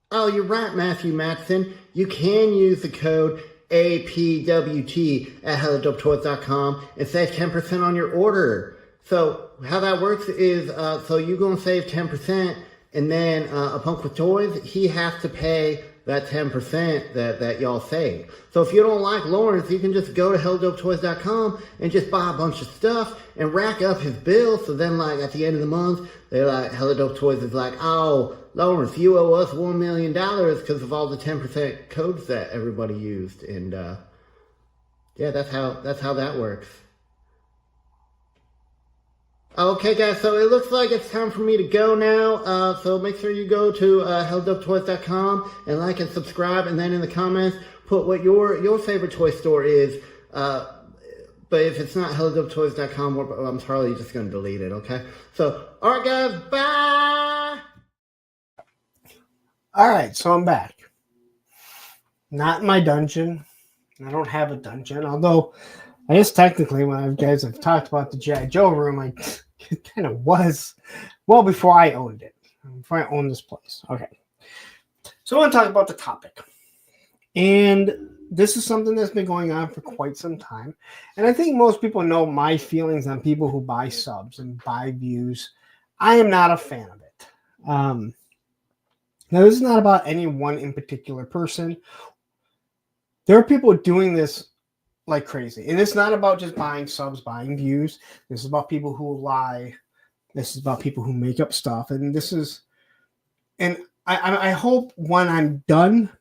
Oh, you're right, Matthew Matson. You can use the code APWT at HelloDopeToys.com and save 10% on your order. So how that works is, so you go and save 10%, and then a Punk with Toys, he has to pay that 10% that y'all save. So if you don't like Lawrence, you can just go to HelloDopeToys.com and just buy a bunch of stuff and rack up his bill. So then, like, at the end of the month, they're like, Hello Dope Toys is like, oh, Lawrence, you owe us $1 million because of all the 10% codes that everybody used. And yeah, that's how that works. Okay, guys, so it looks like it's time for me to go now. So make sure you go to HelloDopeToys.com and like and subscribe, and then in the comments put what your favorite toy store is. But if it's not HelloDopeToys.com, I'm probably just going to delete it, okay? So, all right, guys, bye! All right, so I'm back. Not in my dungeon. I don't have a dungeon, although I guess technically when you guys have talked about the G.I. Joe room, it kind of was well before I owned it, before I owned this place. Okay. So I want to talk about the topic. And this is something that's been going on for quite some time. And I think most people know my feelings on people who buy subs and buy views. I am not a fan of it. Now, this is not about any one in particular person. There are people doing this like crazy. And it's not about just buying subs, buying views. This is about people who lie. This is about people who make up stuff. And I hope when I'm done,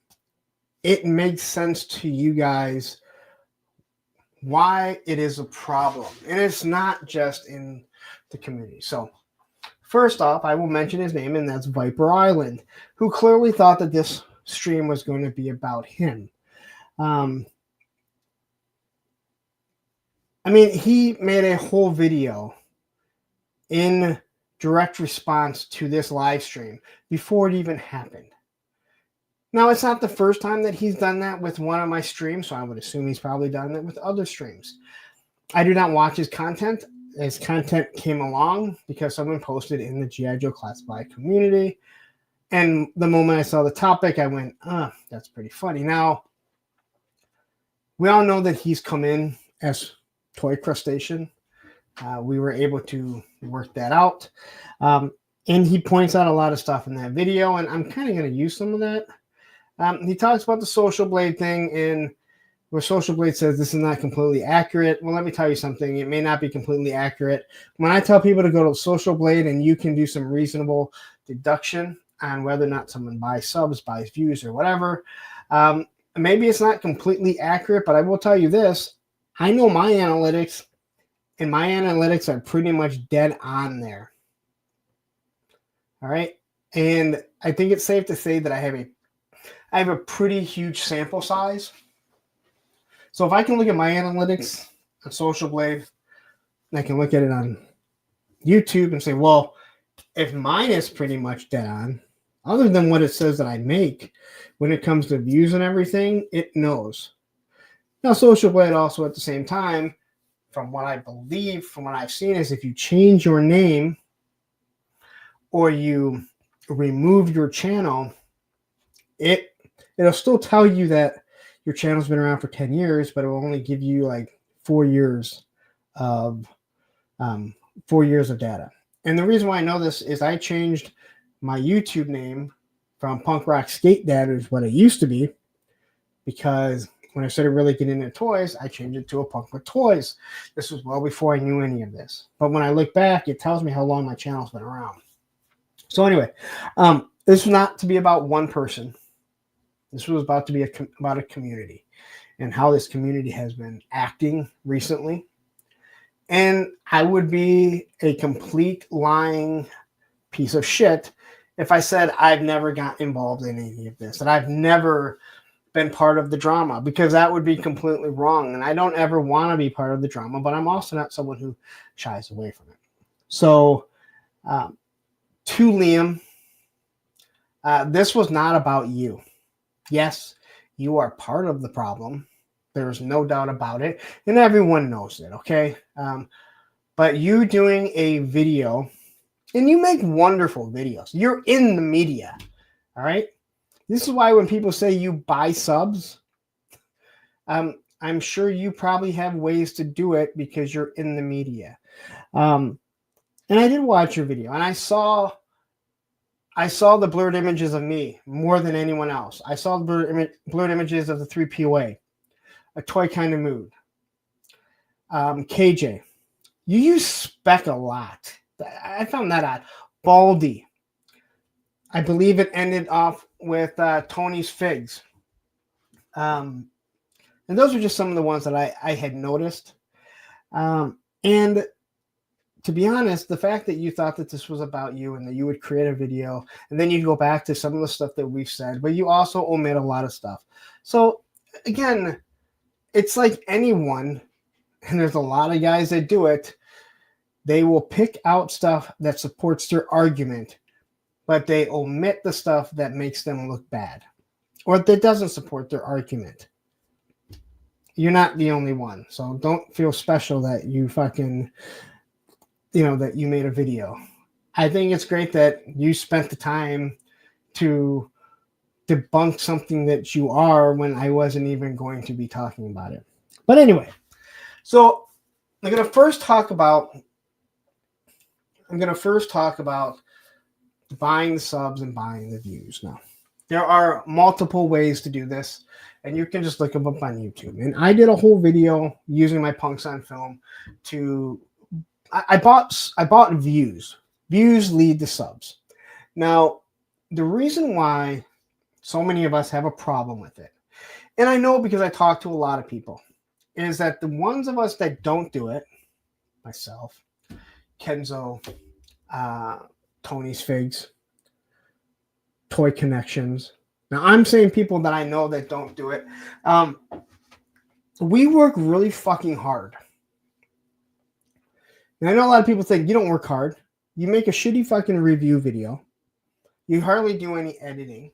it makes sense to you guys why it is a problem. And it's not just in the community. So first off, I will mention his name, and that's Viper Island, who clearly thought that this stream was going to be about him. I mean, he made a whole video in direct response to this live stream before it even happened. Now, it's not the first time that he's done that with one of my streams, so I would assume he's probably done that with other streams. I do not watch his content. His content came along because someone posted in the G.I. Joe Classified community. And the moment I saw the topic, I went, that's pretty funny. Now, we all know that he's come in as Toy Crustacean. We were able to work that out. And he points out a lot of stuff in that video, and I'm kind of going to use some of that. He talks about the Social Blade thing, and where Social Blade says this is not completely accurate. Well, let me tell you something. It may not be completely accurate. When I tell people to go to Social Blade and you can do some reasonable deduction on whether or not someone buys subs, buys views, or whatever, maybe it's not completely accurate, but I will tell you this. I know my analytics, and my analytics are pretty much dead on there. All right. And I think it's safe to say that I have a pretty huge sample size. So if I can look at my analytics on Social Blade, and I can look at it on YouTube and say, well, if mine is pretty much dead on, other than what it says that I make, when it comes to views and everything, it knows. Now, Social Blade also at the same time, from what I believe, from what I've seen, is if you change your name or you remove your channel, it'll still tell you that your channel's been around for 10 years, but it will only give you like 4 years of 4 years of data. And the reason why I know this is I changed my YouTube name from Punk Rock Skate Dad, is what it used to be, because when I started really getting into toys, I changed it to a Punk with Toys. This was well before I knew any of this. But when I look back, it tells me how long my channel's been around. So anyway, this was not to be about one person. This was about to be about a community and how this community has been acting recently. And I would be a complete lying piece of shit if I said I've never got involved in any of this, that I've never been part of the drama, because that would be completely wrong. And I don't ever want to be part of the drama, but I'm also not someone who shies away from it. So to Liam, this was not about you. Yes, you are part of the problem. There's no doubt about it. And everyone knows it, okay? But you doing a video, and you make wonderful videos. You're in the media, all right? This is why when people say you buy subs, I'm sure you probably have ways to do it because you're in the media. And I did watch your video, and I saw the blurred images of me more than anyone else. I saw the blurred images of the 3POA, a toy kind of mood. KJ, you use spec a lot. I found that odd. Baldy, I believe it ended off with Tony's Figs. And those are just some of the ones that I had noticed. And to be honest, the fact that you thought that this was about you and that you would create a video and then you go back to some of the stuff that we've said, but you also omit a lot of stuff. So again, it's like anyone, and there's a lot of guys that do it. They will pick out stuff that supports their argument, but they omit the stuff that makes them look bad or that doesn't support their argument. You're not the only one. So don't feel special that you fucking, that you made a video. I think it's great that you spent the time to debunk something that you are when I wasn't even going to be talking about it. But anyway, so I'm going to first talk about buying the subs and buying the views. Now, there are multiple ways to do this, and you can just look them up on YouTube. And I did a whole video using my Punks on Film to I bought views. Views lead to subs. Now, the reason why so many of us have a problem with it, and I know because I talk to a lot of people, is that the ones of us that don't do it, myself, Kenzo, Tony's Figs, Toy Connections. Now, I'm saying people that I know that don't do it. We work really fucking hard. And I know a lot of people think you don't work hard. You make a shitty fucking review video. You hardly do any editing.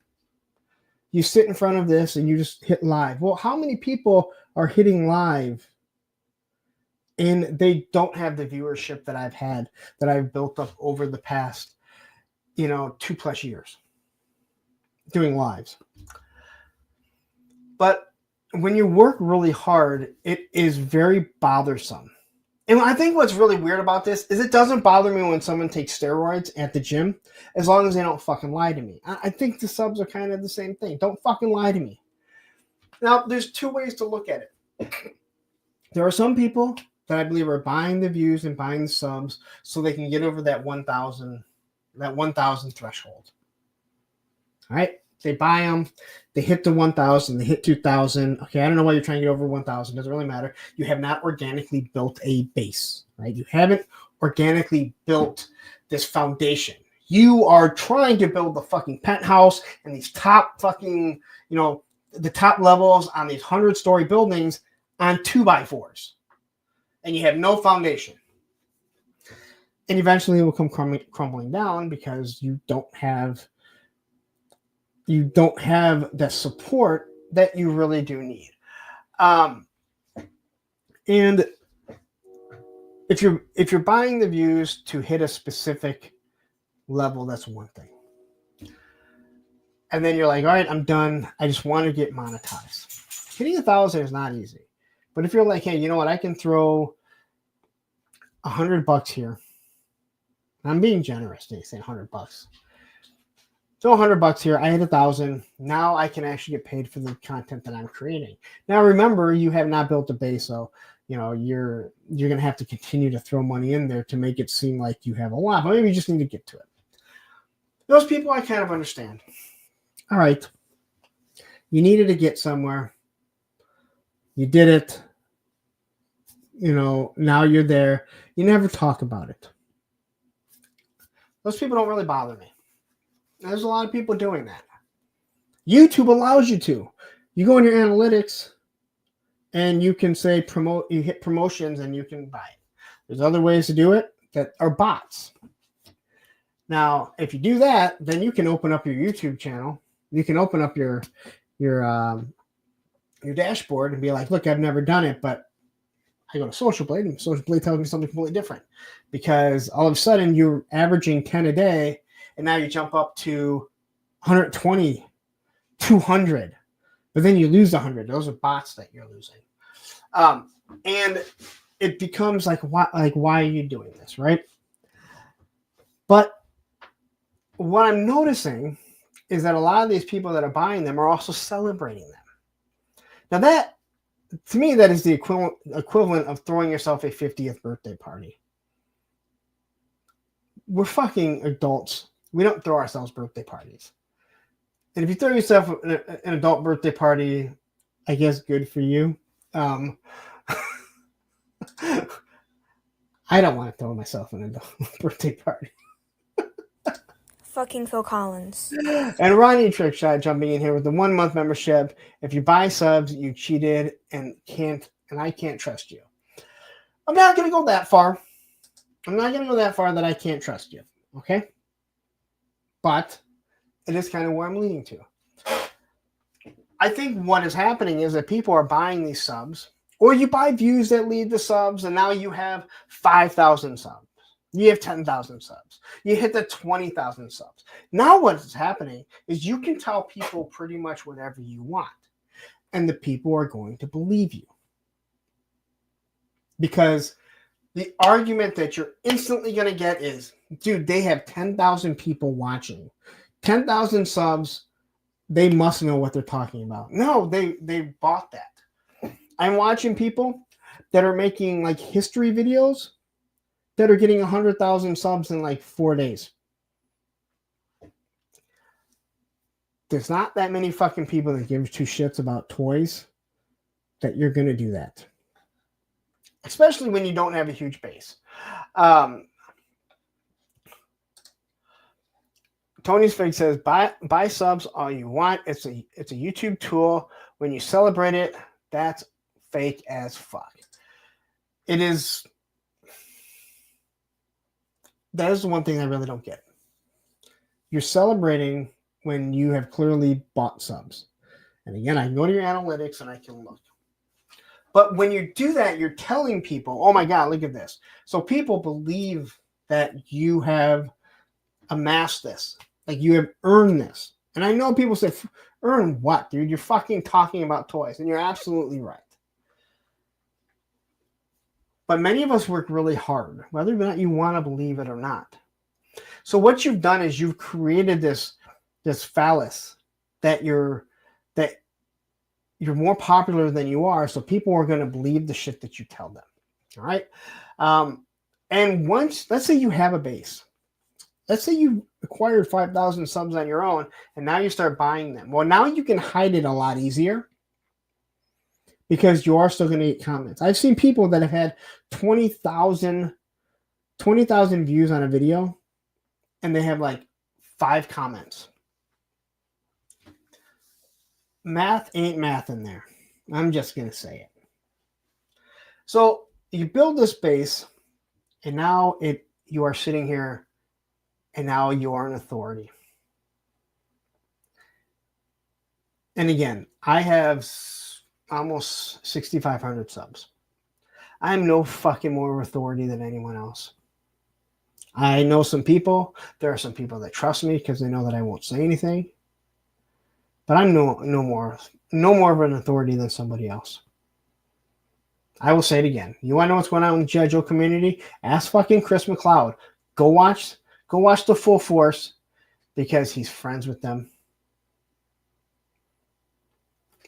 You sit in front of this and you just hit live. Well, how many people are hitting live and they don't have the viewership that I've had, that I've built up over the past, 2+ years doing lives? But when you work really hard, it is very bothersome. And I think what's really weird about this is it doesn't bother me when someone takes steroids at the gym, as long as they don't fucking lie to me. I think the subs are kind of the same thing. Don't fucking lie to me. Now, there's two ways to look at it. There are some people that I believe are buying the views and buying the subs so they can get over that 1,000 threshold. All right? They buy them. They hit the 1,000. They hit 2,000. Okay, I don't know why you're trying to get over 1,000. Doesn't really matter. You have not organically built a base, right? You haven't organically built this foundation. You are trying to build the fucking penthouse and these top fucking, the top levels on these 100-story buildings on 2x4s. And you have no foundation. And eventually it will come crumbling down because you don't have the support that you really do need. And if you're buying the views to hit a specific level, that's one thing. And then you're like, all right, I'm done. I just want to get monetized. Hitting 1,000 is not easy. But if you're like, hey, you know what? I can throw $100 here. I'm being generous. They say $100. Throw $100 here. I hit 1,000. Now I can actually get paid for the content that I'm creating. Now remember, you have not built a base, so you're gonna have to continue to throw money in there to make it seem like you have a lot. But maybe you just need to get to it. Those people I kind of understand. All right, you needed to get somewhere. You did it. Now you're there. You never talk about it. Those people don't really bother me. There's a lot of people doing that. YouTube allows you to. You go in your analytics and you can say you hit promotions and you can buy it. There's other ways to do it that are bots. Now, if you do that, then you can open up your YouTube channel. You can open up your dashboard and be like, look, I've never done it, but I go to Social Blade and Social Blade tells me something completely different, because all of a sudden you're averaging 10 a day and now you jump up to 120, 200. But then you lose 100. Those are bots that you're losing. And it becomes like, why are you doing this, right? But what I'm noticing is that a lot of these people that are buying them are also celebrating them. Now that, to me, that is the equivalent of throwing yourself a 50th birthday party. We're fucking adults. We don't throw ourselves birthday parties. And if you throw yourself an adult birthday party, I guess good for you. I don't want to throw myself an adult birthday party. Fucking Phil Collins. And Ronnie Trickshot jumping in here with the 1 month membership. If you buy subs, you cheated and I can't trust you. I'm not going to go that far. I'm not going to go that far that I can't trust you. Okay? But it is kind of where I'm leading to. I think what is happening is that people are buying these subs, or you buy views that lead to subs, and now you have 5,000 subs. You have 10,000 subs. You hit the 20,000 subs. Now what is happening is you can tell people pretty much whatever you want, and the people are going to believe you. Because the argument that you're instantly going to get is, dude, they have 10,000 people watching. 10,000 subs, they must know what they're talking about. No, they bought that. I'm watching people that are making like history videos that are getting 100,000 subs in like 4 days. There's not that many fucking people that give two shits about toys that you're going to do that. Especially when you don't have a huge base. Tony's Fig says, buy subs all you want. It's a YouTube tool. When you celebrate it, that's fake as fuck. It is. That is the one thing I really don't get. You're celebrating when you have clearly bought subs. And again, I can go to your analytics and I can look. But when you do that, you're telling people, oh my God, look at this. So people believe that you have amassed this. Like you have earned this. And I know people say, earn what, dude? You're fucking talking about toys. And you're absolutely right. But many of us work really hard, whether or not you want to believe it or not. So what you've done is you've created this phallus that you're more popular than you are, so people are going to believe the shit that you tell them. All right? And once, let's say you have a base. Let's say you acquired 5,000 subs on your own, and now you start buying them. Well, now you can hide it a lot easier because you are still going to get comments. I've seen people that have had 20,000 views on a video, and they have like 5 comments. Math ain't math in there. I'm just going to say it. So you build this base, and now you are sitting here, and now you are an authority. And again, I have almost 6,500 subs. I'm no fucking more authority than anyone else. I know some people. There are some people that trust me because they know that I won't say anything. But I'm no more of an authority than somebody else. I will say it again. You want to know what's going on in the G.I. Joe community? Ask fucking Chris McLeod. Go watch the Full Force because he's friends with them.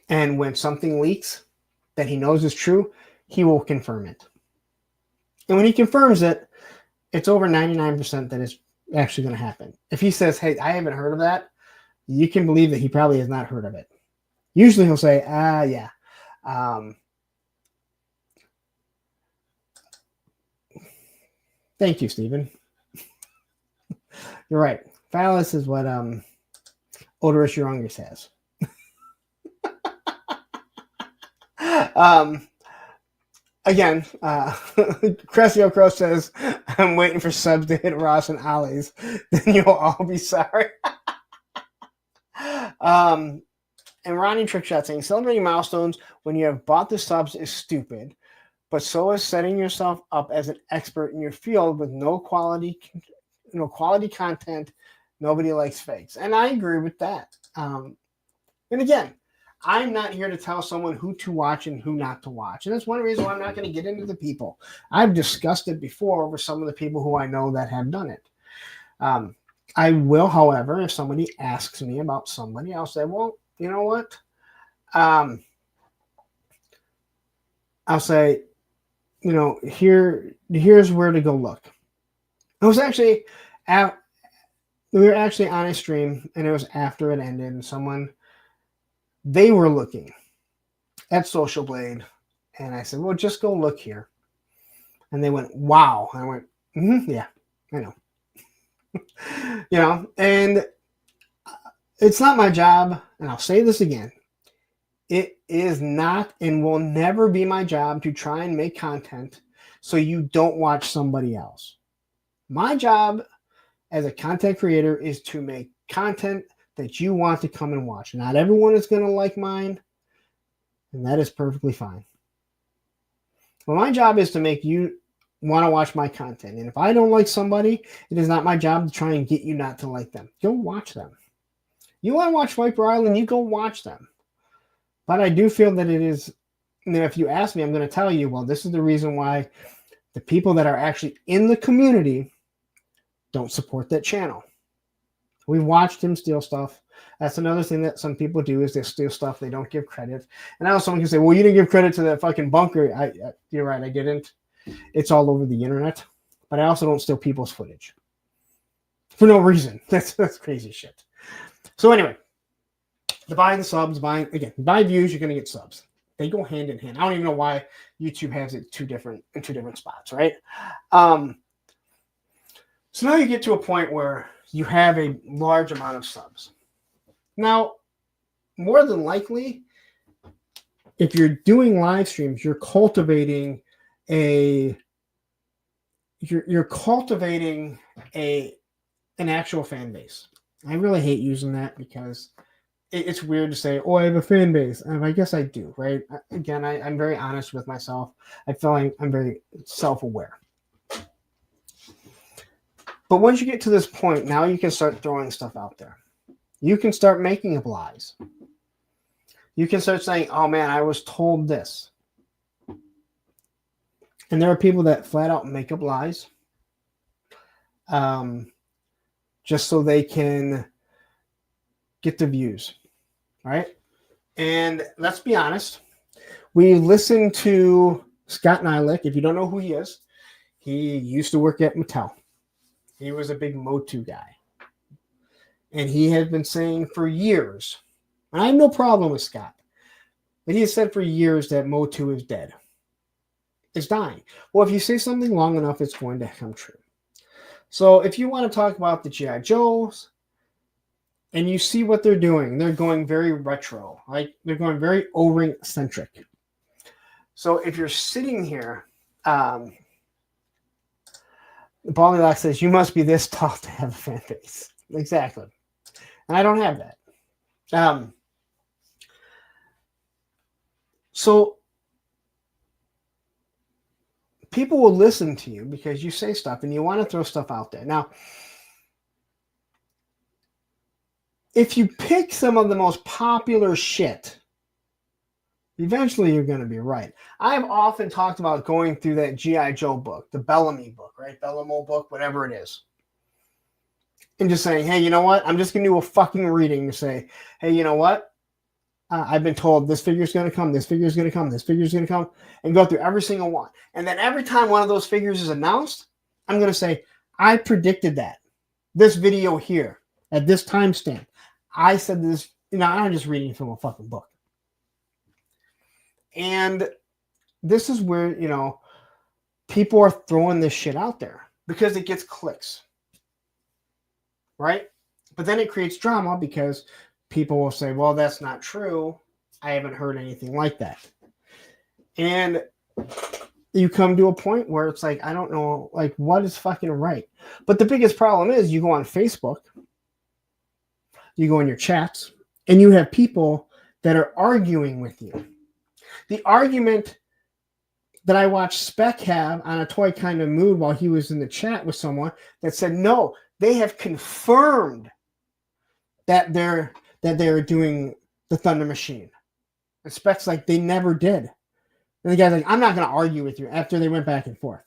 And when something leaks that he knows is true, he will confirm it. And when he confirms it, it's over 99% that it's actually going to happen. If he says, hey, I haven't heard of that, you can believe that he probably has not heard of it. Usually he'll say, yeah. Thank you, Stephen. You're right. Phallus is what Odorous Urungus has. Again, Cressio Crow says, I'm waiting for subs to hit Ross and Ollie's. Then you'll all be sorry. And Ronnie Trickshot saying, celebrating milestones when you have bought the subs is stupid, but so is setting yourself up as an expert in your field with no quality content. Nobody likes fakes. And I agree with that. And again, I'm not here to tell someone who to watch and who not to watch. And that's one reason why I'm not going to get into the people. I've discussed it before over some of the people who I know that have done it. I will, however, if somebody asks me about somebody, I'll say, well, you know what? I'll say, you know, here's where to go look. I was actually we were actually on a stream, and it was after it ended, and they were looking at Social Blade, and I said, well, just go look here. And they went, wow. And I went, yeah, I know. You know, and it's not my job, and I'll say this again. It is not and will never be my job to try and make content so you don't watch somebody else. My job as a content creator is to make content that you want to come and watch. Not everyone is going to like mine, and that is perfectly fine. Well, my job is to make you want to watch my content. And if I don't like somebody, it is not my job to try and get you not to like them. Go watch them. You want to watch Viper Island, you go watch them. But I do feel that it is, you know, if you ask me, I'm going to tell you, well, this is the reason why the people that are actually in the community don't support that channel. We've watched him steal stuff. That's another thing that some people do is they steal stuff. They don't give credit. And now someone can say, well, you didn't give credit to that fucking bunker. You're right, I didn't. It's all over the internet. But I also don't steal people's footage. For no reason. That's crazy shit. So anyway, the buying the subs, buy views, you're going to get subs. They go hand in hand. I don't even know why YouTube has it in two different spots, right? So now you get to a point where you have a large amount of subs. Now, more than likely, if you're doing live streams, you're cultivating an actual fan base. I really hate using that because it's weird to say, oh, I have a fan base. And I guess I do, right? Again, I'm very honest with myself. I feel like I'm very self-aware. But once you get to this point, now you can start throwing stuff out there. You can start making up lies. You can start saying, oh man, I was told this. And there are people that flat out make up lies just so they can get the views, right? And let's be honest. We listened to Scott Nylick. If you don't know who he is, he used to work at Mattel. He was a big Motu guy. And he had been saying for years, and I have no problem with Scott, but he has said for years that Motu is dead. It's dying. Well, if you say something long enough, it's going to come true. So if you want to talk about the G.I. Joes, and you see what they're doing, they're going very retro. Like they're going very O-ring centric. So if you're sitting here, Ballylock says, you must be this tall to have a fan base. Exactly. And I don't have that. So people will listen to you because you say stuff and you want to throw stuff out there. Now, if you pick some of the most popular shit, eventually you're going to be right. I've often talked about going through that G.I. Joe book, the Bellamy book, right? Bellamo book, whatever it is. And just saying, hey, you know what? I'm just going to do a fucking reading to say, hey, you know what? I've been told this figure is going to come, this figure is going to come, this figure is going to come, and go through every single one. And then every time one of those figures is announced, I'm going to say, I predicted that. This video here, at this timestamp, I said this, you know, I'm just reading from a fucking book. And this is where, you know, people are throwing this shit out there because it gets clicks. Right? But then it creates drama because people will say, well, that's not true. I haven't heard anything like that. And you come to a point where it's like, I don't know, like, what is fucking right? But the biggest problem is you go on Facebook, you go in your chats, and you have people that are arguing with you. The argument that I watched Spec have on a Toy Kind of Mood while he was in the chat with someone that said, no, they have confirmed that they're doing the Thunder Machine. And Spec's like, they never did. And the guy's like, I'm not going to argue with you after they went back and forth.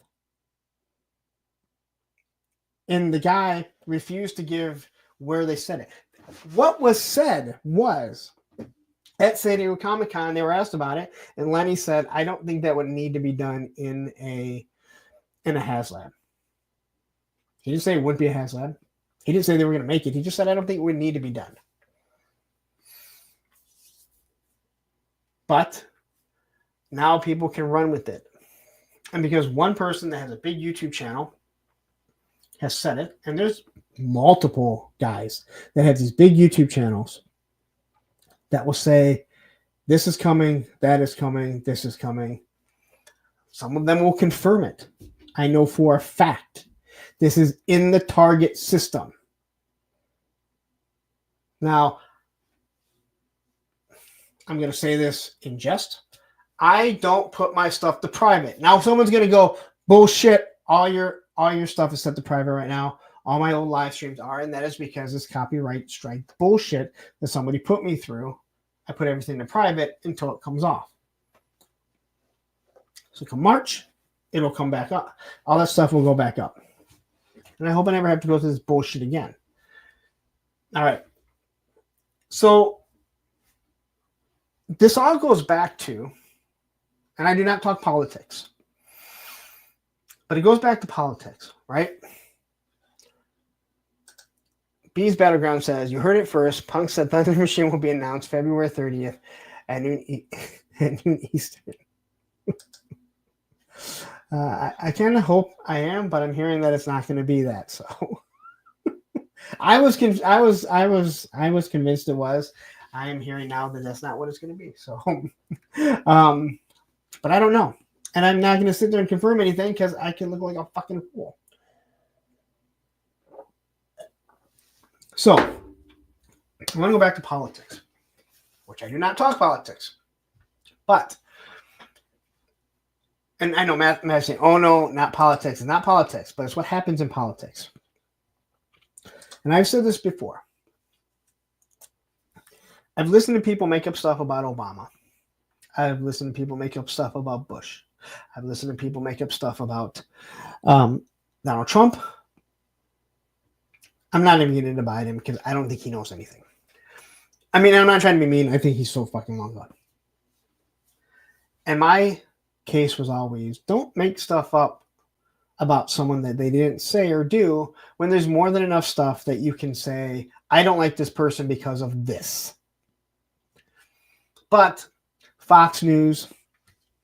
And the guy refused to give where they said it. What was said was at San Diego Comic-Con, they were asked about it, and Lenny said, I don't think that would need to be done in a HasLab. He didn't say it wouldn't be a HasLab. He didn't say they were going to make it. He just said, I don't think it would need to be done. But now people can run with it. And because one person that has a big YouTube channel has said it, and there's multiple guys that have these big YouTube channels that will say, this is coming, that is coming, this is coming. Some of them will confirm it. I know for a fact this is in the target system. Now, I'm going to say this in jest. I don't put my stuff to private. Now, someone's going to go, bullshit, all your stuff is set to private right now. All my old live streams are, and that is because it's copyright strike bullshit that somebody put me through. I put everything to private until it comes off. So come March, it'll come back up. All that stuff will go back up. And I hope I never have to go through this bullshit again. All right. So this all goes back to, and I do not talk politics, but it goes back to politics, right? Bees Battleground says, you heard it first. Punk said Thunder Machine will be announced February 30th at noon Eastern. I kind of hope I am, but I'm hearing that it's not going to be that. So I was convinced it was. I am hearing now that that's not what it's going to be. So, but I don't know, and I'm not going to sit there and confirm anything because I can look like a fucking fool. So, I want to go back to politics, which I do not talk politics. But, and I know Matt saying, oh no, not politics. It's not politics, but it's what happens in politics. And I've said this before. I've listened to people make up stuff about Obama. I've listened to people make up stuff about Bush. I've listened to people make up stuff about Donald Trump. I'm not even getting into Biden because I don't think he knows anything. I mean, I'm not trying to be mean. I think he's so fucking long gone. And my case was always, don't make stuff up about someone that they didn't say or do when there's more than enough stuff that you can say, I don't like this person because of this. But Fox News,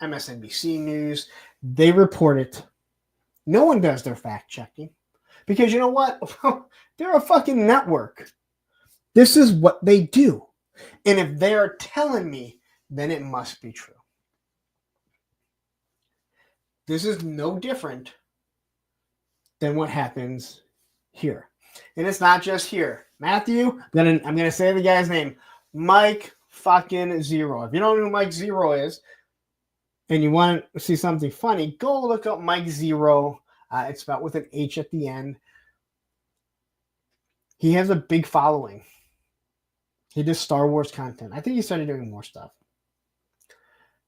MSNBC News, they report it. No one does their fact checking. Because you know what? They're a fucking network. This is what they do. And if they're telling me, then it must be true. This is no different than what happens here. And it's not just here. Matthew, I'm gonna say the guy's name. Mike fucking Zero. If you don't know who Mike Zero is, and you want to see something funny, go look up Mike Zero. It's spelled with an H at the end. He has a big following. He does Star Wars content. I think he started doing more stuff.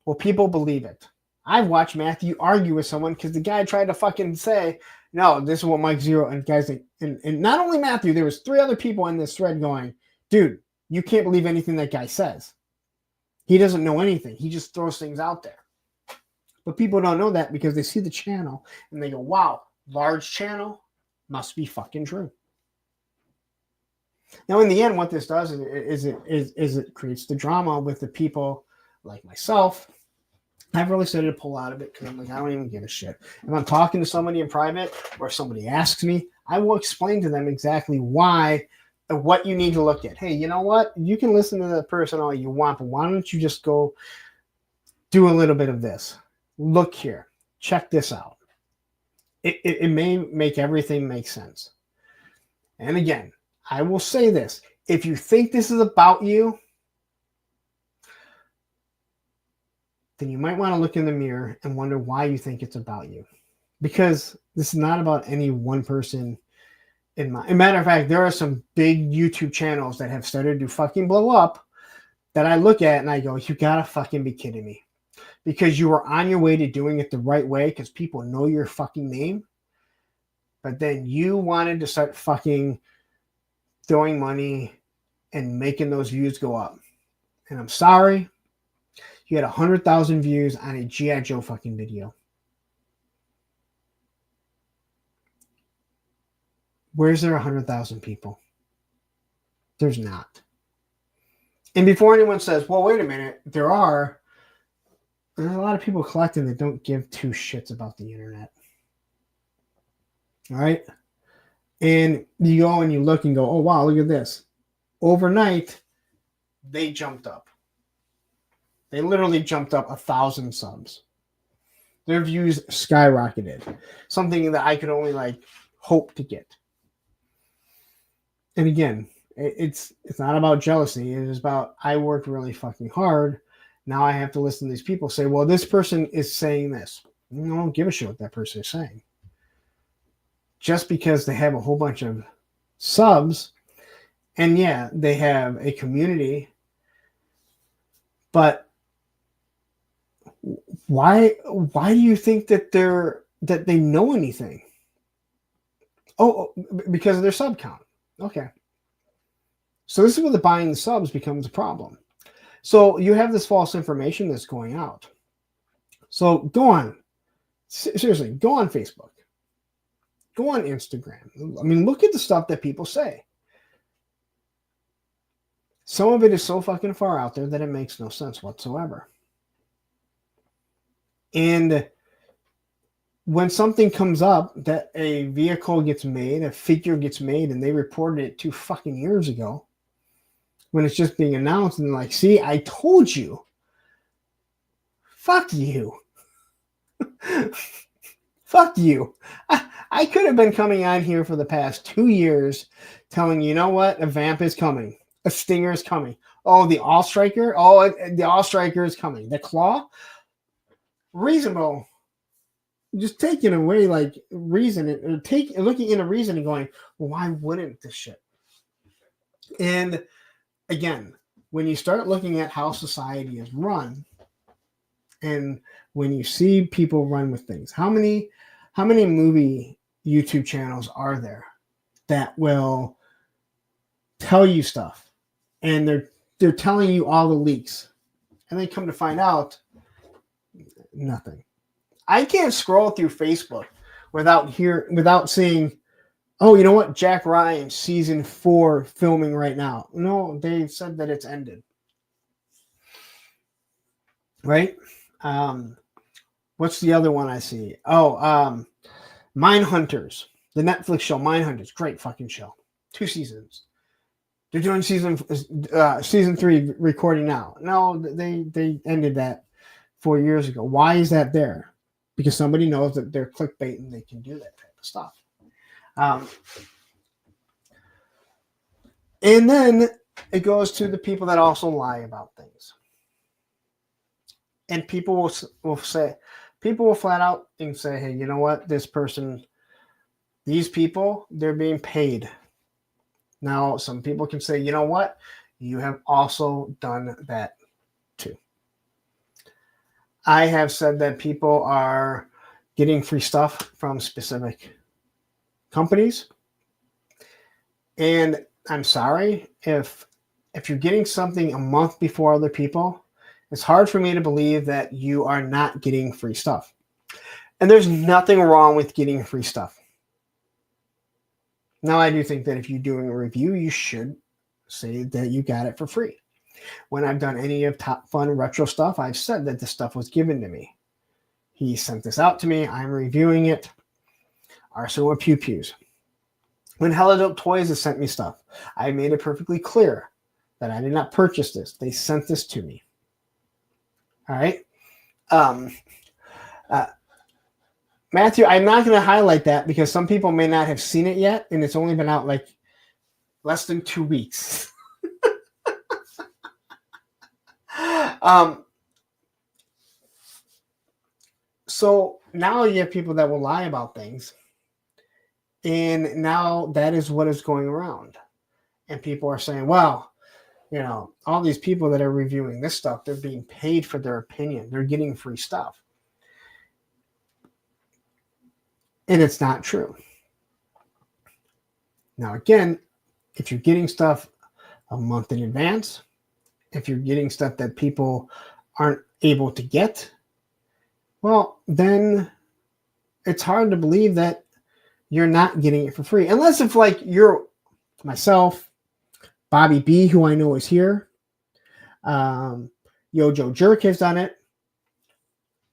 Well, people believe it. I've watched Matthew argue with someone because the guy tried to fucking say, no, this is what Mike Zero, and guys, and not only Matthew, there was 3 other people in this thread going, dude, you can't believe anything that guy says. He doesn't know anything. He just throws things out there. But people don't know that because they see the channel and they go, wow, large channel must be fucking true. Now, in the end, what this does is it creates the drama with the people like myself. I've really started to pull out of it because I'm like, I don't even give a shit. If I'm talking to somebody in private or somebody asks me, I will explain to them exactly why and what you need to look at. Hey, you know what? You can listen to the person all you want, but why don't you just go do a little bit of this? Look here. Check this out. It may make everything make sense. And again, I will say this. If you think this is about you, then you might want to look in the mirror and wonder why you think it's about you. Because this is not about any one person. As a matter of fact, there are some big YouTube channels that have started to fucking blow up that I look at and I go, you gotta fucking be kidding me. Because you were on your way to doing it the right way because people know your fucking name. But then you wanted to start fucking throwing money and making those views go up. And I'm sorry. You had 100,000 views on a G.I. Joe fucking video. Where's there 100,000 people? There's not. And before anyone says, well, wait a minute, there's a lot of people collecting that don't give two shits about the internet. All right? And you go and you look and go, oh, wow, look at this. Overnight, they jumped up. They literally jumped up 1,000 subs. Their views skyrocketed. Something that I could only like hope to get. And again, it's not about jealousy. It is about I worked really fucking hard. Now I have to listen to these people say, well, this person is saying this. I don't give a shit what that person is saying. Just because they have a whole bunch of subs, and yeah, they have a community, but why do you think that they know anything? Oh, because of their sub count. Okay. So this is where the buying the subs becomes a problem. So you have this false information that's going out. So go on. Seriously, go on Facebook. Go on Instagram. I mean, look at the stuff that people say. Some of it is so fucking far out there that it makes no sense whatsoever. And when something comes up that a vehicle gets made, a figure gets made, and they reported it 2 fucking years ago, when it's just being announced, and they're like, see, I told you. Fuck you. Fuck you. I could have been coming on here for the past 2 years telling you know what? A vamp is coming. A stinger is coming. Oh, the all striker? Oh, the all striker is coming. The claw? Reasonable. Just taking away like reason or looking into reason and going, well, why wouldn't this shit? And again, when you start looking at how society is run, and when you see people run with things, how many movie YouTube channels are there that will tell you stuff, and they're telling you all the leaks, and they come to find out nothing. I can't scroll through Facebook without seeing, oh, you know what? Jack Ryan season 4 filming right now. No, they said that it's ended. Right? What's the other one I see? Oh, Mindhunters, the Netflix show Mindhunters. Great fucking show. 2 seasons. They're doing season 3 recording now. No, they ended that 4 years ago. Why is that there? Because somebody knows that they're clickbait and they can do that type of stuff. And then it goes to the people that also lie about things. And people will flat out and say, hey, you know what? These people, they're being paid. Now, some people can say, you know what? You have also done that too. I have said that people are getting free stuff from specific companies. And I'm sorry, if you're getting something a month before other people, it's hard for me to believe that you are not getting free stuff. And there's nothing wrong with getting free stuff. Now, I do think that if you're doing a review, you should say that you got it for free. When I've done any of Top Fun retro stuff, I've said that this stuff was given to me. He sent this out to me. I'm reviewing it. Arsenal Pew Pews. When Hella Dope Toys has sent me stuff, I made it perfectly clear that I did not purchase this. They sent this to me. All right. Matthew, I'm not going to highlight that because some people may not have seen it yet, and it's only been out like less than 2 weeks. So now you have people that will lie about things, and now that is what is going around, and people are saying, well, You know, all these people that are reviewing this stuff, they're being paid for their opinion. They're getting free stuff. And it's not true. Now, again, if you're getting stuff a month in advance, if you're getting stuff that people aren't able to get, well, then it's hard to believe that you're not getting it for free. Unless if like you're myself, Bobby B, who I know is here, Yojo Jerk has done it.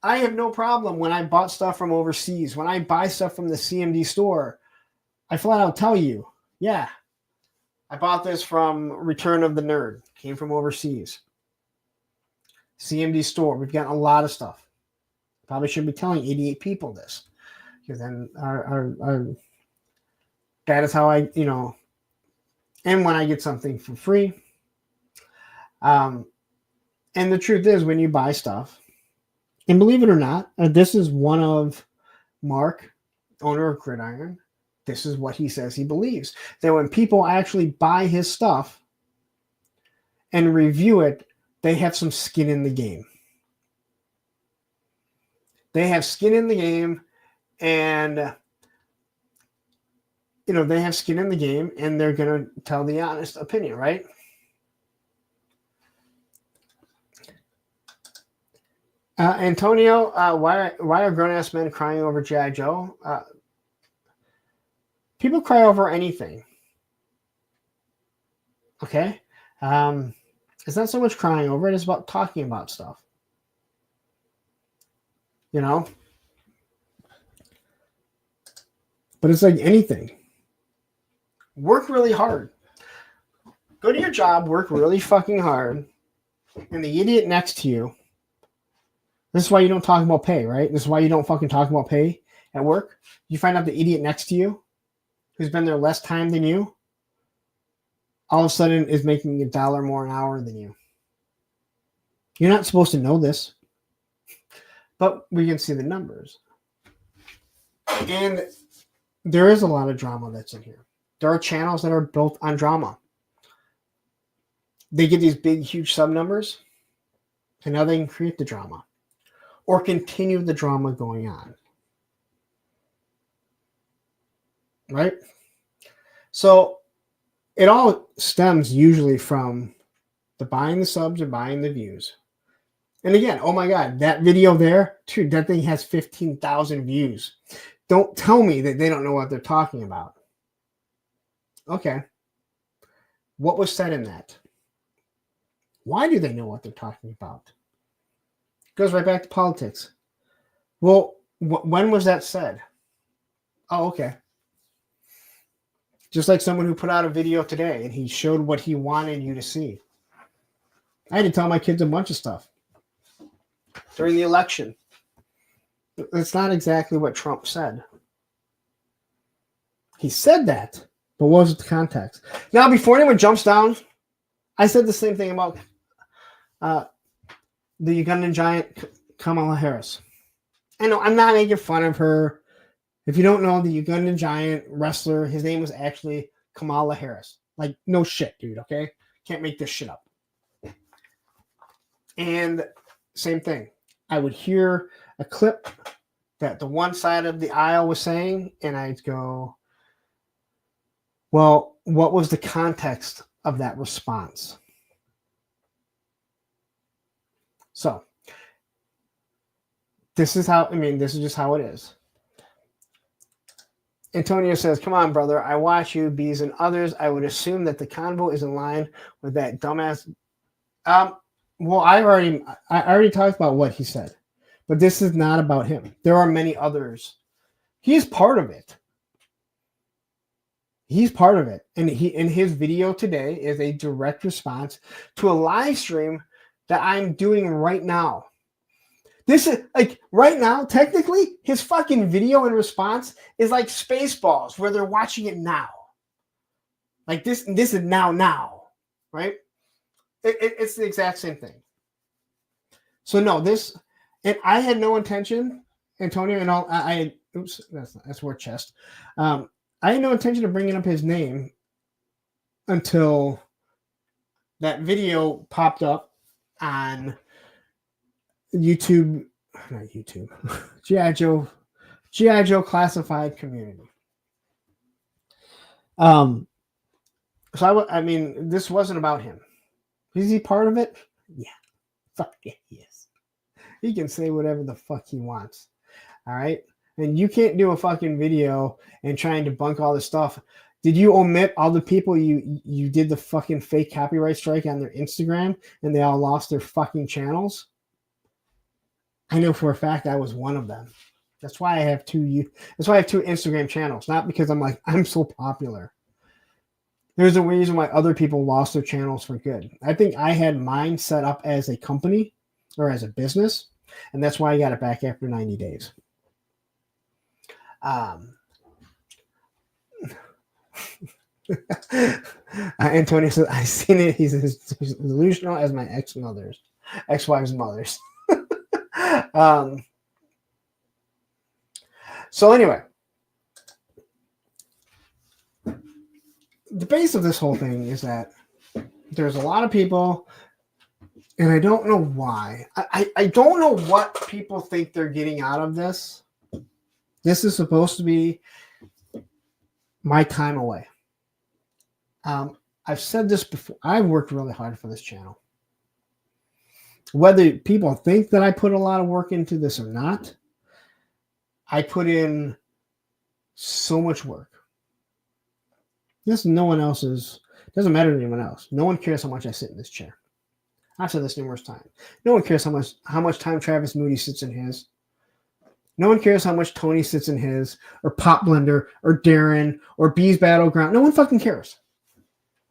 I have no problem when I bought stuff from overseas. When I buy stuff from the CMD store, I flat out tell you, yeah, I bought this from Return of the Nerd. Came from overseas. CMD store. We've gotten a lot of stuff. Probably should be telling 88 people this. Because then our that is how I, you know, and when I get something for free. And the truth is, when you buy stuff, and believe it or not, this is one of Mark, owner of Gridiron. This is what he says he believes. That when people actually buy his stuff and review it, they have some skin in the game. They have skin in the game, and you know, they have skin in the game, and they're going to tell the honest opinion, right? Antonio, why are grown-ass men crying over G.I. Joe? People cry over anything. Okay? It's not so much crying over it, it's about talking about stuff. You know? But it's like anything. Work really hard. Go to your job, work really fucking hard, and the idiot next to you. This is why you don't talk about pay, right? This is why you don't fucking talk about pay at work. You find out the idiot next to you, who's been there less time than you, all of a sudden is making $1 more an hour than you. You're not supposed to know this, but we can see the numbers. And there is a lot of drama that's in here. There are channels that are built on drama. They get these big, huge sub numbers, and now they can create the drama or continue the drama going on. Right? So it all stems usually from the buying the subs or buying the views. And again, oh my God, that video there, dude, that thing has 15,000 views. Don't tell me that they don't know what they're talking about. Okay. What was said in that? Why do they know what they're talking about? Goes right back to politics. Well, when was that said? Oh, okay. Just like someone who put out a video today and he showed what he wanted you to see. I had to tell my kids a bunch of stuff during the election. That's not exactly what Trump said. He said that, but what was the context? Now, before anyone jumps down, I said the same thing about the Ugandan giant Kamala Harris. I know I'm not making fun of her. If you don't know, the Ugandan giant wrestler, his name was actually Kamala Harris. Like, no shit, dude, okay? Can't make this shit up. And same thing. I would hear a clip that the one side of the aisle was saying, and I'd go, well, what was the context of that response? So, this is just how it is. Antonio says, come on, brother. I watch you, Bees, and others. I would assume that the convo is in line with that dumbass. Well, I already talked about what he said, but this is not about him. There are many others. He's part of it. He's part of it. And his video today is a direct response to a live stream that I'm doing right now. This is like right now, technically, his fucking video in response is like Spaceballs, where they're watching it now. Like this is now, right? It's the exact same thing. So no, this, and I had no intention, Antonio, and all. Oops, that's word chest. I had no intention of bringing up his name until that video popped up on YouTube, not YouTube, GI Joe classified community. So I mean, this wasn't about him. Is he part of it? Yeah. Fuck yeah, he is. He can say whatever the fuck he wants. All right. And you can't do a fucking video and try and debunk all this stuff. Did you omit all the people you did the fucking fake copyright strike on their Instagram and they all lost their fucking channels? I know for a fact I was one of them. That's why I have two Instagram channels, not because I'm so popular. There's a reason why other people lost their channels for good. I think I had mine set up as a company or as a business, and that's why I got it back after 90 days. Antonio says, I seen it. He's as delusional as my ex-wife's mothers. So anyway, the base of this whole thing is that there's a lot of people, and I don't know why. I don't know what people think they're getting out of this. This is supposed to be my time away. I've said this before. I've worked really hard for this channel. Whether people think that I put a lot of work into this or not, I put in so much work. This no one else's, doesn't matter to anyone else. No one cares how much I sit in this chair. I've said this numerous times. No one cares how much time Travis Moody sits in his. No one cares how much Tony sits in his, or Pop Blender, or Darren, or Bees Battleground. No one fucking cares.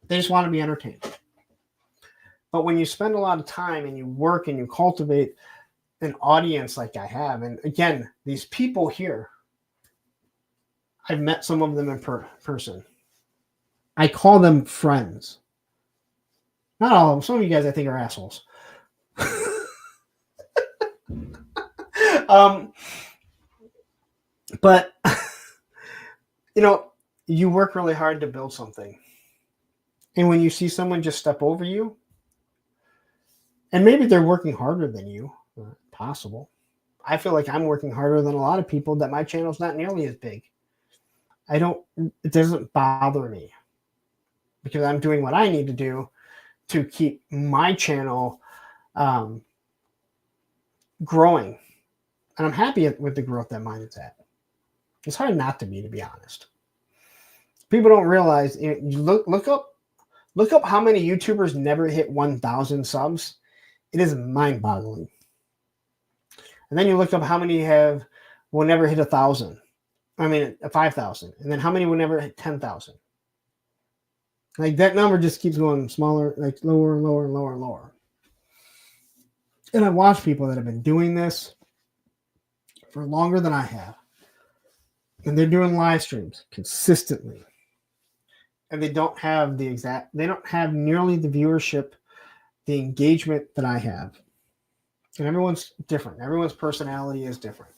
They just want to be entertained. But when you spend a lot of time and you work and you cultivate an audience like I have, and again, these people here, I've met some of them in person. I call them friends. Not all of them. Some of you guys I think are assholes. But, you work really hard to build something. And when you see someone just step over you, and maybe they're working harder than you, possible. I feel like I'm working harder than a lot of people that my channel's not nearly as big. It doesn't bother me because I'm doing what I need to do to keep my channel growing. And I'm happy with the growth that mine is at. It's hard not to be honest. People don't realize, you look up how many YouTubers never hit 1,000 subs. It is mind-boggling. And then you look up how many will never hit 1,000. 5,000. And then how many will never hit 10,000? Like that number just keeps going smaller, like lower and lower and lower and lower. And I've watched people that have been doing this for longer than I have. And they're doing live streams consistently. And they don't have nearly the viewership, the engagement that I have. And everyone's different. Everyone's personality is different.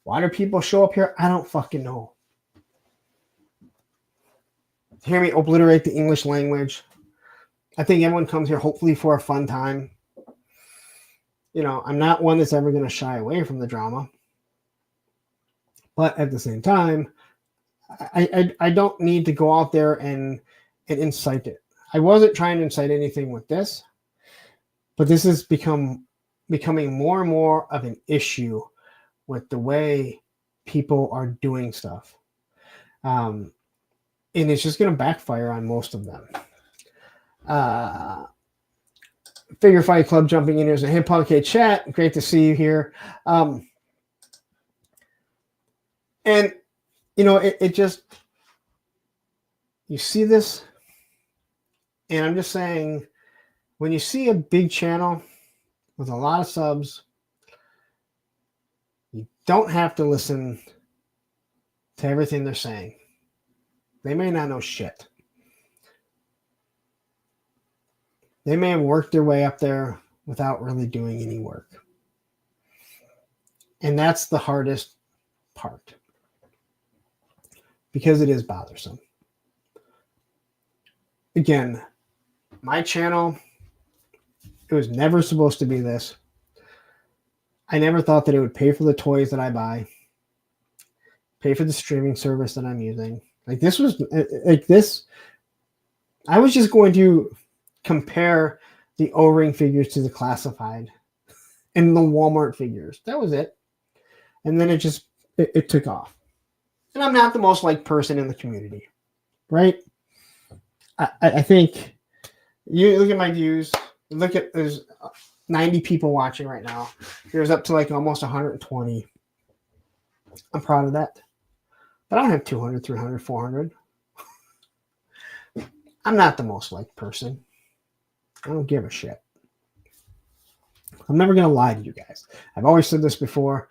Why do people show up here? I don't fucking know. Hear me obliterate the English language. I think everyone comes here hopefully for a fun time. I'm not one that's ever going to shy away from the drama. But at the same time, I don't need to go out there and incite it. I wasn't trying to incite anything with this, but this has becoming more and more of an issue with the way people are doing stuff. And it's just going to backfire on most of them. Figure Fight Club jumping in here as a Hip Hop chat. Great to see you here. And it just, you see this, and I'm just saying, when you see a big channel with a lot of subs, you don't have to listen to everything they're saying. They may not know shit. They may have worked their way up there without really doing any work. And that's the hardest part. Because it is bothersome. Again, my channel, it was never supposed to be this. I never thought that it would pay for the toys that I buy, pay for the streaming service that I'm using. Like this was like this. I was just going to compare the O-ring figures to the classified and the Walmart figures. That was it. And then it took off. And I'm not the most liked person in the community, right? I think you look at my views, there's 90 people watching right now. There's up to like almost 120. I'm proud of that. But I don't have 200, 300, 400. I'm not the most liked person. I don't give a shit. I'm never going to lie to you guys. I've always said this before.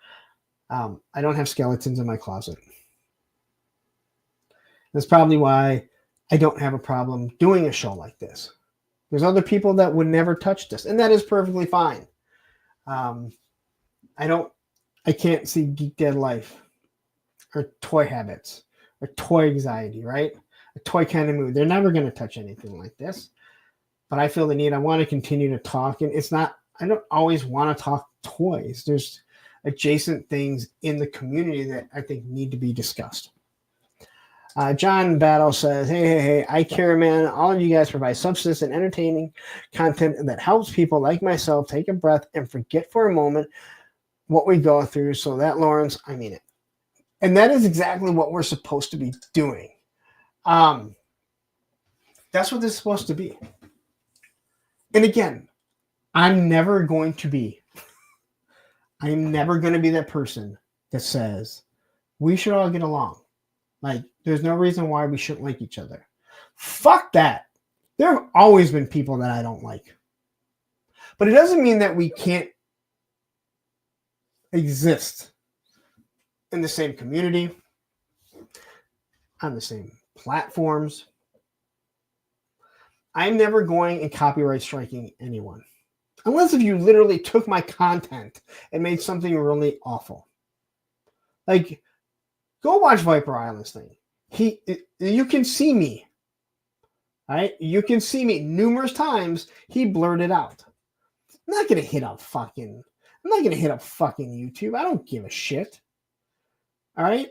I don't have skeletons in my closet. That's probably why I don't have a problem doing a show like this. There's other people that would never touch this, and that is perfectly fine. I can't see Geek Dead Life or Toy Habits or Toy Anxiety, right? A toy kind of mood. They're never going to touch anything like this. But I feel the need. I want to continue to talk, and I don't always want to talk toys. There's adjacent things in the community that I think need to be discussed. John Battle says, hey, I care, man. All of you guys provide substance and entertaining content that helps people like myself take a breath and forget for a moment what we go through. So that, Lawrence, I mean it. And that is exactly what we're supposed to be doing. That's what this is supposed to be. And again, I'm never going to be that person that says we should all get along. Like, there's no reason why we shouldn't like each other. Fuck that. There have always been people that I don't like. But it doesn't mean that we can't exist in the same community, on the same platforms. I'm never going and copyright striking anyone. Unless if you literally took my content and made something really awful. Like, go watch Viper Island's thing. You can see me. All right? You can see me numerous times. He blurted out. I'm not gonna hit up fucking YouTube. I don't give a shit. All right?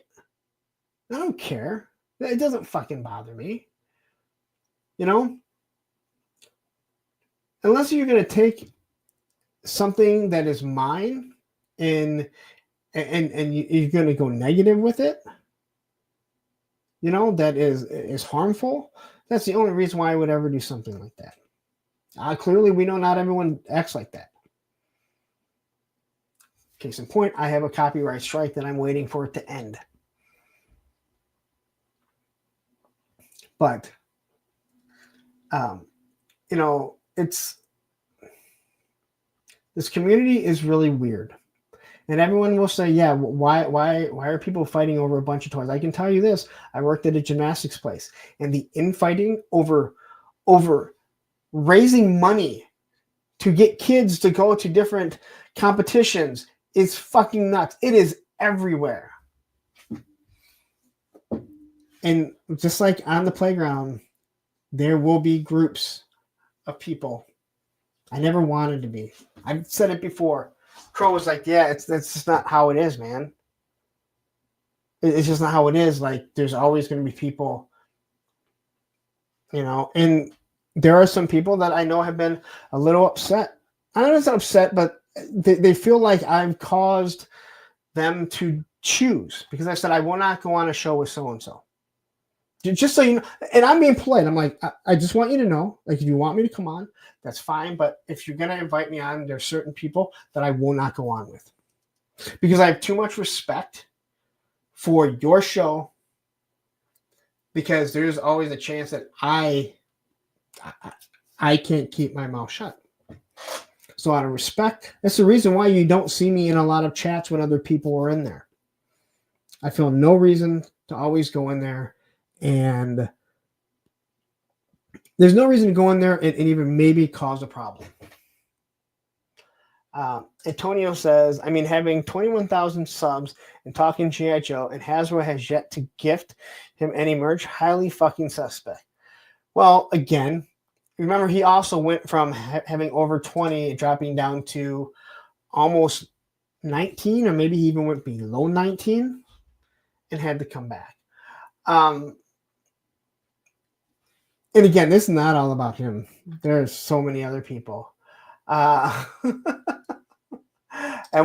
I don't care. It doesn't fucking bother me. You know? Unless you're gonna take something that is mine and you're going to go negative with it, you know, that is harmful. That's the only reason why I would ever do something like that. Clearly, we know not everyone acts like that. Case in point, I have a copyright strike that I'm waiting for it to end. But, you know, this community is really weird. And everyone will say, yeah, why are people fighting over a bunch of toys? I can tell you this. I worked at a gymnastics place, and the infighting over raising money to get kids to go to different competitions is fucking nuts. It is everywhere. And just like on the playground, there will be groups of people. I never wanted to be. I've said it before. Crow was like, yeah, that's just not how it is, man. It's just not how it is. Like, there's always going to be people, you know, and there are some people that I know have been a little upset. I don't know if it's upset, but they feel like I've caused them to choose because I said I will not go on a show with so-and-so. Just so you know, and I'm being polite. I'm like, I just want you to know, like, if you want me to come on, that's fine. But if you're going to invite me on, there's certain people that I will not go on with because I have too much respect for your show because there's always a chance that I can't keep my mouth shut. So out of respect, that's the reason why you don't see me in a lot of chats when other people are in there. I feel no reason to always go in there. And there's no reason to go in there and even maybe cause a problem. Antonio says, I mean, having 21,000 subs and talking G.I. Joe, and Hasbro has yet to gift him any merch, highly fucking suspect. Well, again, remember he also went from having over 20, dropping down to almost 19, or maybe he even went below 19 and had to come back. And again, this is not all about him. There's so many other people. And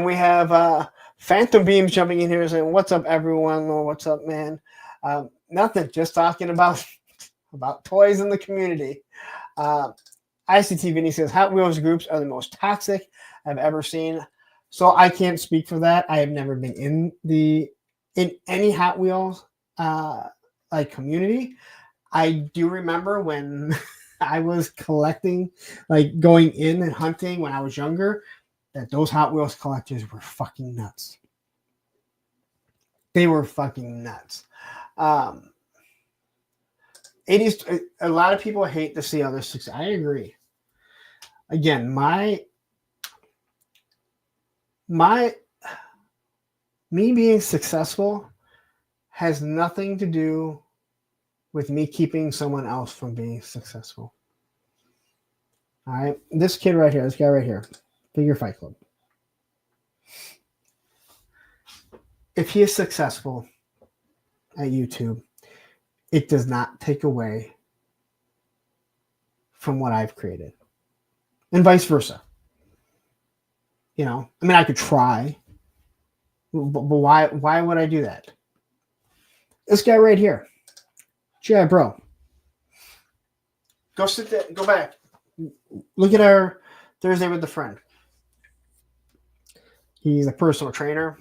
we have Phantom Beams jumping in here saying, "What's up, everyone?" Or "What's up, man?" Nothing. Just talking about toys in the community. ICT Vinny says, "Hot Wheels groups are the most toxic I've ever seen." So I can't speak for that. I have never been in any Hot Wheels like community. I do remember when I was collecting, like going in and hunting when I was younger, that those Hot Wheels collectors were fucking nuts. They were fucking nuts. 80s, a lot of people hate to see others succeed. I agree. Again, me being successful has nothing to do with me keeping someone else from being successful. All right, this kid right here, this guy right here, Figure Fight Club. If he is successful at YouTube, it does not take away from what I've created, and vice versa. You know, I mean, I could try, but why would I do that? This guy right here, G.I. Bro. Go sit there, go back. Look at our Thursday with a Friend. He's a personal trainer.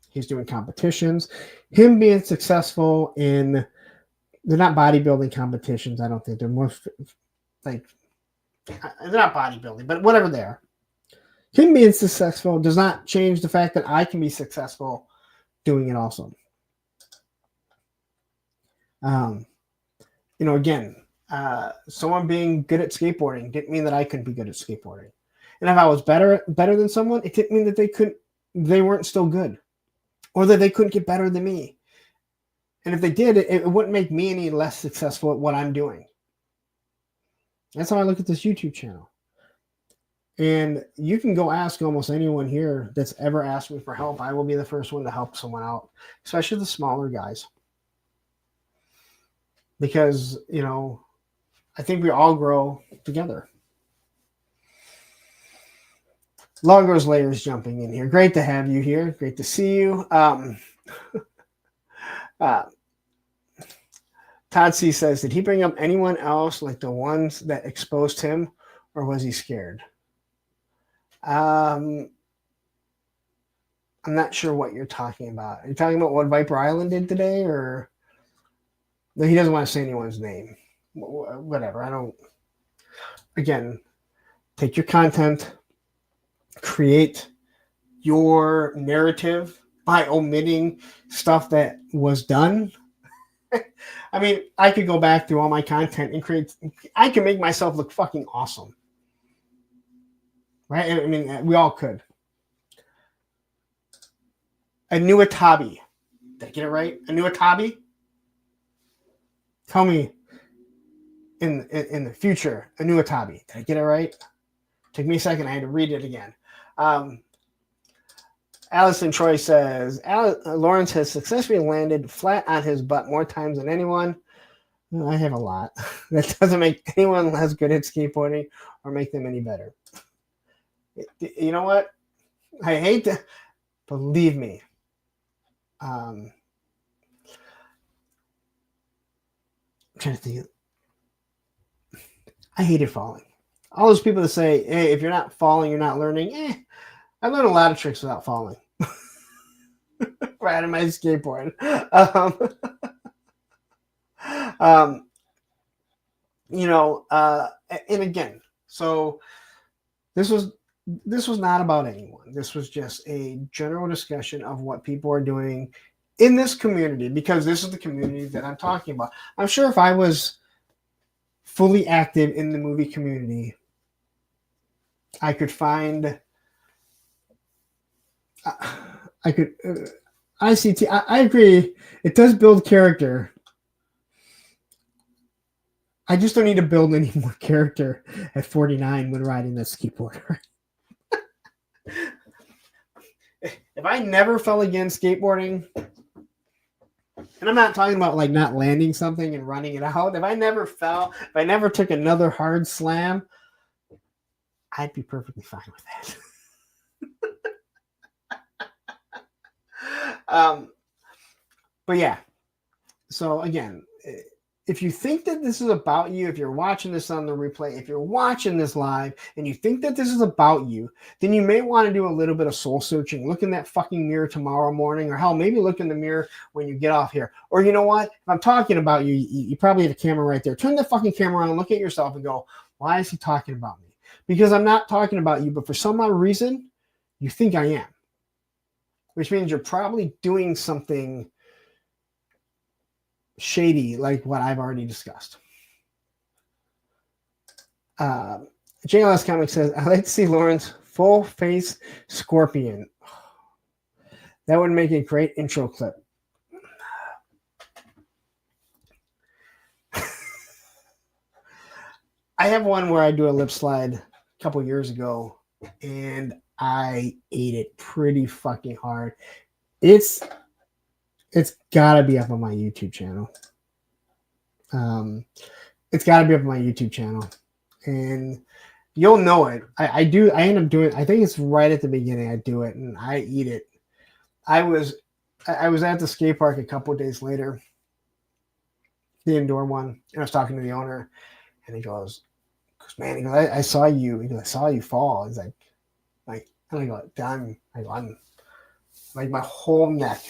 He's doing competitions. Him being successful in, they're not bodybuilding competitions. I don't think they're more like, they're not bodybuilding, but whatever they are. Him being successful does not change the fact that I can be successful doing it also. You know, again, someone being good at skateboarding didn't mean that I couldn't be good at skateboarding. And if I was better than someone, it didn't mean that they weren't still good, or that they couldn't get better than me. And if they did, it wouldn't make me any less successful at what I'm doing. That's how I look at this YouTube channel. And you can go ask almost anyone here that's ever asked me for help. I will be the first one to help someone out, especially the smaller guys. Because, you know, I think we all grow together. Logos Layers jumping in here. Great to have you here. Great to see you. Todd C says, did he bring up anyone else like the ones that exposed him, or was he scared? I'm not sure what you're talking about. Are you talking about what Viper Island did today, or no? He doesn't want to say anyone's name. Whatever. I don't. Again, take your content, create your narrative by omitting stuff that was done. I mean, I could go back through all my content and create. I can make myself look fucking awesome. Right? I mean, we all could. Anuatabi. Did I get it right? Anuatabi? Tell me in the future, Anuatabi. Did I get it right? Took me a second. I had to read it again. Allison Troy says, Lawrence has successfully landed flat on his butt more times than anyone. I have a lot. That doesn't make anyone less good at skateboarding or make them any better. You know what? I hate to believe me. I'm trying to think. I hated falling. All those people that say, hey, if you're not falling, you're not learning. I learned a lot of tricks without falling. Right on my skateboard. You know, and again, so this was not about anyone. This was just a general discussion of what people are doing in this community, because this is the community that I'm talking about. I'm sure if I was fully active in the movie community, I could find, I could, ICT, I agree. It does build character. I just don't need to build any more character at 49 when riding that skateboard. If I never fell again skateboarding, and I'm not talking about like not landing something and running it out. If I never fell, if I never took another hard slam, I'd be perfectly fine with that. But yeah. So again, if you think that this is about you, if you're watching this on the replay, if you're watching this live and you think that this is about you, then you may want to do a little bit of soul searching. Look in that fucking mirror tomorrow morning, or hell, maybe look in the mirror when you get off here. Or you know what? If I'm talking about you, you probably have a camera right there. Turn the fucking camera on, look at yourself and go, why is he talking about me? Because I'm not talking about you, but for some odd reason, you think I am. Which means you're probably doing something shady, like what I've already discussed. JLS Comic says, I like to see Lawrence full face scorpion. That would make a great intro clip. I have one where I do a lip slide a couple years ago, and I ate it pretty fucking hard. It's gotta be up on my YouTube channel. It's gotta be up on my YouTube channel, and you'll know it. I end up doing. I think it's right at the beginning. I do it and I eat it. I was at the skate park a couple of days later, the indoor one, and I was talking to the owner, and he goes, "Man, he goes, I saw you. He goes, I saw you fall." He's like, and I go, "Damn!" I'm like my whole neck.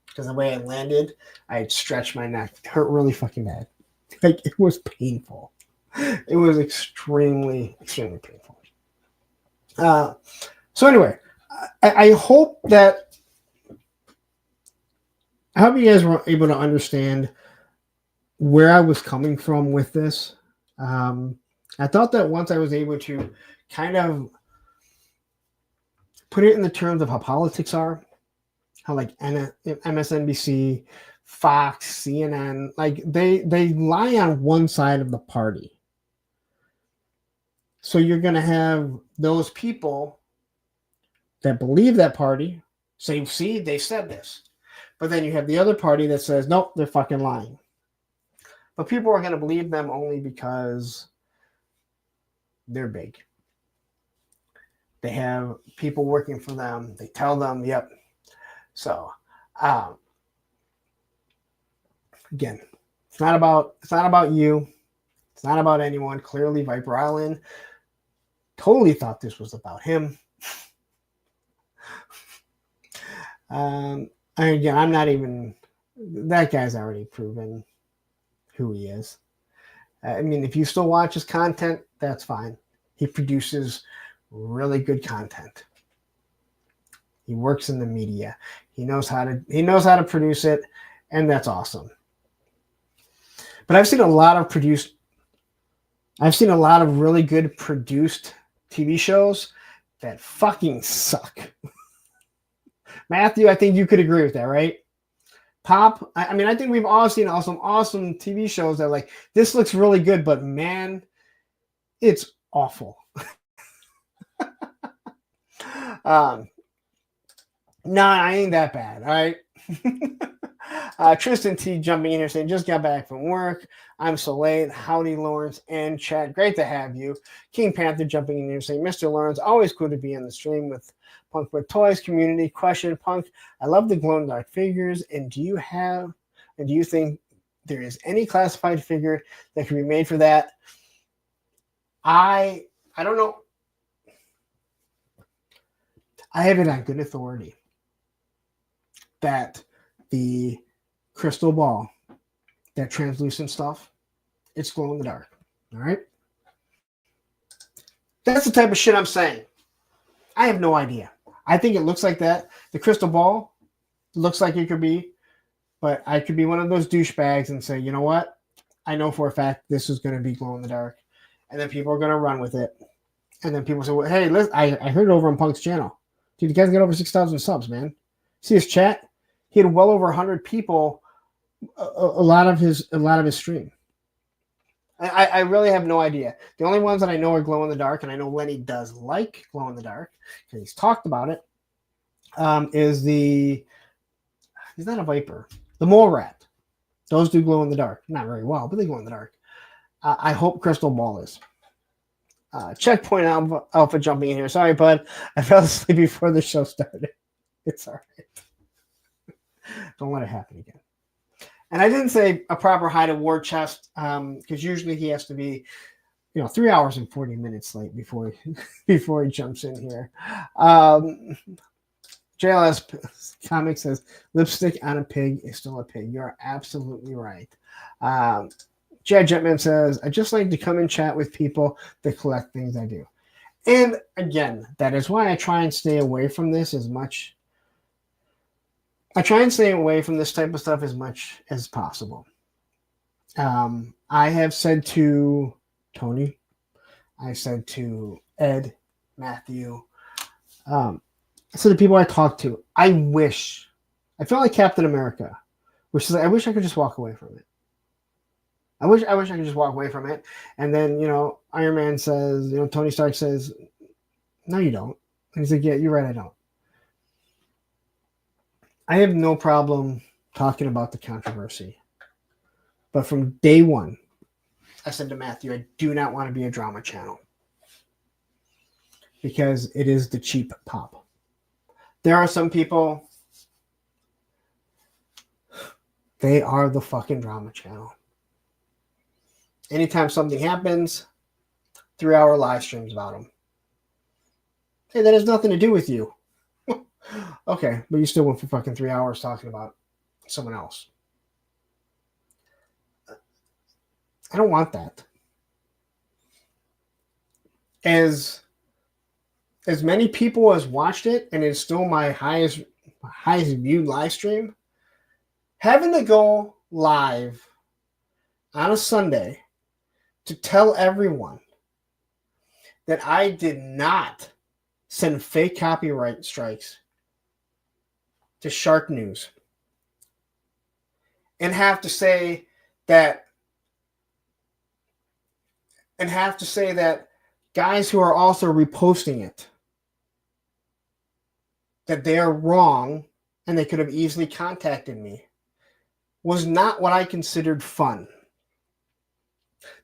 Because the way I landed, I had stretched my neck. It hurt really fucking bad. Like, it was painful. It was extremely, extremely painful. So anyway, I hope you guys were able to understand where I was coming from with this. I thought that once I was able to kind of put it in the terms of how politics are, how like MSNBC, Fox, CNN, like they lie on one side of the party. So you're going to have those people that believe that party say, see, they said this. But then you have the other party that says, nope, they're fucking lying. But people are going to believe them only because they're big. They have people working for them. They tell them, yep. So, again, it's not about you. It's not about anyone. Clearly, Viper Island totally thought this was about him. And again, I'm not even. That guy's already proven who he is. I mean, if you still watch his content, that's fine. He produces really good content. He works in the media. He knows how to produce it, and that's awesome. But I've seen a lot of really good produced TV shows that fucking suck. Matthew, I think you could agree with that, right? Pop, I mean, I think we've all seen some awesome TV shows that like, this looks really good, but man, it's awful. No, I ain't that bad. All right. Tristan T jumping in here saying, just got back from work. I'm so late. Howdy, Lawrence and Chad. Great to have you. King Panther jumping in here saying, Mr. Lawrence, always cool to be on the stream with Punk with Toys community. Question, Punk, I love the glow in the dark figures. And do you think there is any classified figure that can be made for that? I don't know. I have it on good authority that the crystal ball, that translucent stuff, it's glow in the dark. All right. That's the type of shit I'm saying. I have no idea. I think it looks like that. The crystal ball looks like it could be, but I could be one of those douchebags and say, you know what? I know for a fact this is going to be glow in the dark. And then people are going to run with it. And then people say, well, hey, listen, I heard it over on Punk's channel. Dude, the guy's got over 6,000 subs, man. See his chat? He had well over 100 people a lot of his stream. I really have no idea. The only ones that I know are glow in the dark, and I know Lenny does like glow in the dark because he's talked about it. Is he's not a viper, the mole rat. Those do glow in the dark. Not very well, but they glow in the dark. I hope Crystal Ball is. Checkpoint Alpha jumping in here. Sorry, bud. I fell asleep before the show started. It's all right. Don't let it happen again. And I didn't say a proper hi to War Chest because usually he has to be, 3 hours and 40 minutes late before he jumps in here. JLS Comic says lipstick on a pig is still a pig. You're absolutely right. Jad Jetman says, I just like to come and chat with people that collect things I do. And again, that is why I try and stay away from this as much. I try and stay away from this type of stuff as much as possible. I have said to Tony, I said to Ed, Matthew, so the people I talk to, I feel like Captain America, which is I wish I could just walk away from it. I wish I could just walk away from it. And then, Iron Man says, Tony Stark says, no, you don't. And he's like, yeah, you're right, I don't. I have no problem talking about the controversy. But from day one, I said to Matthew, I do not want to be a drama channel. Because it is the cheap pop. There are some people, they are the fucking drama channel. Anytime something happens, 3-hour live streams about them. Hey, that has nothing to do with you. Okay, but you still went for fucking 3 hours talking about someone else. I don't want that. As many people as watched it, and it's still my highest viewed live stream, having to go live on a Sunday to tell everyone that I did not send fake copyright strikes to Shark News and have to say that guys who are also reposting it, that they are wrong and they could have easily contacted me, was not what I considered fun.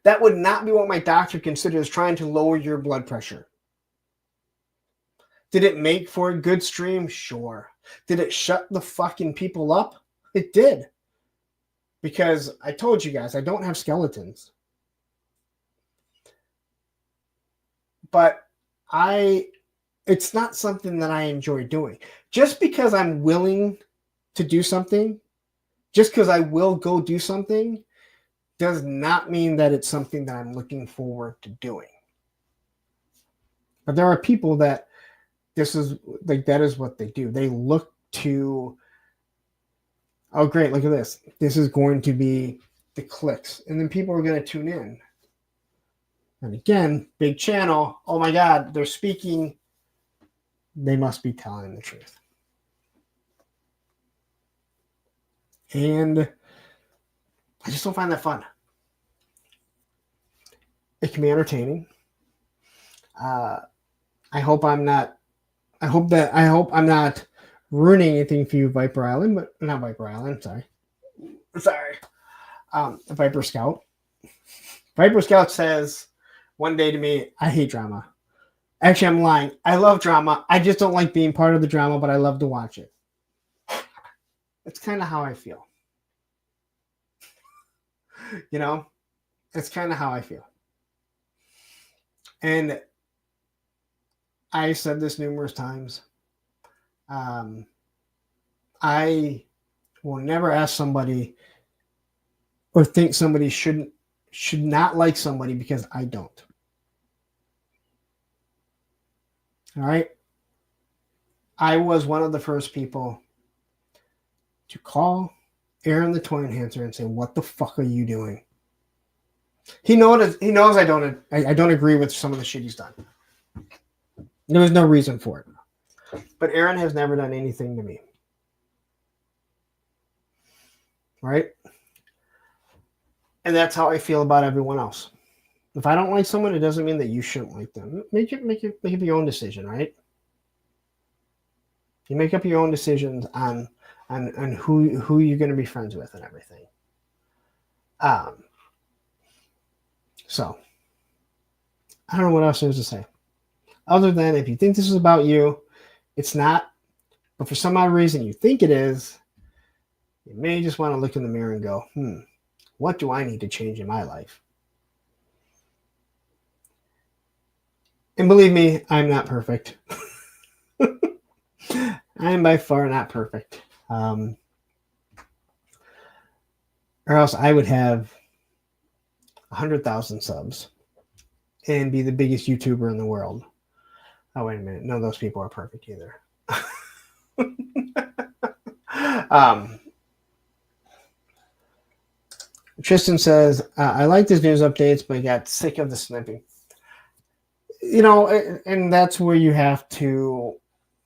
That would not be what my doctor considers trying to lower your blood pressure. Did it make for a good stream? Sure. Did it shut the fucking people up? It did. Because I told you guys, I don't have skeletons. But it's not something that I enjoy doing. Just because I'm willing to do something, just because I will go do something, does not mean that it's something that I'm looking forward to doing. But there are people that that is what they do. They look to, oh great, look at this. This is going to be the clicks. And then people are going to tune in. And again, big channel. Oh my God, they're speaking. They must be telling the truth. And I just don't find that fun. It can be entertaining. I hope I'm not ruining anything for you, Viper Island, but not Viper Island. Sorry. Viper Scout. Viper Scout says one day to me, I hate drama. Actually, I'm lying. I love drama. I just don't like being part of the drama, but I love to watch it. It's kind of how I feel. It's kind of how I feel. And I said this numerous times. I will never ask somebody or think somebody should not like somebody because I don't. All right? I was one of the first people to call Aaron the Toy Enhancer and say, what the fuck are you doing? He knows I don't agree with some of the shit he's done. There was no reason for it. But Aaron has never done anything to me. Right? And that's how I feel about everyone else. If I don't like someone, it doesn't mean that you shouldn't like them. Make up your own decision, right? You make up your own decisions on who you're going to be friends with and everything. So I don't know what else there is to say. Other than if you think this is about you, it's not. But for some odd reason you think it is, you may just want to look in the mirror and go, what do I need to change in my life? And believe me, I'm not perfect. I am by far not perfect. Or else I would have 100,000 subs and be the biggest YouTuber in the world. Oh, wait a minute. None of those people are perfect either. Tristan says, I like these news updates, but I got sick of the sniping. You know, and that's where you have to,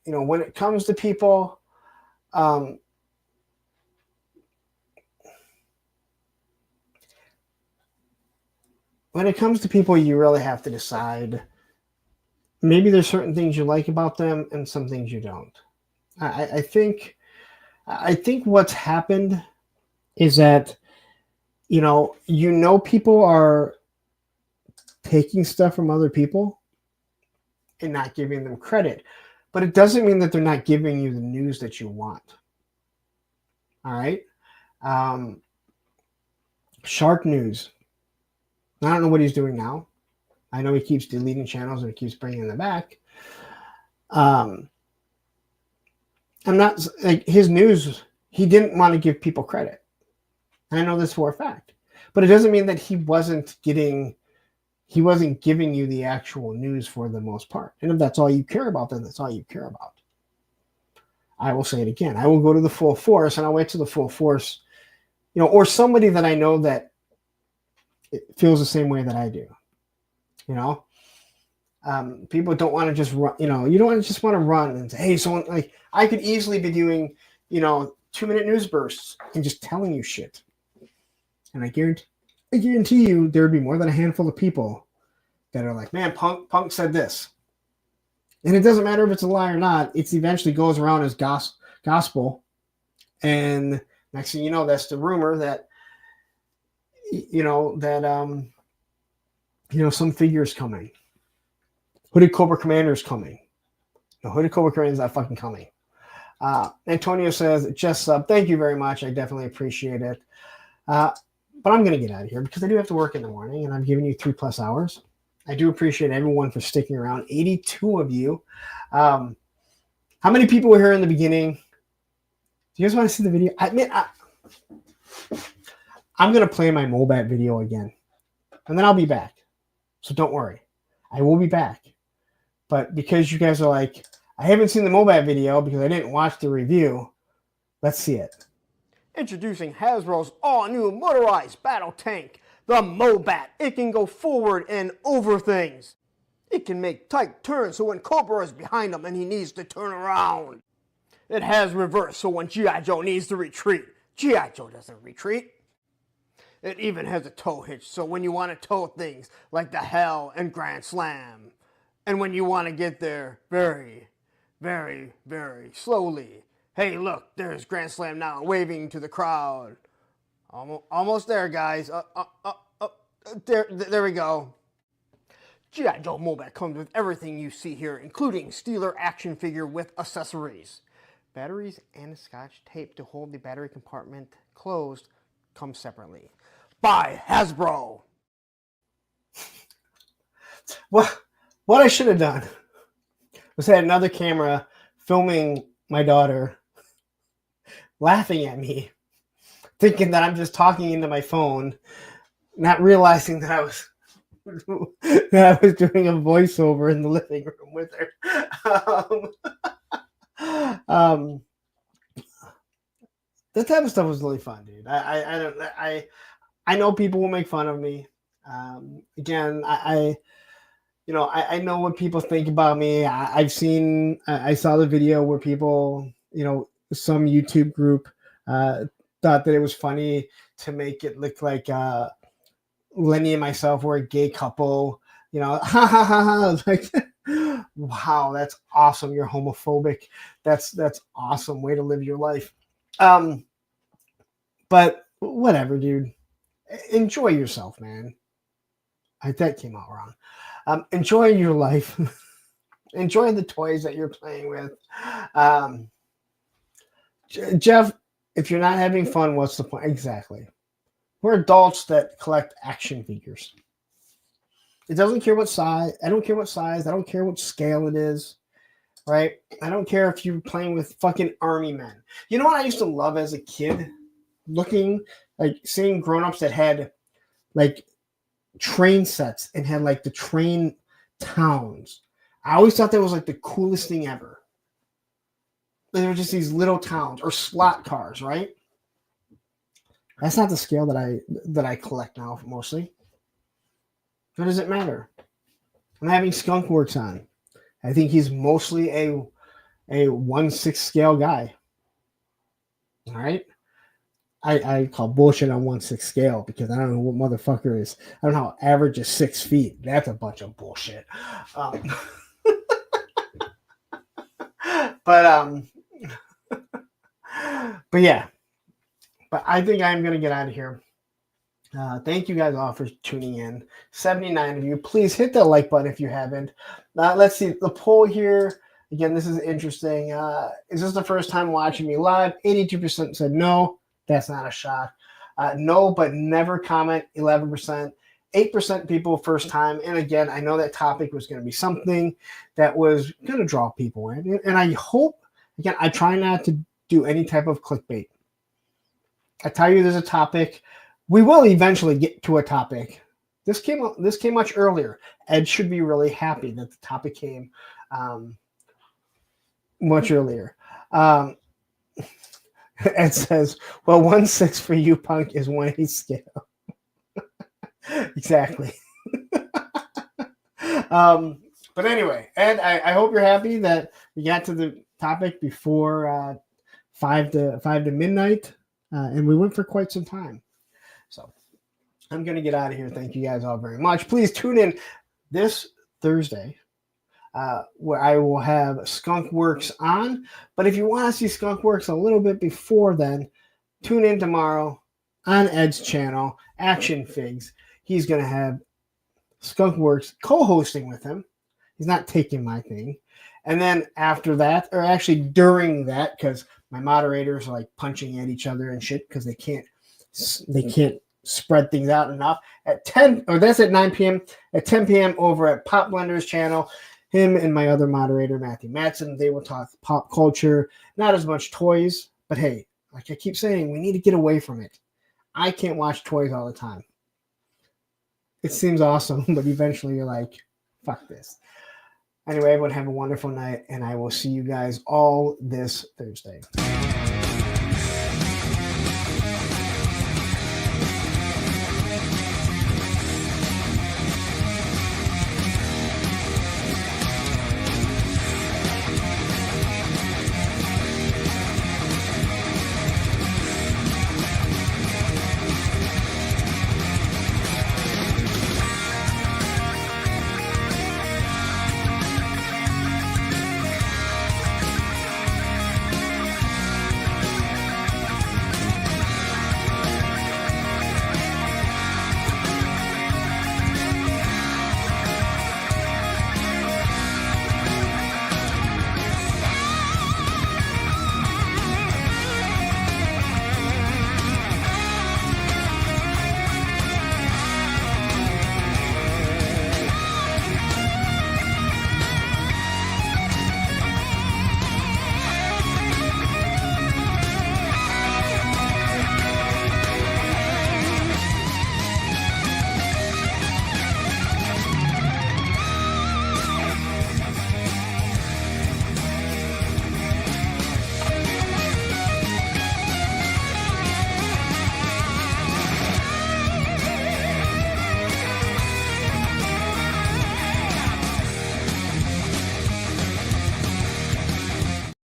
you know, when it comes to people, when it comes to people, you really have to decide. Maybe there's certain things you like about them and some things you don't. I think what's happened is that, you know, people are taking stuff from other people and not giving them credit, but it doesn't mean that they're not giving you the news that you want. All right. Shark News. I don't know what he's doing now. I know he keeps deleting channels and he keeps bringing them back. I'm not like his news. He didn't want to give people credit. I know this for a fact, but it doesn't mean that he wasn't giving you the actual news for the most part. And if that's all you care about, then that's all you care about. I will say it again. I will go to the full force and I'll wait to the full force, you know, or somebody that I know that feels the same way that I do. You know, people don't want to just run, you know, you don't just want to run and say, hey, someone, like, I could easily be doing, you know, 2-minute news bursts and just telling you shit. And I guarantee you there would be more than a handful of people that are like, man, Punk said this. And it doesn't matter if it's a lie or not. It eventually goes around as gospel. And next thing you know, that's the rumor that, some figure is coming. Hooded Cobra Commander is coming. No, Hooded Cobra Commander is not fucking coming. Antonio says, just sub. Thank you very much. I definitely appreciate it. But I'm going to get out of here because I do have to work in the morning and I'm giving you 3+ hours. I do appreciate everyone for sticking around. 82 of you. How many people were here in the beginning? Do you guys want to see the video? I'm going to play my Mobat video again. And then I'll be back. So don't worry. I will be back. But because you guys are like, I haven't seen the Mobat video because I didn't watch the review, let's see it. Introducing Hasbro's all-new motorized battle tank, the Mobat. It can go forward and over things. It can make tight turns so when Cobra is behind him and he needs to turn around. It has reverse so when G.I. Joe needs to retreat, G.I. Joe doesn't retreat. It even has a tow hitch so when you want to tow things like the Hell and Grand Slam, and when you want to get there very, very, very slowly. Hey, look, there's Grand Slam now, waving to the crowd. Almost there, guys. There we go. G.I. Joe Mobat comes with everything you see here, including Steeler action figure with accessories. Batteries and a Scotch tape to hold the battery compartment closed come separately. By Hasbro. What I should have done was had another camera filming my daughter laughing at me, thinking that I'm just talking into my phone, not realizing that I was doing a voiceover in the living room with her. That type of stuff was really fun, dude. I know people will make fun of me. Again, I know what people think about me. I saw the video where people, some YouTube group thought that it was funny to make it look like Lenny and myself were a gay couple, you know, ha ha ha ha. Like, wow, that's awesome. You're homophobic. That's awesome. Way to live your life. But whatever, dude. Enjoy yourself, man. That came out wrong. Enjoy your life. Enjoy the toys that you're playing with. Jeff, if you're not having fun, what's the point? Exactly. We're adults that collect action figures. It doesn't care what size. I don't care what size. I don't care what scale it is. Right? I don't care if you're playing with fucking army men. You know what I used to love as a kid? Seeing grown-ups that had like train sets and had like the train towns. I always thought that was like the coolest thing ever. They were just these little towns or slot cars, right? That's not the scale that I collect now mostly. What does it matter? I'm having Skunk Works on. I think he's mostly a 1/6 scale guy. All right. I call bullshit on 1/6 scale because I don't know what motherfucker is. I don't know how average is 6 feet. That's a bunch of bullshit. But yeah. But I think I'm gonna get out of here. Thank you guys all for tuning in. 79 of you. Please hit the like button if you haven't. Let's see the poll here. Again, this is interesting. Is this the first time watching me live? 82% said no. That's not a shock. No, but never comment. 11%. 8% people first time. And again, I know that topic was going to be something that was going to draw people in. And I hope, again, I try not to do any type of clickbait. I tell you there's a topic. We will eventually get to a topic. This came much earlier. Ed should be really happy that the topic came much earlier. Ed says, well, 1/6 for you, punk, is 1/8 scale. Exactly. But anyway, Ed, I hope you're happy that we got to the topic before 5 to midnight, and we went for quite some time. So I'm going to get out of here. Thank you guys all very much. Please tune in this Thursday, where I will have Skunk Works on. But if you want to see Skunk Works a little bit before then, tune in tomorrow on Ed's channel, Action Figs. He's going to have Skunk Works co-hosting with him. He's not taking my thing. And then after that, or actually during that, because my moderators are like punching at each other and shit because they can't spread things out enough. At 10, or that's at 9 p.m. At 10 p.m. over at Pop Blender's channel, him and my other moderator, Matthew Matson, they will talk pop culture, not as much toys, but hey, like I keep saying, we need to get away from it. I can't watch toys all the time. It seems awesome, but eventually you're like, fuck this. Anyway, everyone have a wonderful night, and I will see you guys all this Thursday.